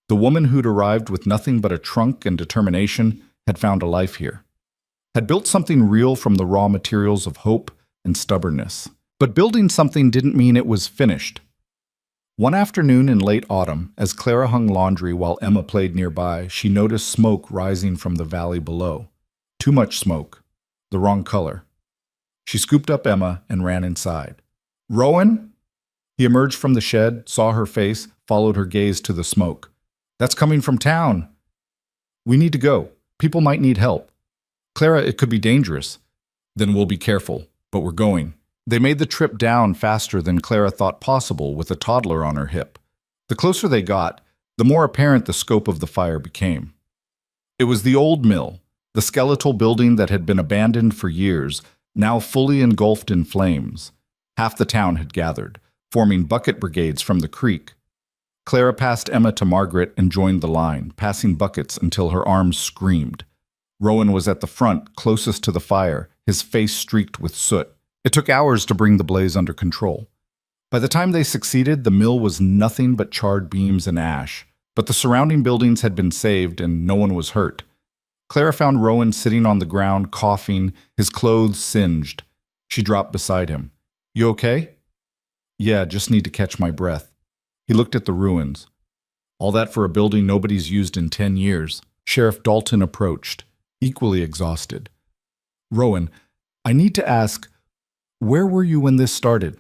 The woman who'd arrived with nothing but a trunk and determination had found a life here, had built something real from the raw materials of hope and stubbornness. But building something didn't mean it was finished. One afternoon in late autumn, as Clara hung laundry while Emma played nearby, she noticed smoke rising from the valley below. Too much smoke. The wrong color. She scooped up Emma and ran inside. "Rowan?" He emerged from the shed, saw her face, followed her gaze to the smoke. "That's coming from town. We need to go. People might need help. Clara, it could be dangerous." "Then we'll be careful, but we're going." They made the trip down faster than Clara thought possible with a toddler on her hip. The closer they got, the more apparent the scope of the fire became. It was the old mill, the skeletal building that had been abandoned for years, now fully engulfed in flames. Half the town had gathered, forming bucket brigades from the creek. Clara passed Emma to Margaret and joined the line, passing buckets until her arms screamed. Rowan was at the front, closest to the fire, his face streaked with soot. It took hours to bring the blaze under control. By the time they succeeded, the mill was nothing but charred beams and ash, but the surrounding buildings had been saved and no one was hurt. Clara found Rowan sitting on the ground, coughing, his clothes singed. She dropped beside him. "You okay?" "Yeah, just need to catch my breath." He looked at the ruins. "All that for a building nobody's used in 10 years. Sheriff Dalton approached, equally exhausted. "Rowan, I need to ask, where were you when this started?"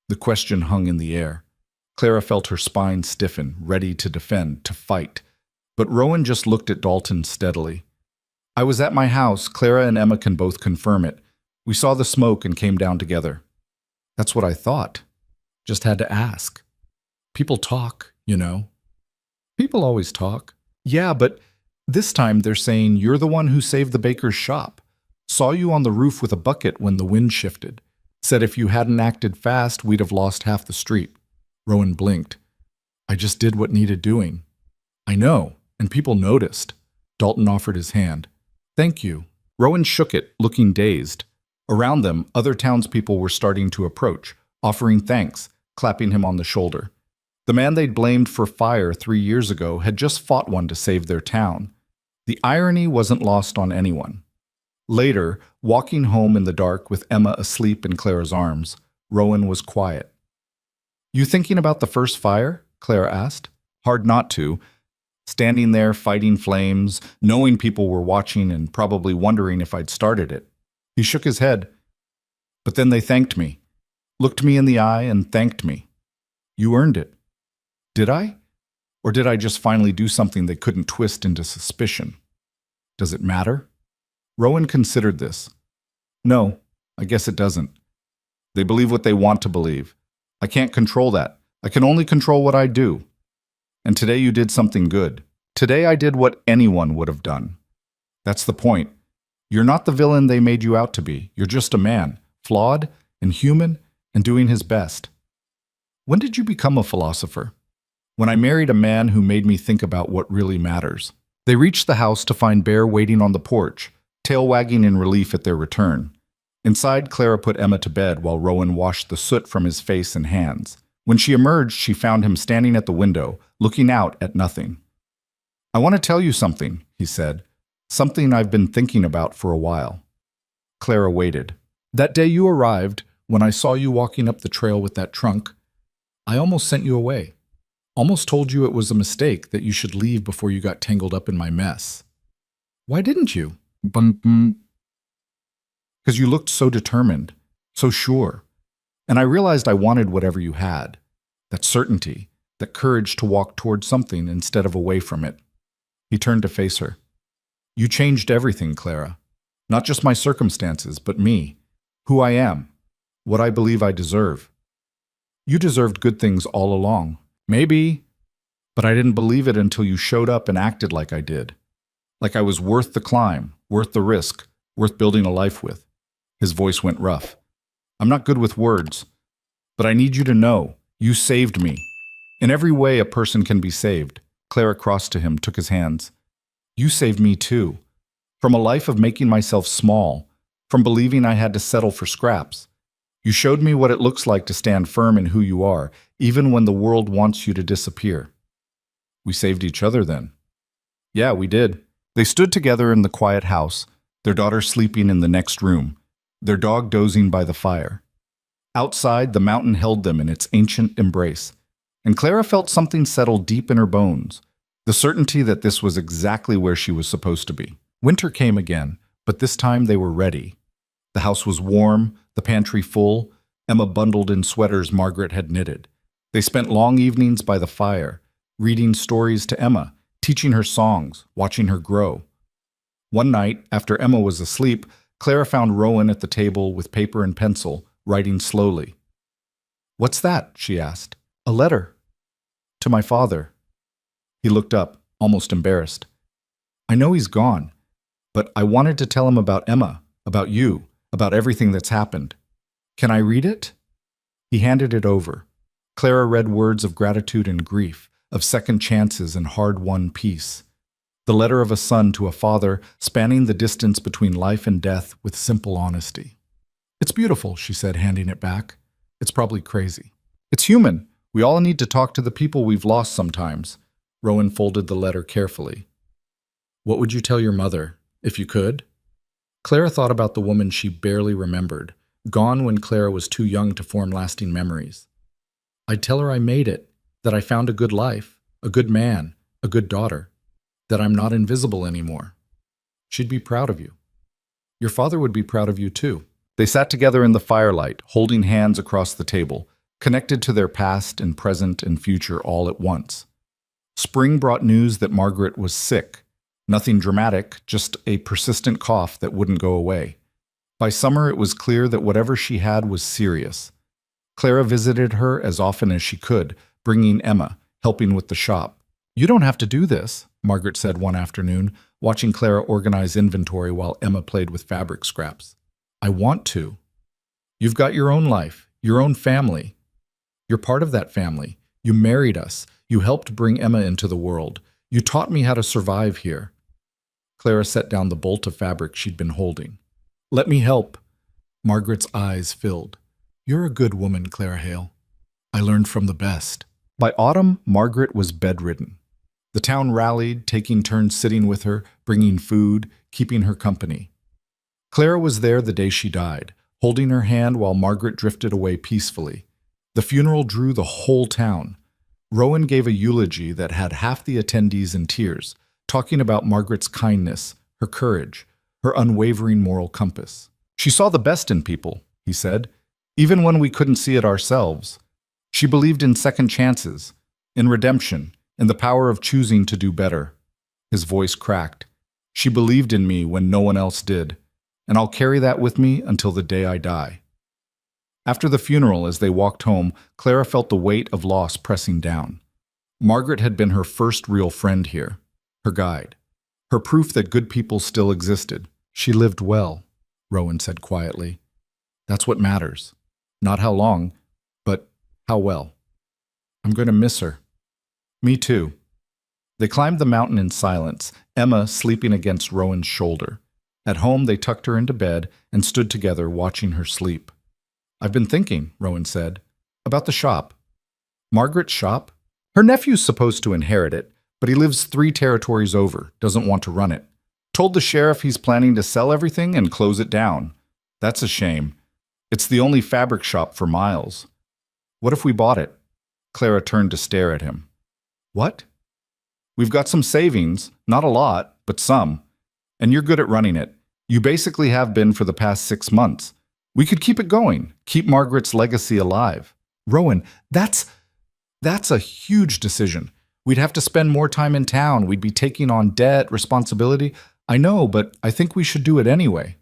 The question hung in the air. Clara felt her spine stiffen, ready to defend, to fight. But Rowan just looked at Dalton steadily. "I was at my house. Clara and Emma can both confirm it. We saw the smoke and came down together." "That's what I thought. Just had to ask. People talk, you know." "People always talk." "Yeah, but this time they're saying you're the one who saved the baker's shop. Saw you on the roof with a bucket when the wind shifted. Said if you hadn't acted fast, we'd have lost half the street." Rowan blinked. "I just did what needed doing." "I know, and people noticed." Dalton offered his hand. "Thank you." Rowan shook it, looking dazed. Around them, other townspeople were starting to approach, offering thanks, clapping him on the shoulder. The man they'd blamed for fire 3 years ago had just fought one to save their town. The irony wasn't lost on anyone. Later, walking home in the dark with Emma asleep in Clara's arms, Rowan was quiet. "You thinking about the first fire?" Clara asked. "Hard not to. Standing there fighting flames, knowing people were watching and probably wondering if I'd started it." He shook his head. "But then they thanked me. Looked me in the eye and thanked me. You earned it." "Did I? Or did I just finally do something they couldn't twist into suspicion? Does it matter?" Rowan considered this. "No, I guess it doesn't. They believe what they want to believe. I can't control that. I can only control what I do. And today you did something good. Today I did what anyone would have done. That's the point. You're not the villain they made you out to be. You're just a man, flawed and human and doing his best." "When did you become a philosopher?" "When I married a man who made me think about what really matters." They reached the house to find Bear waiting on the porch, tail wagging in relief at their return. Inside, Clara put Emma to bed while Rowan washed the soot from his face and hands. When she emerged, she found him standing at the window, looking out at nothing. "I want to tell you something," he said. "Something I've been thinking about for a while." Clara waited. "That day you arrived, When I saw you walking up the trail with that trunk, I almost sent you away. Almost told you it was a mistake, that you should leave before you got tangled up in my mess. Why didn't you? Because you looked so determined, so sure. And I realized I wanted whatever you had. That certainty, that courage to walk toward something instead of away from it. He turned to face her. You changed everything, Clara. Not just my circumstances, but me. Who I am. What I believe I deserve. You deserved good things all along. Maybe, but I didn't believe it until you showed up and acted like I did. Like I was worth the climb, worth the risk, worth building a life with. His voice went rough. I'm not good with words, but I need you to know, you saved me. In every way a person can be saved. Clara crossed to him, took his hands. You saved me too. From a life of making myself small, from believing I had to settle for scraps. You showed me what it looks like to stand firm in who you are, even when the world wants you to disappear. We saved each other then. Yeah, we did. They stood together in the quiet house, their daughter sleeping in the next room, their dog dozing by the fire. Outside, the mountain held them in its ancient embrace, and Clara felt something settle deep in her bones, the certainty that this was exactly where she was supposed to be. Winter came again, but this time they were ready. The house was warm, the pantry full, Emma bundled in sweaters Margaret had knitted. They spent long evenings by the fire, reading stories to Emma, teaching her songs, watching her grow. One night, after Emma was asleep, Clara found Rowan at the table with paper and pencil, writing slowly. What's that? She asked. A letter. To my father. He looked up, almost embarrassed. I know he's gone, but I wanted to tell him about Emma, about you, about everything that's happened. Can I read it? He handed it over. Clara read words of gratitude and grief, of second chances and hard-won peace. The letter of a son to a father, spanning the distance between life and death with simple honesty. It's beautiful, she said, handing it back. It's probably crazy. It's human. We all need to talk to the people we've lost sometimes. Rowan folded the letter carefully. What would you tell your mother, if you could? Clara thought about the woman she barely remembered, gone when Clara was too young to form lasting memories. I'd tell her I made it, that I found a good life, a good man, a good daughter, that I'm not invisible anymore. She'd be proud of you. Your father would be proud of you too. They sat together in the firelight, holding hands across the table, connected to their past and present and future all at once. Spring brought news that Margaret was sick. Nothing dramatic, just a persistent cough that wouldn't go away. By summer, it was clear that whatever she had was serious. Clara visited her as often as she could, bringing Emma, helping with the shop. You don't have to do this, Margaret said one afternoon, watching Clara organize inventory while Emma played with fabric scraps. I want to. You've got your own life, your own family. You're part of that family. You married us. You helped bring Emma into the world. You taught me how to survive here. Clara set down the bolt of fabric she'd been holding. Let me help. Margaret's eyes filled. You're a good woman, Clara Hale. I learned from the best. By autumn, Margaret was bedridden. The town rallied, taking turns sitting with her, bringing food, keeping her company. Clara was there the day she died, holding her hand while Margaret drifted away peacefully. The funeral drew the whole town. Rowan gave a eulogy that had half the attendees in tears, talking about Margaret's kindness, her courage, her unwavering moral compass. She saw the best in people, he said, even when we couldn't see it ourselves. She believed in second chances, in redemption, in the power of choosing to do better. His voice cracked. She believed in me when no one else did, and I'll carry that with me until the day I die. After the funeral, as they walked home, Clara felt the weight of loss pressing down. Margaret had been her first real friend here, her guide, her proof that good people still existed. She lived well, Rowan said quietly. That's what matters. Not how long, but how well. I'm going to miss her. Me too. They climbed the mountain in silence, Emma sleeping against Rowan's shoulder. At home, they tucked her into bed and stood together watching her sleep. I've been thinking, Rowan said, about the shop. Margaret's shop? Her nephew's supposed to inherit it, but he lives 3 territories over, doesn't want to run it. Told the sheriff he's planning to sell everything and close it down. That's a shame. It's the only fabric shop for miles. What if we bought it? Clara turned to stare at him. What? We've got some savings, not a lot, but some. And you're good at running it. You basically have been for the past 6 months. We could keep it going, keep Margaret's legacy alive. Rowan, that's a huge decision. We'd have to spend more time in town. We'd be taking on debt, responsibility. I know, but I think we should do it anyway.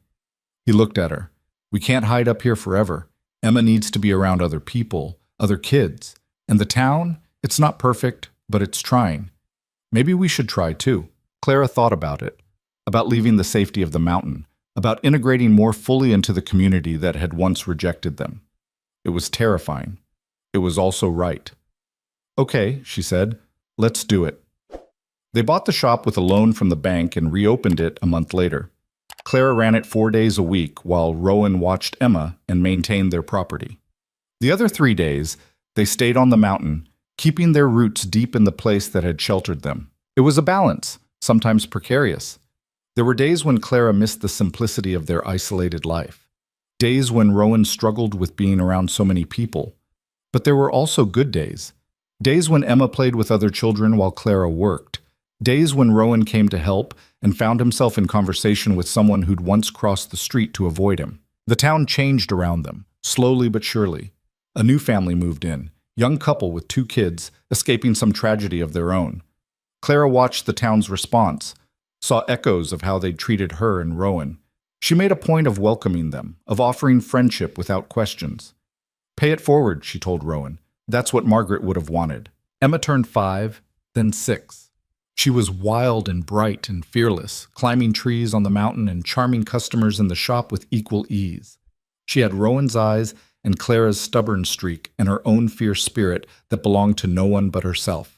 He looked at her. We can't hide up here forever. Emma needs to be around other people, other kids. And the town, it's not perfect, but it's trying. Maybe we should try too. Clara thought about it, about leaving the safety of the mountain, about integrating more fully into the community that had once rejected them. It was terrifying. It was also right. Okay, she said, let's do it. They bought the shop with a loan from the bank and reopened it a month later. Clara ran it 4 days a week while Rowan watched Emma and maintained their property. The other 3 days, they stayed on the mountain, keeping their roots deep in the place that had sheltered them. It was a balance, sometimes precarious. There were days when Clara missed the simplicity of their isolated life. Days when Rowan struggled with being around so many people. But there were also good days. Days when Emma played with other children while Clara worked. Days when Rowan came to help and found himself in conversation with someone who'd once crossed the street to avoid him. The town changed around them, slowly but surely. A new family moved in, young couple with 2 kids, escaping some tragedy of their own. Clara watched the town's response, saw echoes of how they'd treated her and Rowan. She made a point of welcoming them, of offering friendship without questions. Pay it forward, she told Rowan. That's what Margaret would have wanted. Emma turned 5, then 6. She was wild and bright and fearless, climbing trees on the mountain and charming customers in the shop with equal ease. She had Rowan's eyes and Clara's stubborn streak and her own fierce spirit that belonged to no one but herself.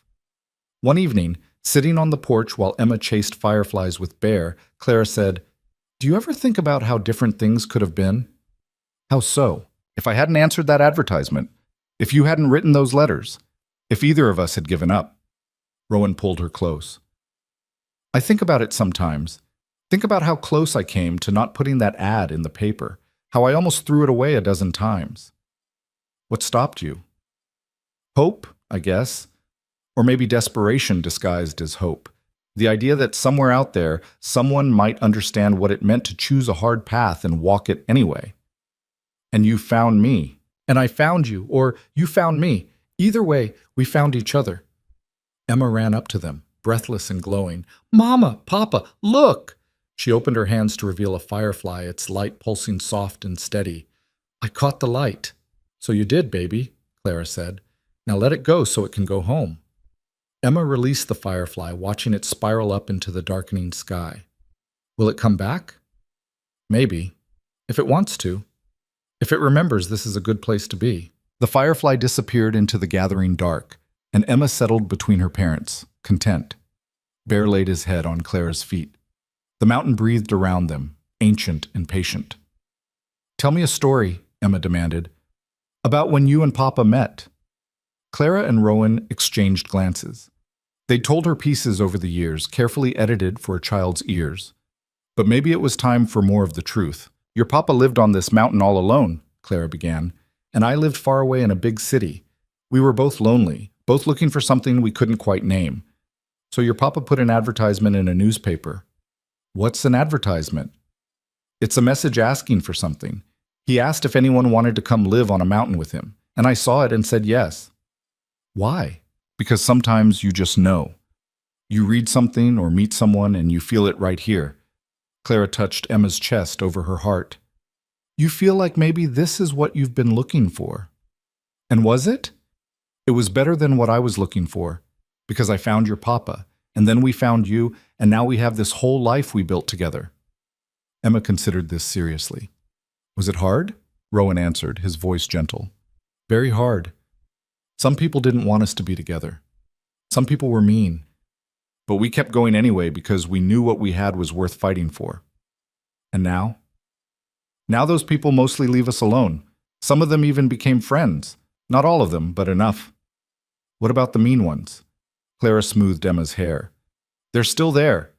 One evening, sitting on the porch while Emma chased fireflies with Bear, Clara said, "Do you ever think about how different things could have been?" "How so?" "If I hadn't answered that advertisement, if you hadn't written those letters, if either of us had given up." Rowan pulled her close. "I think about it sometimes. Think about how close I came to not putting that ad in the paper, how I almost threw it away a dozen times." "What stopped you?" "Hope, I guess. Or maybe desperation disguised as hope. The idea that somewhere out there, someone might understand what it meant to choose a hard path and walk it anyway. And you found me. And I found you, or you found me. Either way, we found each other." Emma ran up to them, breathless and glowing. "Mama, Papa, look!" She opened her hands to reveal a firefly, its light pulsing soft and steady. "I caught the light." "So you did, baby," Clara said. "Now let it go so it can go home." Emma released the firefly, watching it spiral up into the darkening sky. "Will it come back?" "Maybe. If it wants to. If it remembers this is a good place to be." The firefly disappeared into the gathering dark, and Emma settled between her parents, content. Bear laid his head on Clara's feet. The mountain breathed around them, ancient and patient. "Tell me a story," Emma demanded, "about when you and Papa met." Clara and Rowan exchanged glances. They'd told her pieces over the years, carefully edited for a child's ears. But maybe it was time for more of the truth. "Your Papa lived on this mountain all alone," Clara began, "and I lived far away in a big city. We were both lonely, both looking for something we couldn't quite name. So your Papa put an advertisement in a newspaper." "What's an advertisement?" "It's a message asking for something. He asked if anyone wanted to come live on a mountain with him, and I saw it and said yes." "Why?" "Because sometimes you just know. You read something or meet someone and you feel it right here." Clara touched Emma's chest over her heart. "You feel like maybe this is what you've been looking for." "And was it?" "It was better than what I was looking for, because I found your Papa, and then we found you, and now we have this whole life we built together." Emma considered this seriously. "Was it hard?" Rowan answered, his voice gentle. "Very hard. Some people didn't want us to be together. Some people were mean. But we kept going anyway because we knew what we had was worth fighting for. And now? Now those people mostly leave us alone. Some of them even became friends. Not all of them, but enough." "What about the mean ones?" Clara smoothed Emma's hair. "They're still there.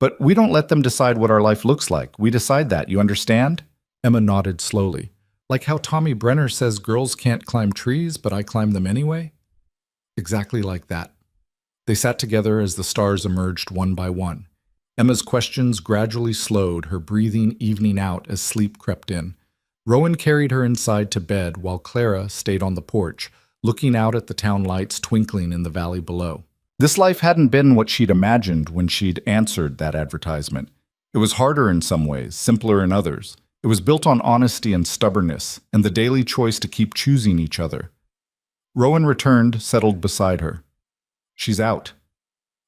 But we don't let them decide what our life looks like. We decide that, you understand?" Emma nodded slowly. Like how Tommy Brenner says girls can't climb trees, but I climb them anyway? Exactly like that. They sat together as the stars emerged one by one. Emma's questions gradually slowed, her breathing evening out as sleep crept in. Rowan carried her inside to bed while Clara stayed on the porch, looking out at the town lights twinkling in the valley below. This life hadn't been what she'd imagined when she'd answered that advertisement. It was harder in some ways, simpler in others. It was built on honesty and stubbornness, and the daily choice to keep choosing each other. Rowan returned, settled beside her. She's out.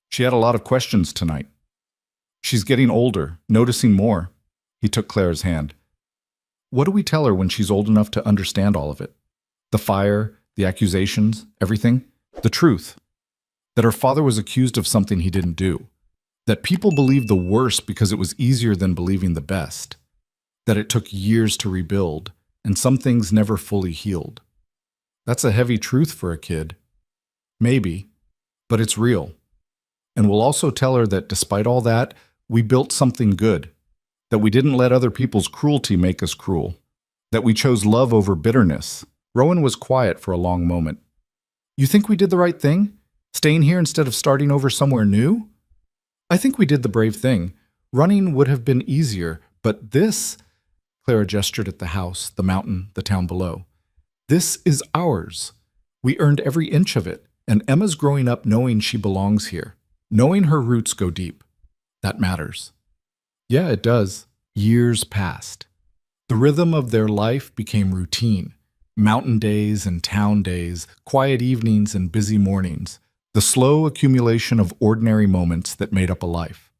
She had a lot of questions tonight. She's getting older, noticing more. He took Clara's hand. What do we tell her when she's old enough to understand all of it? The fire, the accusations, everything? The truth. That her father was accused of something he didn't do. That people believed the worst because it was easier than believing the best. That it took years to rebuild, and some things never fully healed. That's a heavy truth for a kid. Maybe, but it's real. And we'll also tell her that despite all that, we built something good. That we didn't let other people's cruelty make us cruel. That we chose love over bitterness. Rowan was quiet for a long moment. You think we did the right thing? Staying here instead of starting over somewhere new? I think we did the brave thing. Running would have been easier, but this... Clara gestured at the house, the mountain, the town below. This is ours. We earned every inch of it, and Emma's growing up knowing she belongs here. Knowing her roots go deep. That matters. Yeah, it does. Years passed. The rhythm of their life became routine. Mountain days and town days, quiet evenings and busy mornings. The slow accumulation of ordinary moments that made up a life.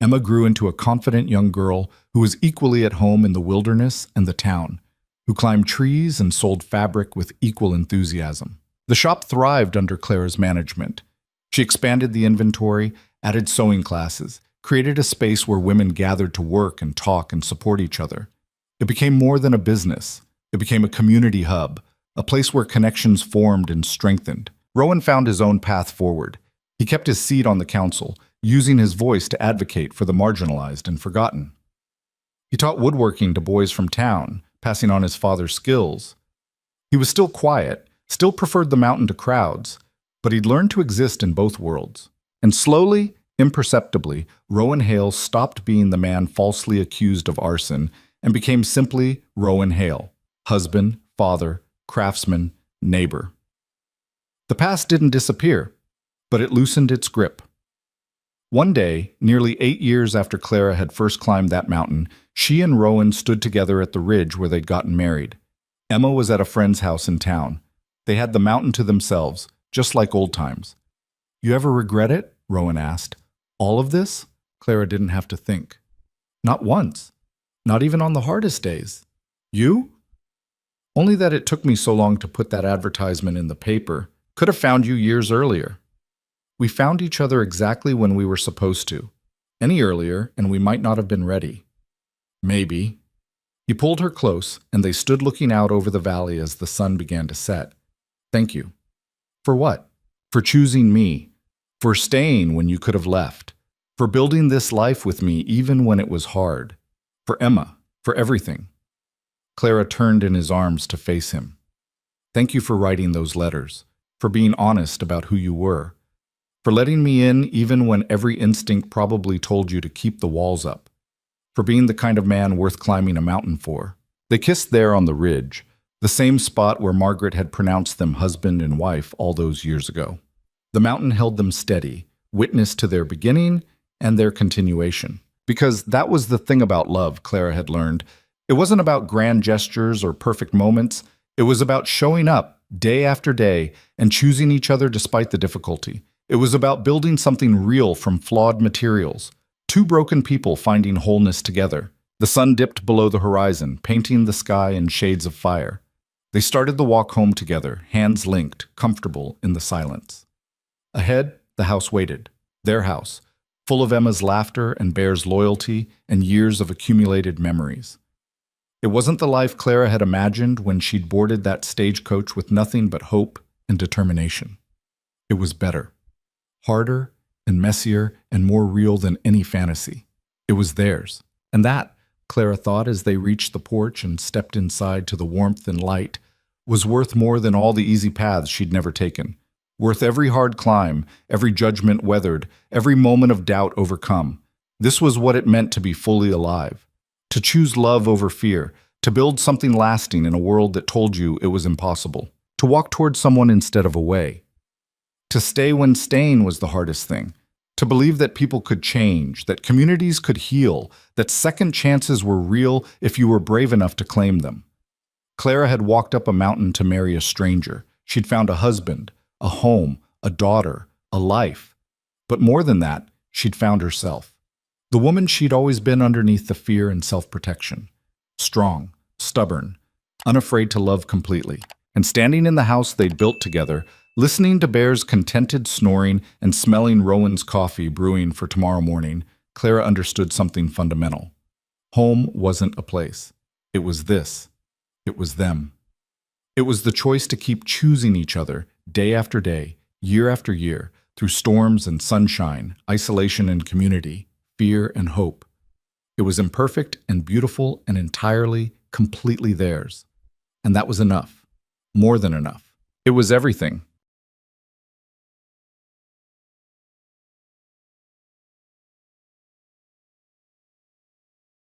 Emma grew into a confident young girl who was equally at home in the wilderness and the town, who climbed trees and sold fabric with equal enthusiasm. The shop thrived under Clara's management. She expanded the inventory, added sewing classes, created a space where women gathered to work and talk and support each other. It became more than a business. It became a community hub, a place where connections formed and strengthened. Rowan found his own path forward. He kept his seat on the council, using his voice to advocate for the marginalized and forgotten. He taught woodworking to boys from town, passing on his father's skills. He was still quiet, still preferred the mountain to crowds, but he'd learned to exist in both worlds. And slowly, imperceptibly, Rowan Hale stopped being the man falsely accused of arson and became simply Rowan Hale, husband, father, craftsman, neighbor. The past didn't disappear, but it loosened its grip. One day, nearly 8 years after Clara had first climbed that mountain, she and Rowan stood together at the ridge where they'd gotten married. Emma was at a friend's house in town. They had the mountain to themselves, just like old times. You ever regret it? Rowan asked. All of this? Clara didn't have to think. Not once. Not even on the hardest days. You? Only that it took me so long to put that advertisement in the paper. Could have found you years earlier. We found each other exactly when we were supposed to. Any earlier, and we might not have been ready. Maybe. He pulled her close, and they stood looking out over the valley as the sun began to set. Thank you. For what? For choosing me. For staying when you could have left. For building this life with me even when it was hard. For Emma. For everything. Clara turned in his arms to face him. Thank you for writing those letters. For being honest about who you were. For letting me in even when every instinct probably told you to keep the walls up. For being the kind of man worth climbing a mountain for. They kissed there on the ridge, the same spot where Margaret had pronounced them husband and wife all those years ago. The mountain held them steady, witness to their beginning and their continuation. Because that was the thing about love, Clara had learned. It wasn't about grand gestures or perfect moments. It was about showing up day after day and choosing each other despite the difficulty. It was about building something real from flawed materials. Two broken people finding wholeness together. The sun dipped below the horizon, painting the sky in shades of fire. They started the walk home together, hands linked, comfortable in the silence. Ahead, the house waited. Their house, full of Emma's laughter and Bear's loyalty and years of accumulated memories. It wasn't the life Clara had imagined when she'd boarded that stagecoach with nothing but hope and determination. It was better. Harder and messier and more real than any fantasy. It was theirs. And that, Clara thought as they reached the porch and stepped inside to the warmth and light, was worth more than all the easy paths she'd never taken. Worth every hard climb, every judgment weathered, every moment of doubt overcome. This was what it meant to be fully alive. To choose love over fear, to build something lasting in a world that told you it was impossible. To walk toward someone instead of away. To stay when staying was the hardest thing. To believe that people could change, that communities could heal, that second chances were real if you were brave enough to claim them. Clara had walked up a mountain to marry a stranger. She'd found a husband, a home, a daughter, a life. But more than that, she'd found herself. The woman she'd always been underneath the fear and self-protection. Strong, stubborn, unafraid to love completely. And standing in the house they'd built together, listening to Bear's contented snoring and smelling Rowan's coffee brewing for tomorrow morning, Clara understood something fundamental. Home wasn't a place. It was this. It was them. It was the choice to keep choosing each other day after day, year after year, through storms and sunshine, isolation and community, fear and hope. It was imperfect and beautiful and entirely, completely theirs. And that was enough. More than enough. It was everything.